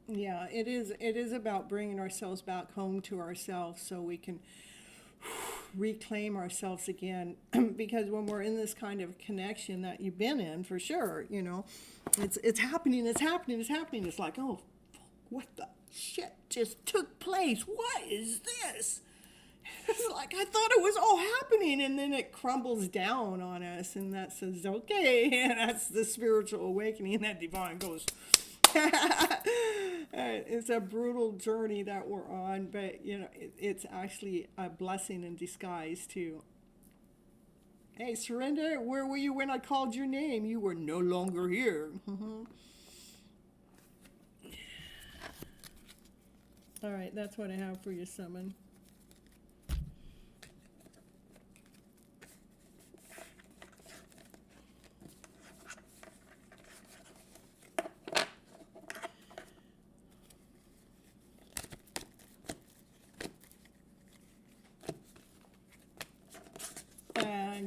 Yeah, it is. It is about bringing ourselves back home to ourselves so we can reclaim ourselves again. Because when we're in this kind of connection that you've been in, for sure, it's happening. It's like, oh, what the shit just took place? What is this? It's like, I thought it was all happening, and then it crumbles down on us, and that says, okay, and that's the spiritual awakening, and that divine goes. It's a brutal journey that we're on, but it's actually a blessing in disguise too. Hey, Surrender, where were you when I called your name? You were no longer here. All right, that's what I have for you, Summon.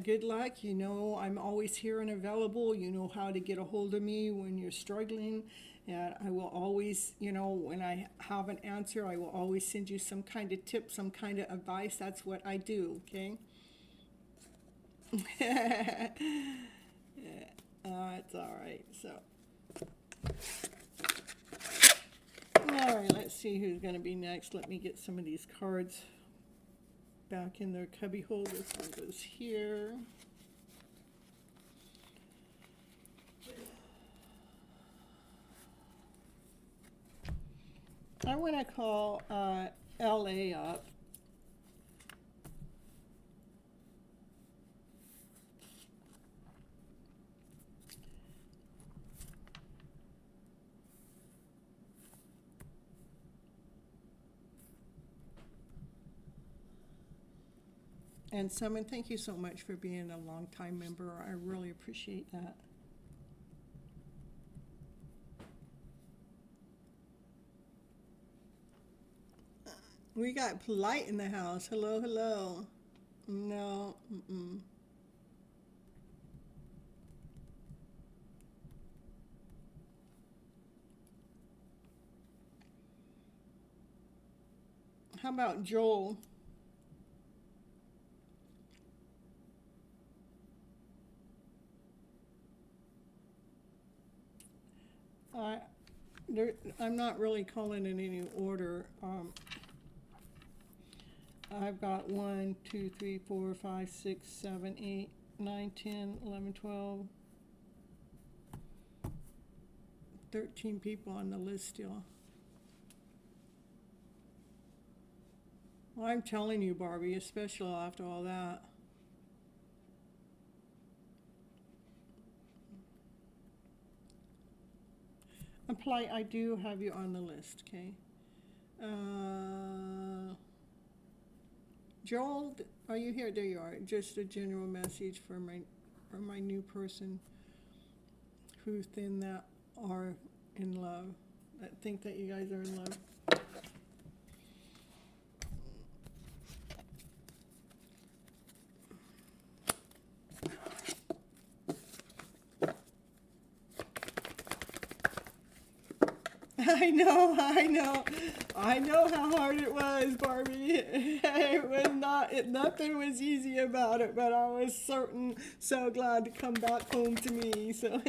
Good luck. I'm always here and available. You know how to get a hold of me when you're struggling. And I will always, when I have an answer, I will always send you some kind of tip, some kind of advice. That's what I do, okay? Yeah. It's all right. So, all right, let's see who's going to be next. Let me get some of these cards back in their cubby hole. This one goes here. I want to call LA up. And Summon, thank you so much for being a long-time member. I really appreciate that. We got Polite in the house. Hello, hello. No, How about Joel? I, I'm not really calling in any order. I've got 1, 2, 3, 4, 5, 6, 7, 8, 9, 10, 11, 12, 13 people on the list still. Well, I'm telling you, Barbie, especially after all that. Apply, I do have you on the list, okay? Joel, are you here? There you are. Just a general message for my new person who's in that are in love. I think that you guys are in love. I know how hard it was, Barbie. It was nothing was easy about it, but I was so glad to come back home to me, so.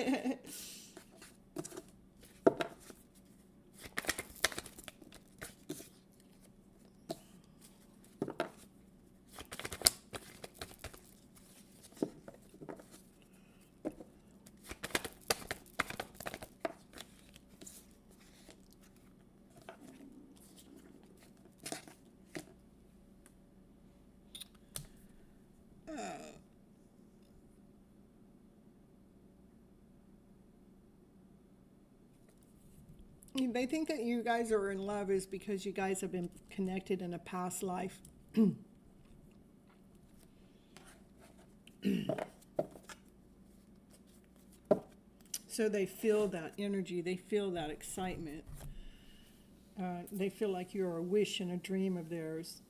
They think that you guys are in love is because you guys have been connected in a past life. So they feel that energy, they feel that excitement. They feel like you're a wish and a dream of theirs,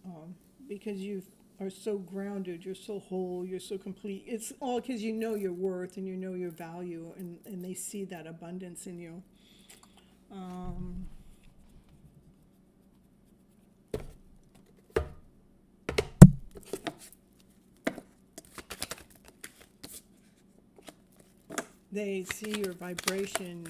because you are so grounded, you're so whole, you're so complete. It's all because you know your worth and you know your value, and they see that abundance in you. They see your vibration.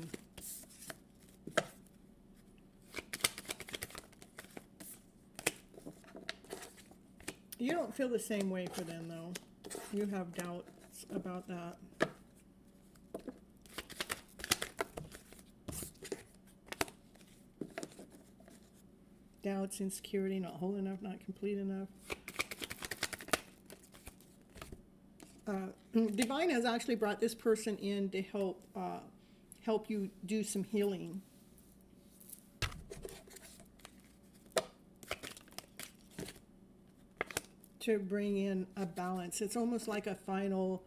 You don't feel the same way for them, though. You have doubts about that. Doubts, insecurity, not whole enough, not complete enough. Divine has actually brought this person in to help you do some healing. To bring in a balance. It's almost like a final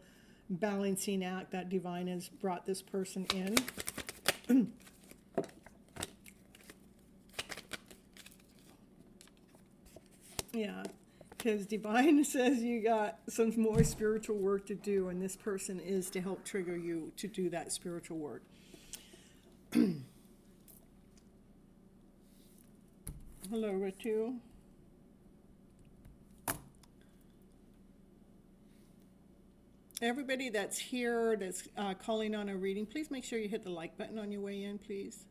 balancing act that Divine has brought this person in. Yeah, because Divine says you got some more spiritual work to do, and this person is to help trigger you to do that spiritual work. Hello, Ritu. Everybody that's here, that's calling on a reading, please make sure you hit the like button on your way in, please.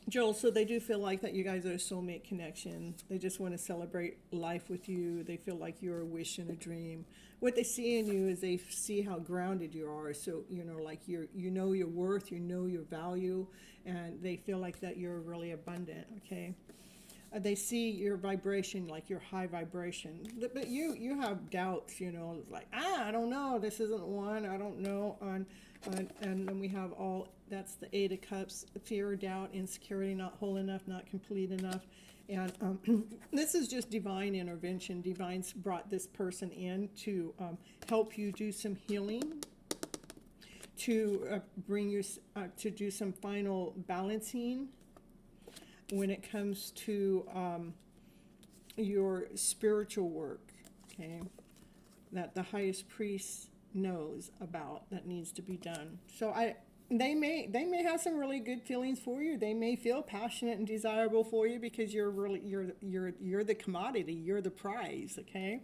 Joel, so they do feel like that you guys are a soulmate connection. They just want to celebrate life with you. They feel like you're a wish and a dream. What they see in you is they see how grounded you are. So, like you know your worth, you know your value, and they feel like that you're really abundant, okay? They see your vibration, like your high vibration. But you have doubts, it's like, I don't know, this isn't one, I don't know. And then we have that's the 8 of Cups, fear, doubt, insecurity, not whole enough, not complete enough. And this is just divine intervention. Divine's brought this person in to help you do some healing, to bring you to do some final balancing when it comes to your spiritual work, okay, that the highest priest knows about that needs to be done. So they may have some really good feelings for you. They may feel passionate and desirable for you because you're the commodity, you're the prize, okay?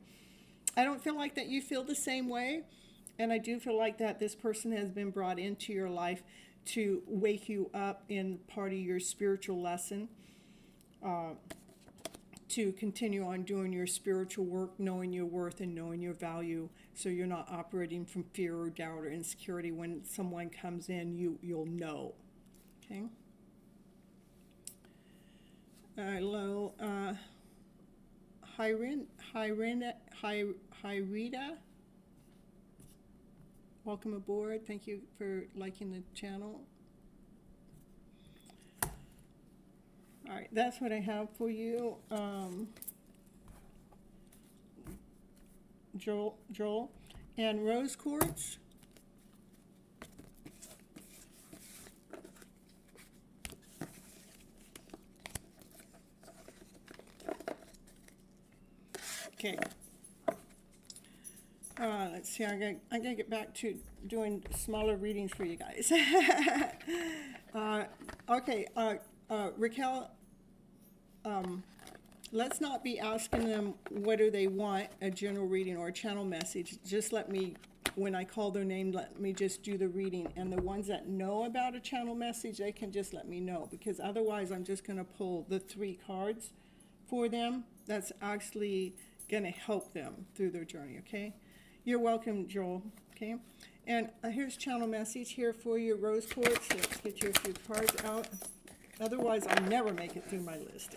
I don't feel like that you feel the same way, and I do feel like that this person has been brought into your life to wake you up in part of your spiritual lesson, to continue on doing your spiritual work, knowing your worth and knowing your value, so you're not operating from fear or doubt or insecurity. When someone comes in, you'll know. Okay? Hello. Hyrita. Welcome aboard. Thank you for liking the channel. All right, that's what I have for you. Joel. And rose quartz. Okay. Let's see. I gotta get back to doing smaller readings for you guys. Okay. Raquel. Let's not be asking them what do they want, a general reading or a channel message. Just let me, when I call their name, let me just do the reading. And the ones that know about a channel message, they can just let me know, because otherwise I'm just going to pull the 3 cards for them. That's actually going to help them through their journey, okay? You're welcome, Joel, okay? And here's channel message here for you, rose quartz. Let's get you a few cards out. Otherwise, I'll never make it through my list.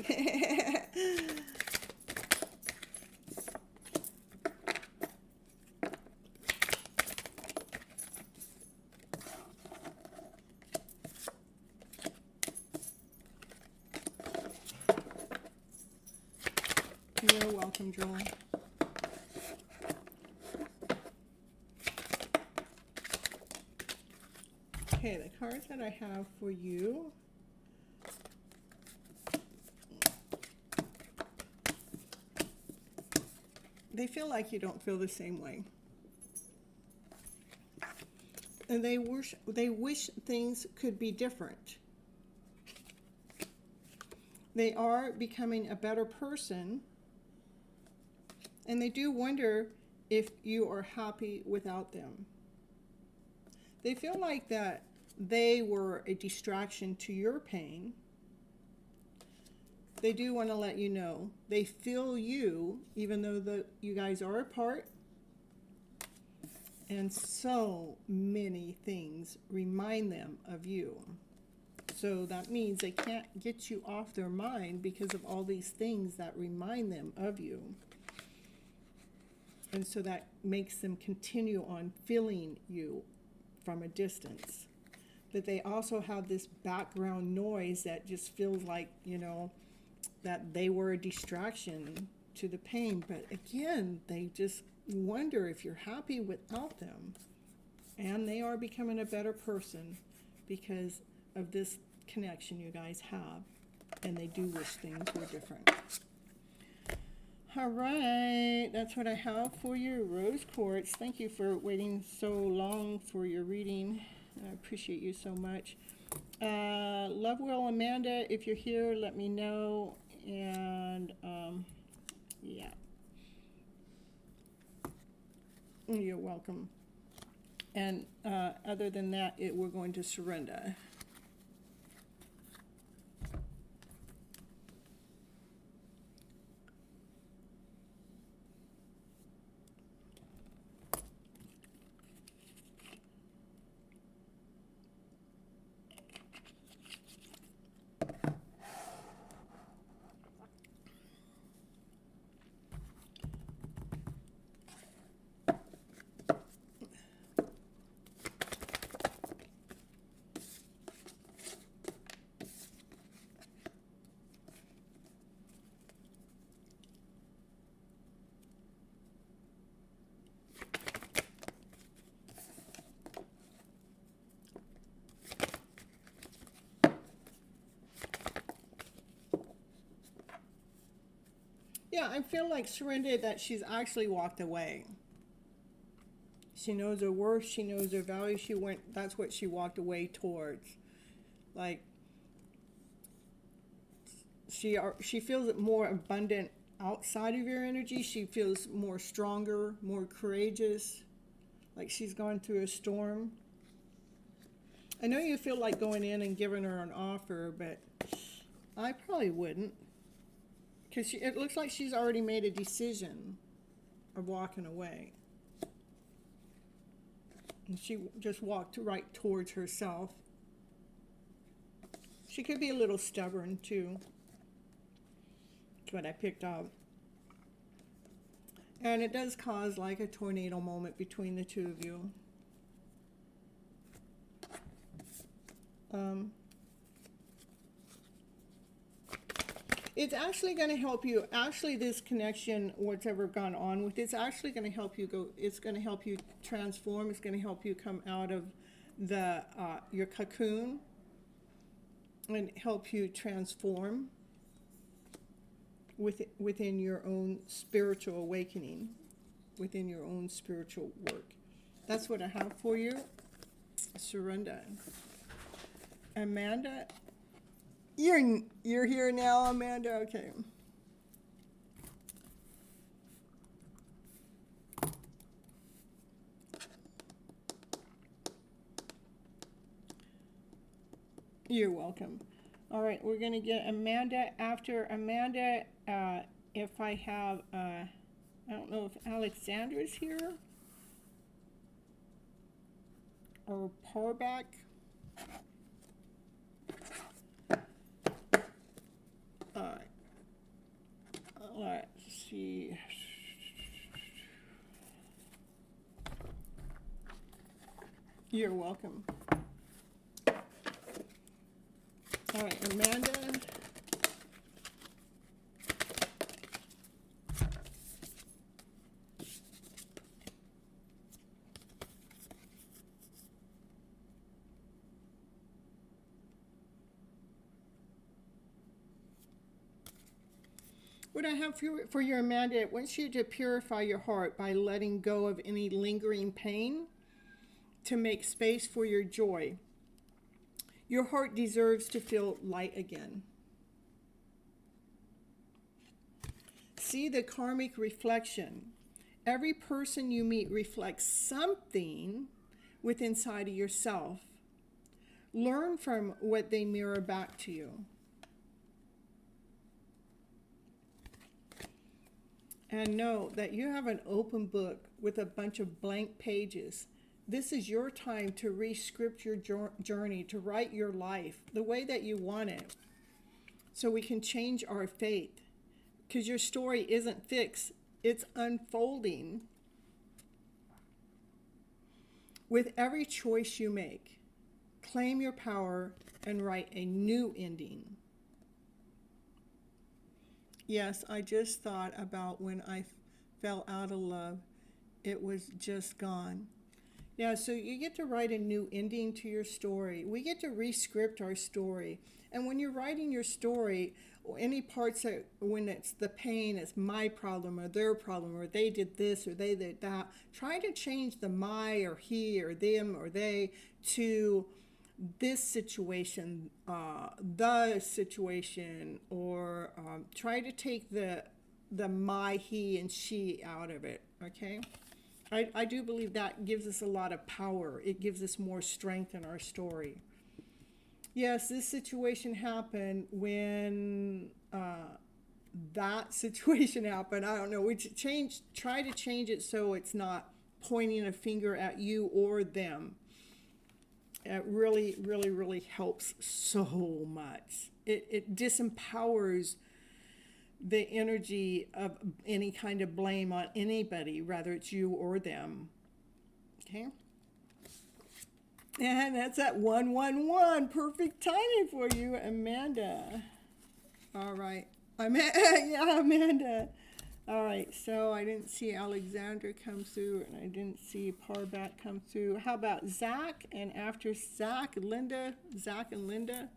You're welcome, Joel. Okay, the cards that I have for you. They feel like you don't feel the same way. And they wish things could be different. They are becoming a better person. And they do wonder if you are happy without them. They feel like that they were a distraction to your pain. They do want to let you know they feel you, even though you guys are apart. And so many things remind them of you. So that means they can't get you off their mind because of all these things that remind them of you. And so that makes them continue on feeling you from a distance. But they also have this background noise that just feels like, you know, that they were a distraction to the pain. But again, they just wonder if you're happy without them. And they are becoming a better person because of this connection you guys have. And they do wish things were different. All right, that's what I have for you, rose quartz. Thank you for waiting so long for your reading. I appreciate you so much. Love Will Amanda, if you're here, let me know. And yeah, you're welcome. And other than that, we're going to surrender. Yeah, I feel like surrender, that she's actually walked away. She knows her worth, she knows her value, that's what she walked away towards. Like, she feels more abundant outside of your energy. She feels more stronger, more courageous, like she's gone through a storm. I know you feel like going in and giving her an offer, but I probably wouldn't. Because it looks like she's already made a decision of walking away. And she just walked right towards herself. She could be a little stubborn too. That's what I picked up. And it does cause like a tornado moment between the two of you. It's actually going to help you. Actually, this connection, whatever gone on with, it's actually going to help you go. It's going to help you transform. It's going to help you come out of the your cocoon and help you transform within your own spiritual awakening, within your own spiritual work. That's what I have for you. Surrender. Amanda, you're here now, Amanda. Okay. You're welcome. All right, we're going to get Amanda. After Amanda, if I have, I don't know if Alexandra's here or Parback. Let's see. You're welcome. All right, Amanda. What I have for your Amanda, it wants you to purify your heart by letting go of any lingering pain to make space for your joy. Your heart deserves to feel light again. See the karmic reflection. Every person you meet reflects something within inside of yourself. Learn from what they mirror back to you. And know that you have an open book with a bunch of blank pages. This is your time to re-script your journey, to write your life the way that you want it, so we can change our fate. Because your story isn't fixed, it's unfolding. With every choice you make, claim your power and write a new ending. Yes, I just thought about when I fell out of love. It was just gone. Yeah, so you get to write a new ending to your story. We get to re-script our story. And when you're writing your story, any parts that, when it's the pain, it's my problem or their problem, or they did this or they did that, try to change the my or he or them or they to this situation, the situation, or try to take the my, he, and she out of it, okay? I do believe that gives us a lot of power. It gives us more strength in our story. Yes, this situation happened when that situation happened. I don't know. We try to change it so it's not pointing a finger at you or them. It really, really, really helps so much. It disempowers the energy of any kind of blame on anybody, whether it's you or them. Okay? And that's at 111. Perfect timing for you, Amanda. All right. Yeah, Amanda. All right, so I didn't see Alexandra come through, and I didn't see Parbat come through. How about Zach? And after Zach, Linda. Zach and Linda.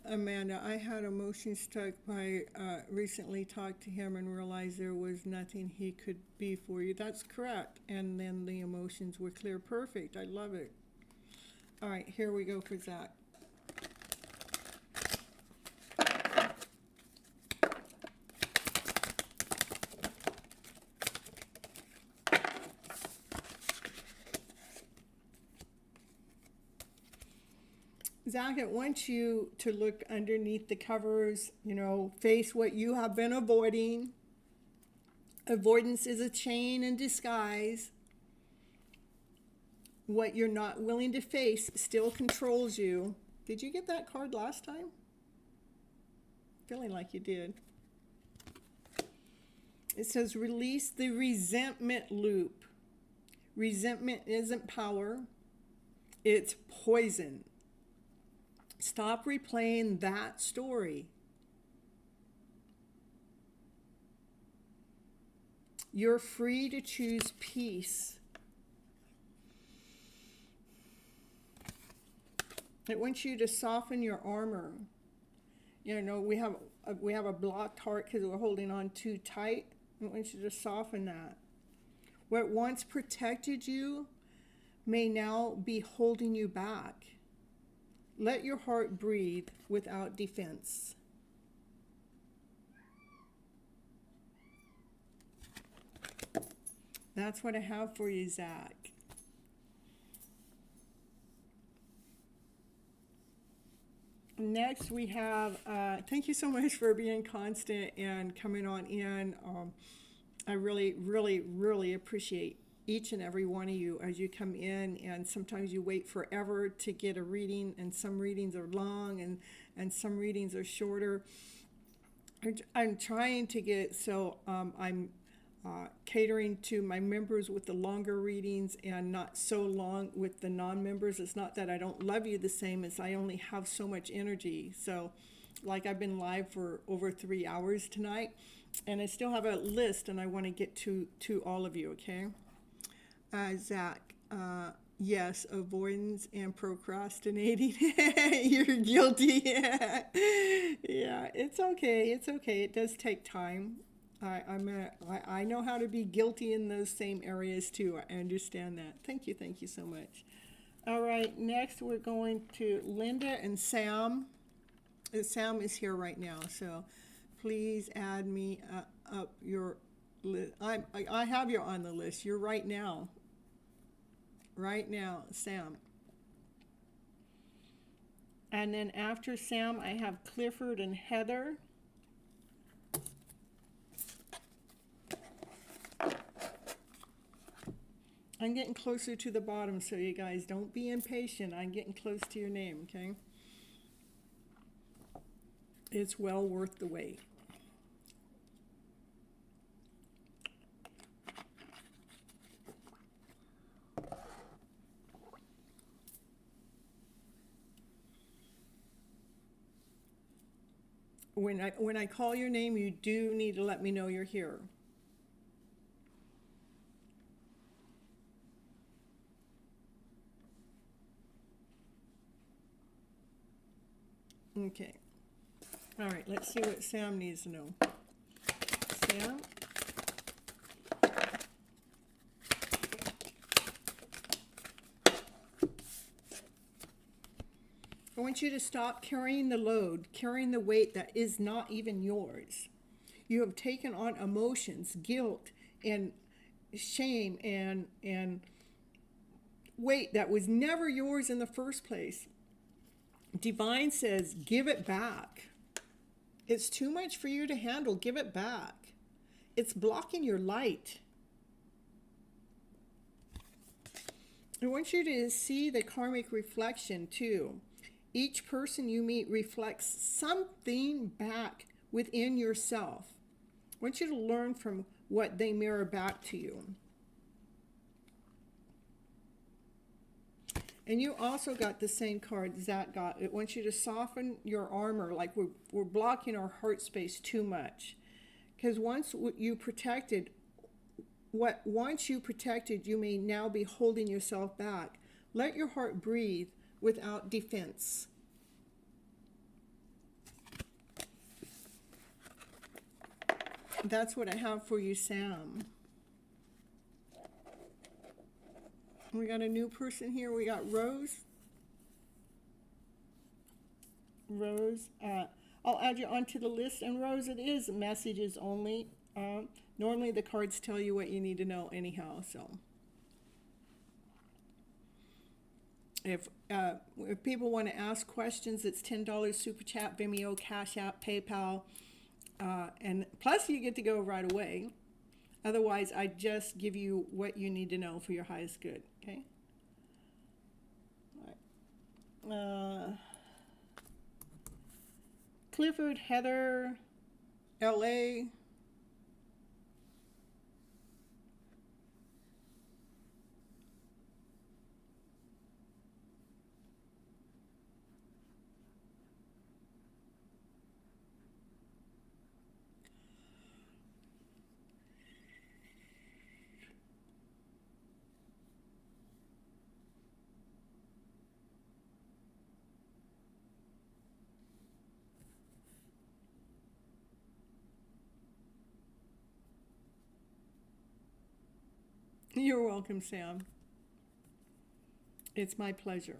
Amanda, I had emotions stuck by recently talked to him and realized there was nothing he could be for you. That's correct. And then the emotions were clear. Perfect. I love it. All right, here we go for Zach. Zach, I want you to look underneath the covers, you know, face what you have been avoiding. Avoidance is a chain in disguise. What you're not willing to face still controls you. Did you get that card last time? Feeling like you did. It says release the resentment loop. Resentment isn't power, it's poison. Stop replaying that story. You're free to choose peace. I want you to soften your armor. You know, we have a blocked heart because we're holding on too tight. I want you to soften that. What once protected you may now be holding you back. Let your heart breathe without defense. That's what I have for you, Zach. Next, we have, thank you so much for being constant and coming on in. I really, really, really appreciate each and every one of you as you come in, and sometimes you wait forever to get a reading, and some readings are long and some readings are shorter. I'm trying to get, so I'm catering to my members with the longer readings and not so long with the non-members. It's not that I don't love you the same, as I only have so much energy. So like I've been live for over 3 hours tonight, and I still have a list, and I want to get to all of you, okay? Zach, yes, avoidance and procrastinating. You're guilty. Yeah, it's okay. It's okay. It does take time. I know how to be guilty in those same areas too. I understand that. Thank you so much. All right, next we're going to Linda and Sam. Sam is here right now, so please add me up your list. I have you on the list. You're right now, Sam. And then after Sam, I have Clifford and Heather. I'm getting closer to the bottom, so you guys don't be impatient. I'm getting close to your name, okay? It's well worth the wait. When I call your name, you do need to let me know you're here. Okay. All right, let's see what Sam needs to know. Sam? I want you to stop carrying the load, carrying the weight that is not even yours. You have taken on emotions, guilt, and shame, and weight that was never yours in the first place. Divine says, give it back. It's too much for you to handle. Give it back. It's blocking your light. I want you to see the karmic reflection too. Each person you meet reflects something back within yourself. I want you to learn from what they mirror back to you. And you also got the same card Zach got. It wants you to soften your armor, like we're blocking our heart space too much. Because once you protected, you may now be holding yourself back. Let your heart breathe without defense. That's what I have for you, Sam. We got a new person here. We got Rose. Rose, I'll add you onto the list. And Rose, it is messages only. Normally the cards tell you what you need to know anyhow. So if people want to ask questions, it's $10 Super Chat, Vimeo, Cash App, PayPal. And plus you get to go right away. Otherwise, I just give you what you need to know for your highest good, okay? All right. Clifford, Heather, LA. You're welcome, Sam. It's my pleasure.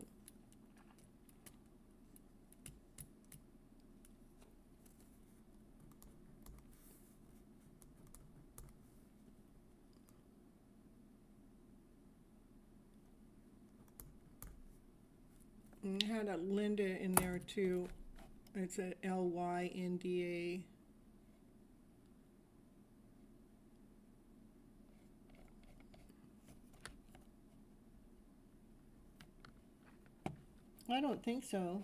And I had a Linda in there too. It's a Lynda. I don't think so.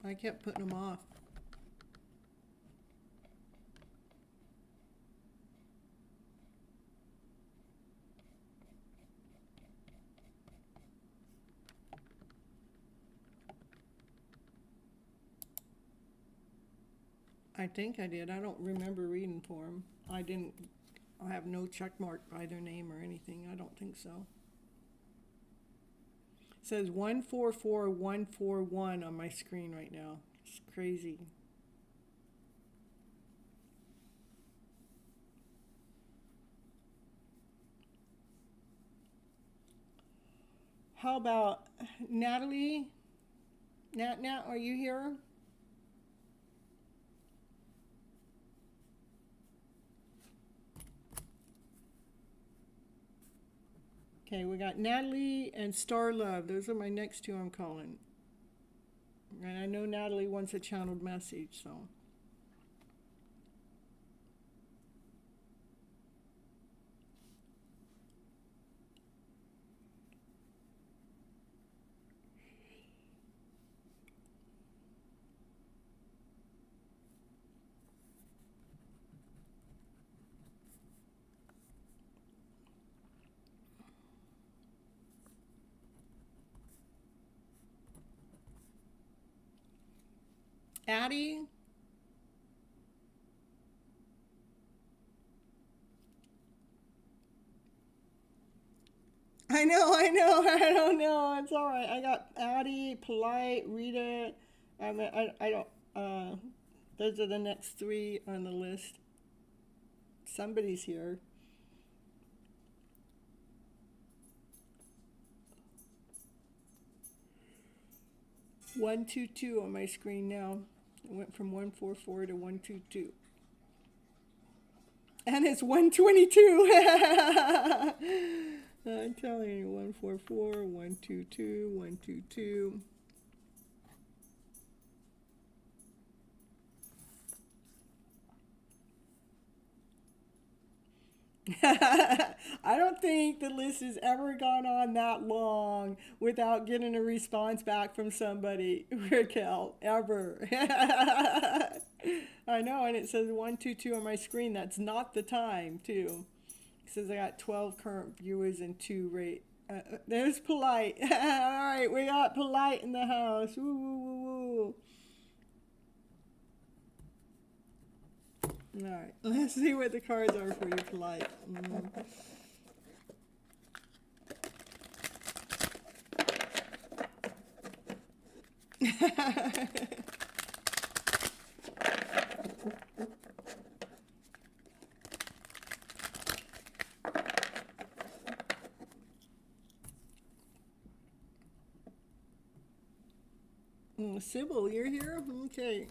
I kept putting them off. I think I did. I don't remember reading for them. I have no check mark by their name or anything. I don't think so. It says 144141 on my screen right now. It's crazy. How about Natalie? Nat, are you here? Okay, we got Natalie and Star Love. Those are my next two I'm calling. And I know Natalie wants a channeled message, so. Addie? I know, I don't know. It's all right. I got Addie, Polite, Rita. I don't, those are the next three on the list. Somebody's here. One, two, two on my screen now. It went from 144 to 122. And it's 122. I'm telling you, 144, 122, 122. I don't think the list has ever gone on that long without getting a response back from somebody, Raquel, ever. I know, and it says 122 on my screen. That's not the time, too. It says I got 12 current viewers and 2 rate. There's Polite. All right, we got Polite in the house. Woo, woo, woo, woo. All right, let's see what the cards are for you, Polite. Sybil, you're here? Okay.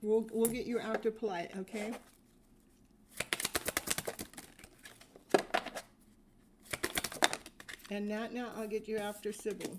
We'll get you after polite, okay? And now I'll get you after Sybil.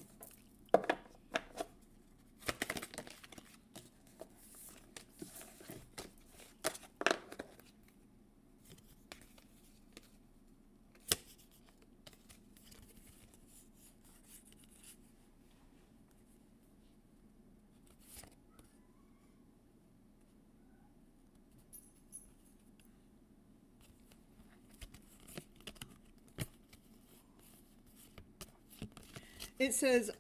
It says,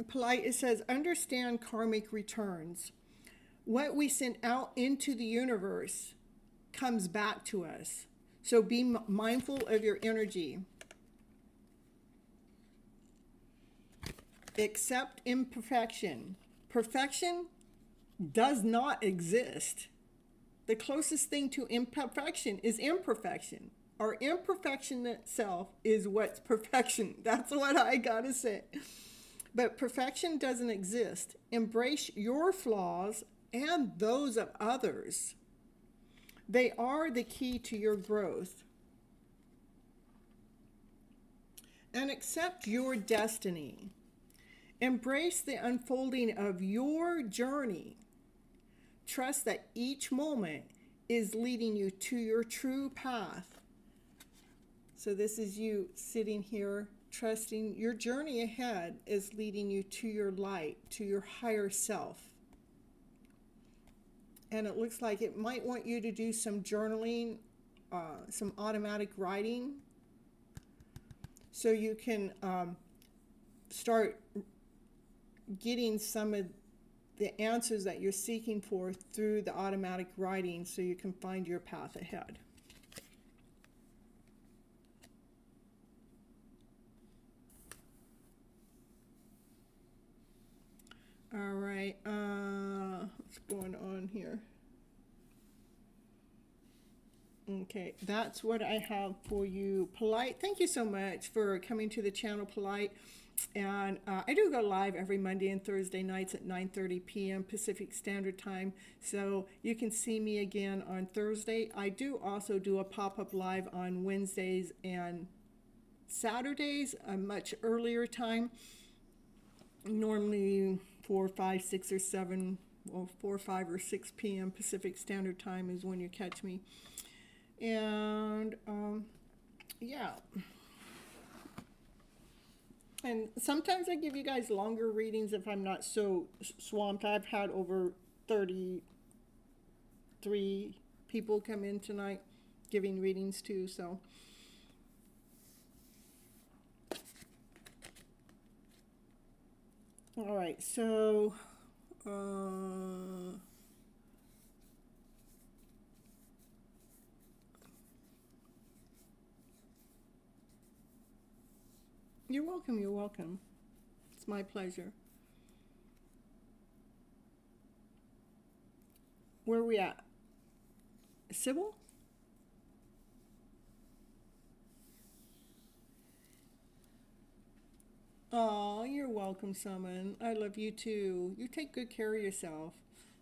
polite, it says, understand karmic returns. What we send out into the universe comes back to us. So be mindful of your energy. Accept imperfection. Perfection does not exist. The closest thing to imperfection is imperfection. Our imperfection itself is what's perfection. That's what I gotta say. But perfection doesn't exist. Embrace your flaws and those of others. They are the key to your growth. And accept your destiny. Embrace the unfolding of your journey. Trust that each moment is leading you to your true path. So this is you sitting here, trusting your journey ahead is leading you to your light, to your higher self. And it looks like it might want you to do some journaling, some automatic writing, so you can start getting some of the answers that you're seeking for through the automatic writing, so you can find your path ahead. All right, what's going on here? Okay, that's what I have for you, Polite. Thank you so much for coming to the channel, Polite. And I do go live every Monday and Thursday nights at 9:30 p.m. Pacific Standard Time. So you can see me again on Thursday. I do also do a pop-up live on Wednesdays and Saturdays, a much earlier time. Normally 4, 5, 6, or 7, well, 4, 5, or 6 p.m. Pacific Standard Time is when you catch me. And yeah. And sometimes I give you guys longer readings if I'm not so swamped. I've had over 33 people come in tonight giving readings too, so. All right, so you're welcome, you're welcome. It's my pleasure. Where are we at? Sybil? Oh, you're welcome, Summon. I love you too. You take good care of yourself.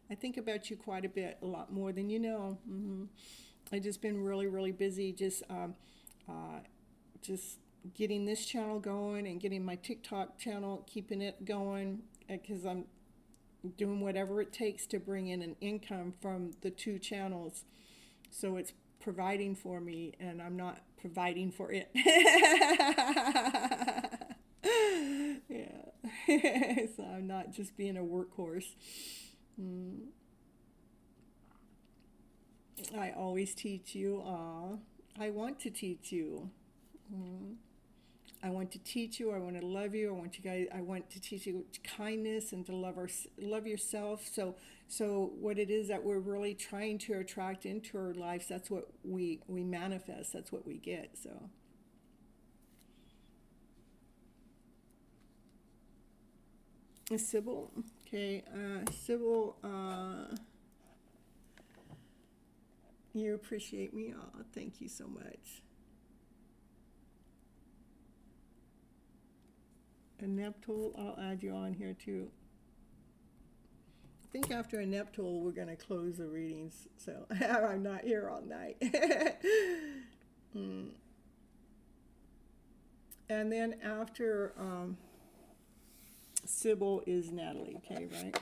I think about you quite a bit, a lot more than you know. I've just been really, really busy just getting this channel going and getting my TikTok channel, keeping it going, because I'm doing whatever it takes to bring in an income from the two channels. So it's providing for me, and I'm not providing for it. Yeah. So I'm not just being a workhorse. I always teach you. I want to teach you. I want to teach you. I want to love you. I want to teach you kindness and to love yourself. So what it is that we're really trying to attract into our lives, that's what we manifest. That's what we get. So. Sybil, okay, Sybil, you appreciate me. Oh, thank you so much. a nap tool, I'll add you on here too. I think after a nap tool, we're going to close the readings, so I'm not here all night. And then after Sybil is Natalie, okay, right?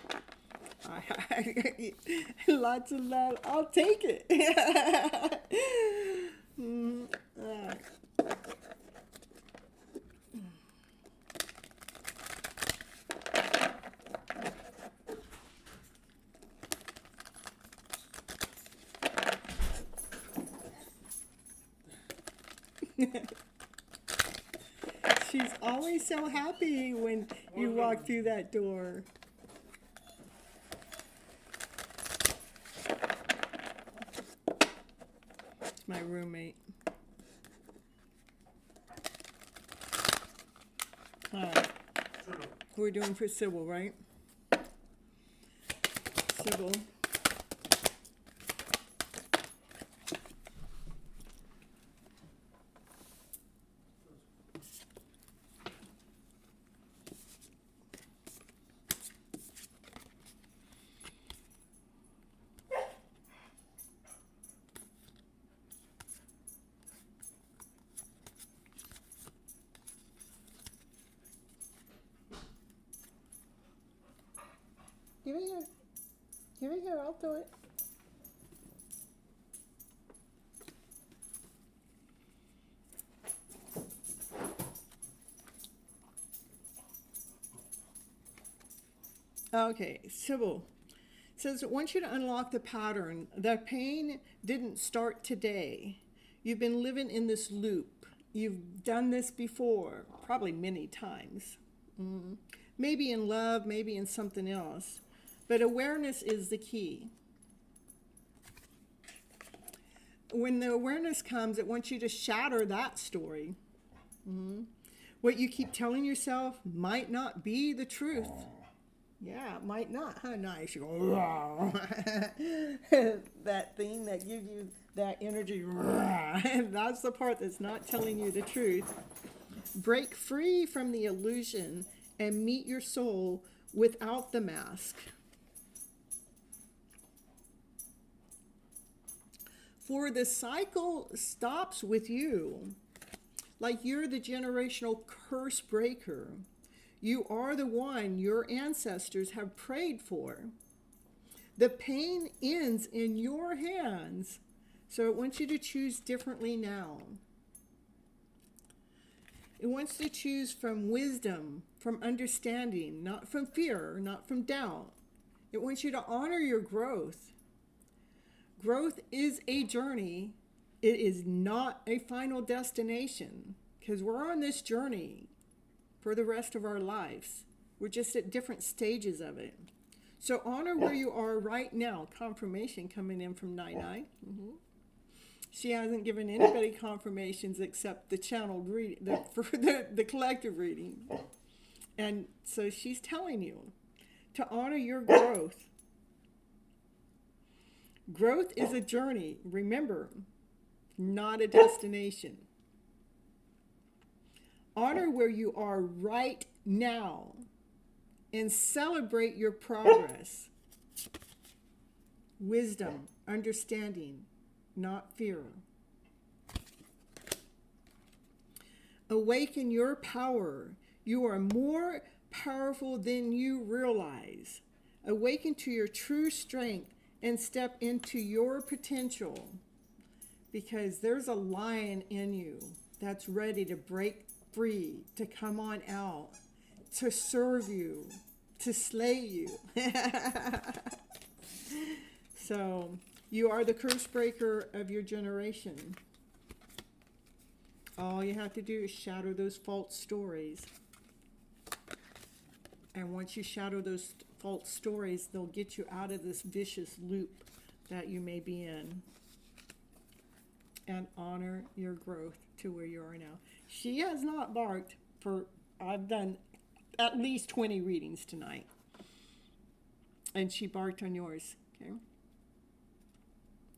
Lots of love. I'll take it. All right. She's always so happy when you walk through that door. It's my roommate. We're doing for Sybil, right? Sybil. Give it here. Give it here, I'll do it. Okay, Sybil says, I want you to unlock the pattern. The pain didn't start today. You've been living in this loop. You've done this before, probably many times. Maybe in love, maybe in something else. But awareness is the key. When the awareness comes, it wants you to shatter that story. What you keep telling yourself might not be the truth. Yeah, it might not. How nice. You go, that thing that gives you that energy. That's the part that's not telling you the truth. Break free from the illusion and meet your soul without the mask. For the cycle stops with you. Like you're the generational curse breaker. You are the one your ancestors have prayed for. The pain ends in your hands. So it wants you to choose differently now. It wants to choose from wisdom, from understanding, not from fear, not from doubt. It wants you to honor your growth. Growth is a journey. It is not a final destination, because we're on this journey for the rest of our lives. We're just at different stages of it. So honor where you are right now. Confirmation coming in from Nai. She hasn't given anybody confirmations except the channeled reading, the collective reading. And so she's telling you to honor your growth. Growth is a journey, remember, not a destination. Honor where you are right now and celebrate your progress. Wisdom, understanding, not fear. Awaken your power. You are more powerful than you realize. Awaken to your true strength and step into your potential, because there's a lion in you that's ready to break free, to come on out, to serve you, to slay you. So you are the curse breaker of your generation. All you have to do is shatter those false stories. And once you shatter those false stories, they'll get you out of this vicious loop that you may be in. And honor your growth to where you are now. She has not barked for, I've done at least 20 readings tonight. And she barked on yours, okay?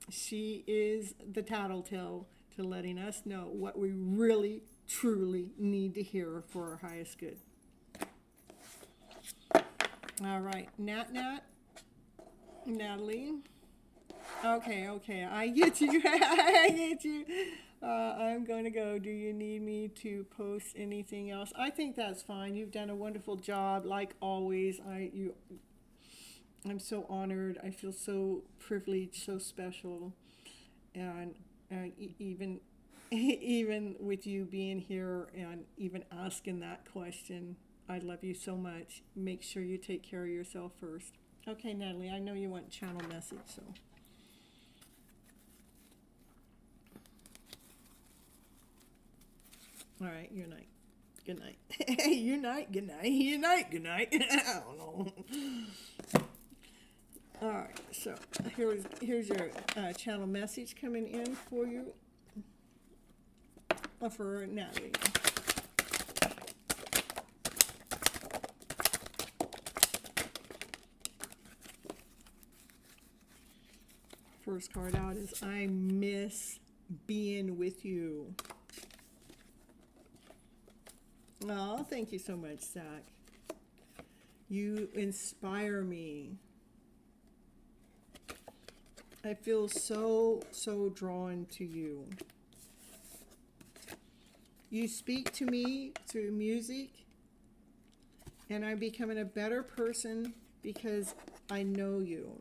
She is the tattletale to letting us know what we really, truly need to hear for our highest good. All right, Natalie. Okay, okay, I get you. I get you. I'm going to go. Do you need me to post anything else? I think that's fine. You've done a wonderful job, like always. I'm so honored. I feel so privileged, so special, and even even with you being here and even asking that question, I love you so much. Make sure you take care of yourself first. Okay, Natalie, I know you want channel message, so. All right, your night. Good night. Your night, good night. Your night, good night. I don't know. All right, so here's your channel message coming in for you, for Natalie. First card out is I miss being with you. Oh, thank you so much, Zach. You inspire me. I feel so drawn to you. You speak to me through music, and I'm becoming a better person because I know you.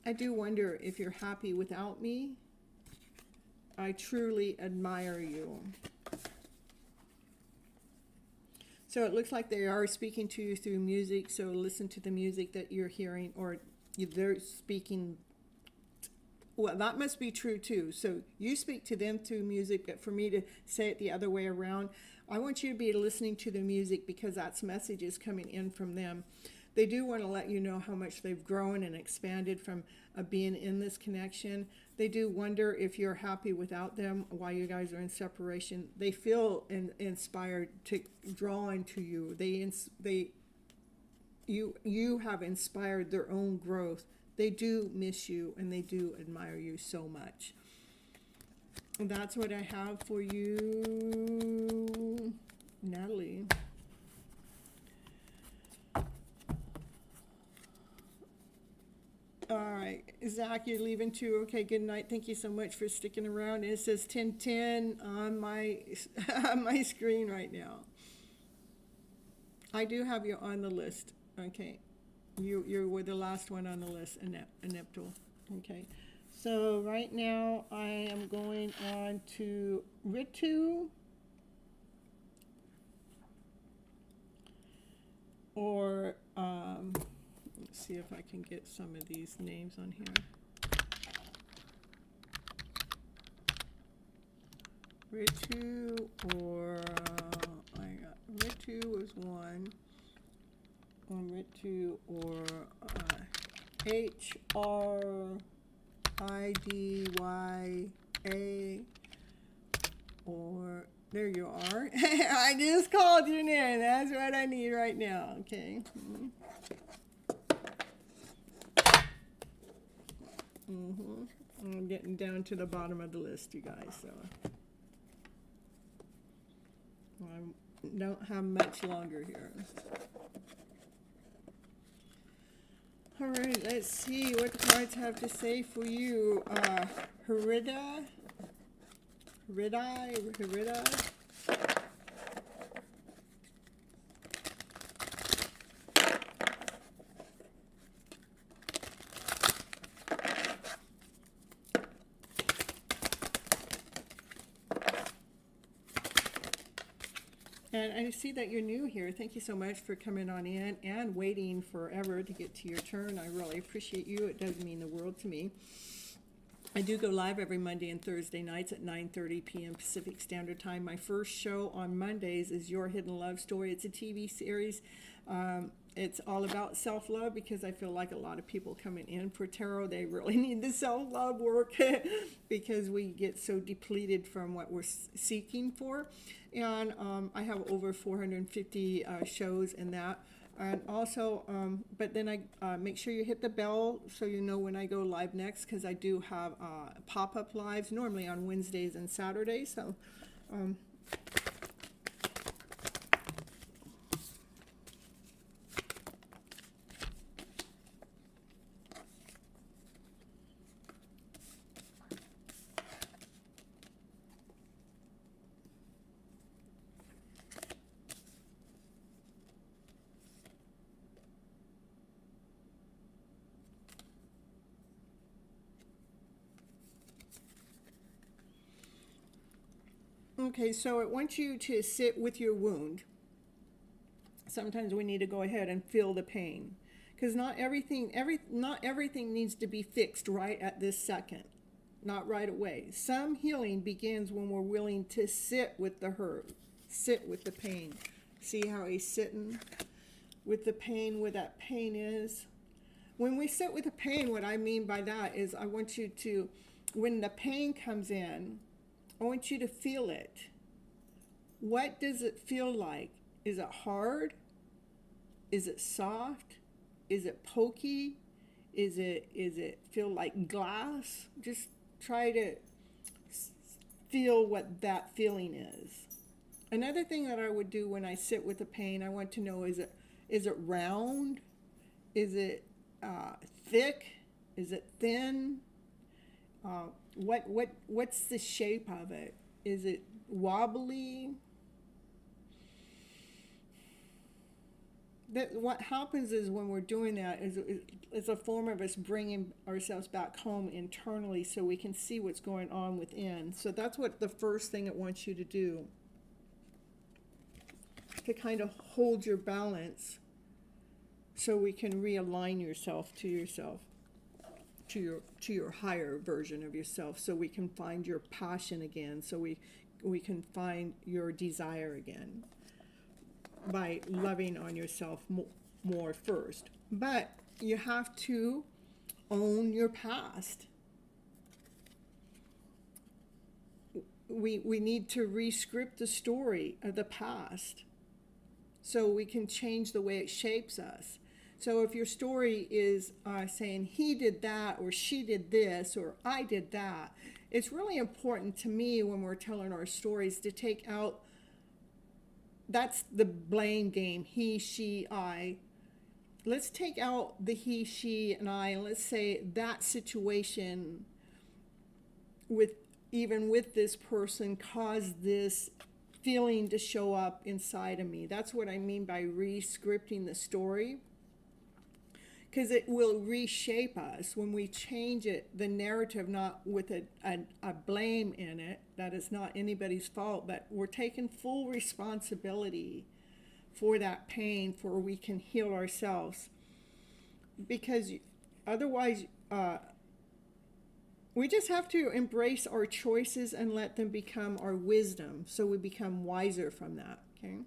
I do wonder if you're happy without me. I truly admire you. So it looks like they are speaking to you through music, so listen to the music that you're hearing, or they're speaking. Well, that must be true too. So you speak to them through music, but for me to say it the other way around, I want you to be listening to the music because that's messages coming in from them. They do want to let you know how much they've grown and expanded from being in this connection. They do wonder if you're happy without them while you guys are in separation. They feel inspired to draw into you. You have inspired their own growth. They do miss you and they do admire you so much. And that's what I have for you, Natalie. All right, Zach, you're leaving too. Okay, good night. Thank you so much for sticking around. It says 10:10 on my on my screen right now. I do have you on the list. Okay, you were the last one on the list, Aneptal. Okay, so right now I am going on to Ritu or let's see if I can get some of these names on here. Ritu or I got Ritu was one. Ritu or HRIDYA or there you are. I just called your name. That's what I need right now. Okay. I'm getting down to the bottom of the list, you guys, so I don't have much longer here. All right, let's see what the cards have to say for you. Herida. And I see that you're new here. Thank you so much for coming on in and waiting forever to get to your turn. I really appreciate you. It does mean the world to me. I do go live every Monday and Thursday nights at 9:30 p.m. Pacific Standard Time. My first show on Mondays is Your Hidden Love Story. It's a TV series. It's all about self-love because I feel like a lot of people coming in for tarot, they really need the self-love work because we get so depleted from what we're seeking for. And I have over 450 shows in that. And also, but then I make sure you hit the bell so you know when I go live next, because I do have pop-up lives normally on Wednesdays and Saturdays. So Okay, so it wants you to sit with your wound. Sometimes we need to go ahead and feel the pain, because not everything needs to be fixed right at this second, not right away. Some healing begins when we're willing to sit with the hurt, sit with the pain. See how he's sitting with the pain, where that pain is. When we sit with the pain, what I mean by that is I want you to, when the pain comes in, I want you to feel it. What does it feel like? Is it hard? Is it soft? Is it pokey? Is it feel like glass? Just try to feel what that feeling is. Another thing that I would do when I sit with the pain, I want to know, is it round? Is it thick? Is it thin? What's the shape of it? Is it wobbly? What happens is when we're doing that is a form of us bringing ourselves back home internally, so we can see what's going on within. So that's what the first thing it wants you to do, to kind of hold your balance, so we can realign yourself, to your higher version of yourself, so we can find your passion again, so we can find your desire again, by loving on yourself more first. But you have to own your past. We need to re-script the story of the past, so we can change the way it shapes us. So if your story is saying he did that, or she did this, or I did that, it's really important to me when we're telling our stories to take out, that's the blame game, he, she, I. Let's take out the he, she, and I, and let's say that situation even with this person caused this feeling to show up inside of me. That's what I mean by re-scripting the story. Because it will reshape us when we change it, the narrative, not with a blame in it, that is not anybody's fault, but we're taking full responsibility for that pain, for we can heal ourselves. Because otherwise, we just have to embrace our choices and let them become our wisdom, so we become wiser from that, okay?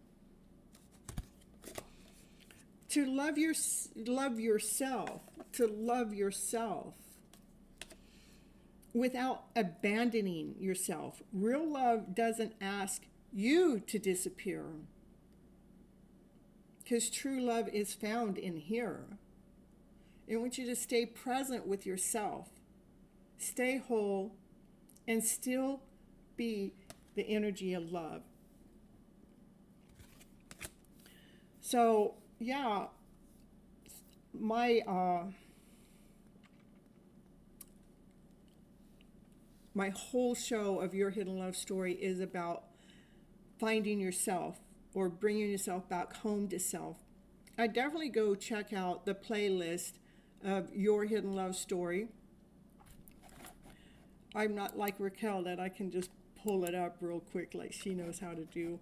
To love yourself without abandoning yourself. Real love doesn't ask you to disappear, because true love is found in here. It wants you to stay present with yourself, stay whole, and still be the energy of love. So yeah, my whole show of Your Hidden Love Story is about finding yourself, or bringing yourself back home to self. I definitely go check out the playlist of Your Hidden Love Story. I'm not like Raquel, that I can just pull it up real quick like she knows how to do.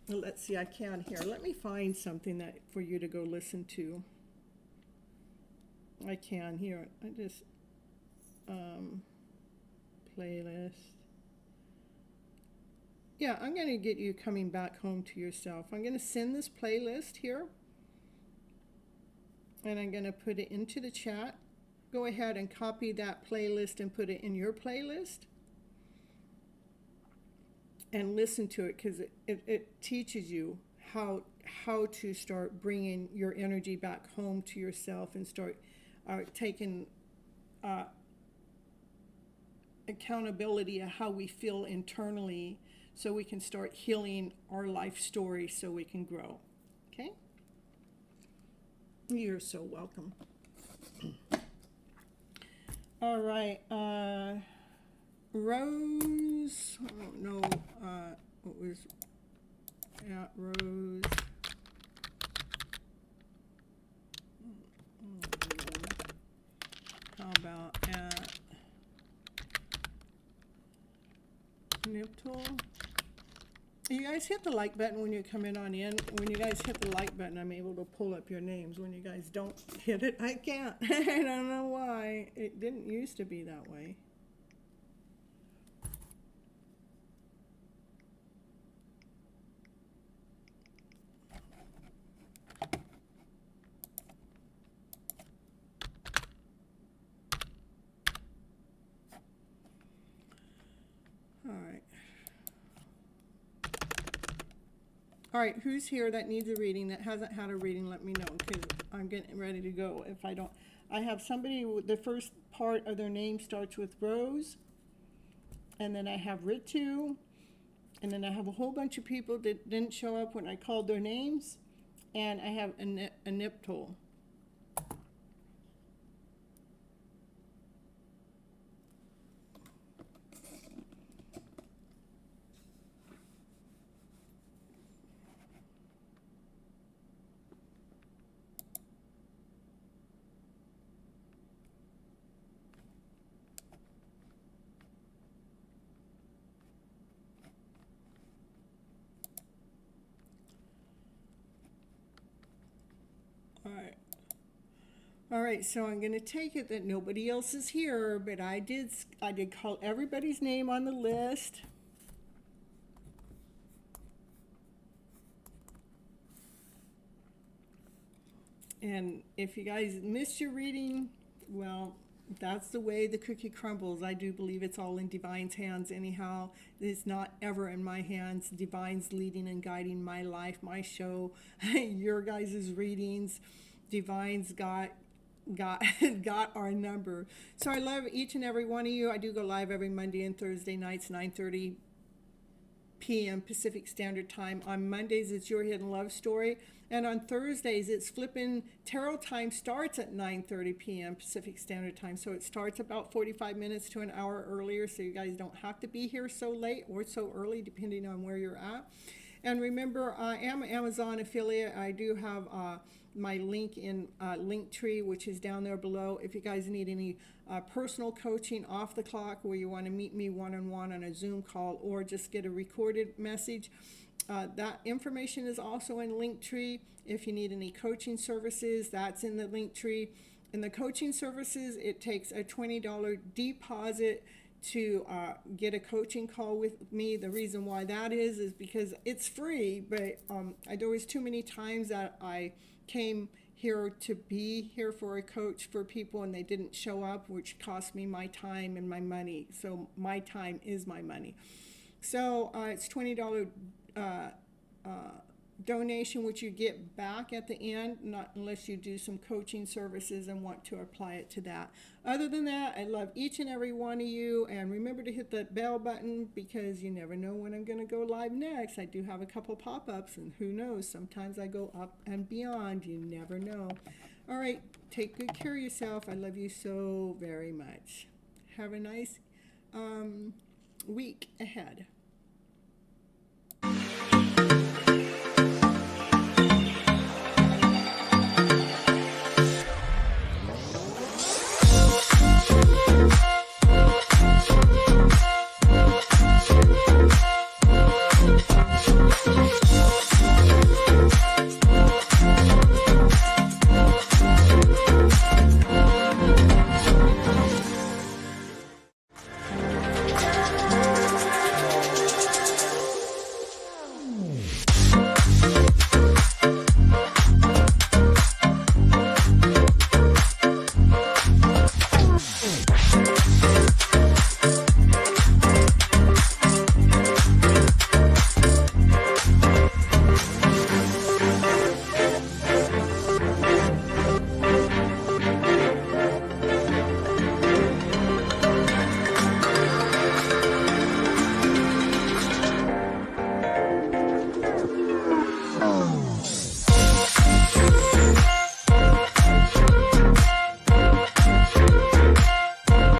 Let's see, I can here. Let me find something that for you to go listen to. I can here. I just playlist. Yeah, I'm going to get you coming back home to yourself. I'm going to send this playlist here, and I'm going to put it into the chat. Go ahead and copy that playlist and put it in your playlist. And listen to it, because it teaches you how to start bringing your energy back home to yourself, and start taking accountability of how we feel internally, so we can start healing our life story, so we can grow. Okay? You're so welcome. All right. Rose, I don't know what was at Rose. How about at Niptle? You guys hit the like button when you come in on in. When you guys hit the like button, I'm able to pull up your names. When you guys don't hit it, I can't. I don't know why. It didn't used to be that way. All right. All right, who's here that needs a reading, that hasn't had a reading? Let me know, because I'm getting ready to go. If I don't, I have somebody, the first part of their name starts with Rose, and then I have Ritu, and then I have a whole bunch of people that didn't show up when I called their names, and I have a Niptol. All right. All right, so I'm going to take it that nobody else is here, but I did call everybody's name on the list. And if you guys missed your reading, well, that's the way the cookie crumbles. I do believe it's all in Divine's hands anyhow. It's not ever in my hands. Divine's leading and guiding my life, my show, your guys' readings. Divine's got our number. So I love each and every one of you. I do go live every Monday and Thursday nights, 9:30 p.m. Pacific Standard Time. On Mondays, it's Your Hidden Love Story. And on Thursdays, it's FlipN Tarot Time starts at 9:30 p.m. Pacific Standard Time. So it starts about 45 minutes to an hour earlier, so you guys don't have to be here so late or so early, depending on where you're at. And remember, I am an Amazon affiliate. I do have my link in Linktree, which is down there below. If you guys need any personal coaching off the clock, where you want to meet me one-on-one on a Zoom call or just get a recorded message, that information is also in Linktree. If you need any coaching services, that's in the Linktree. In the coaching services, it takes a $20 deposit to get a coaching call with me. The reason why that is because it's free, but there was too many times that I came here to be here for a coach for people and they didn't show up, which cost me my time and my money. So my time is my money. So it's $20 donation, which you get back at the end, not unless you do some coaching services and want to apply it to that. Other than that, I love each and every one of you, and remember to hit that bell button, because you never know when I'm going to go live next. I do have a couple pop-ups, and who knows, sometimes I go up and beyond. You never know. All right, take good care of yourself. I love you so very much. Have a nice week ahead.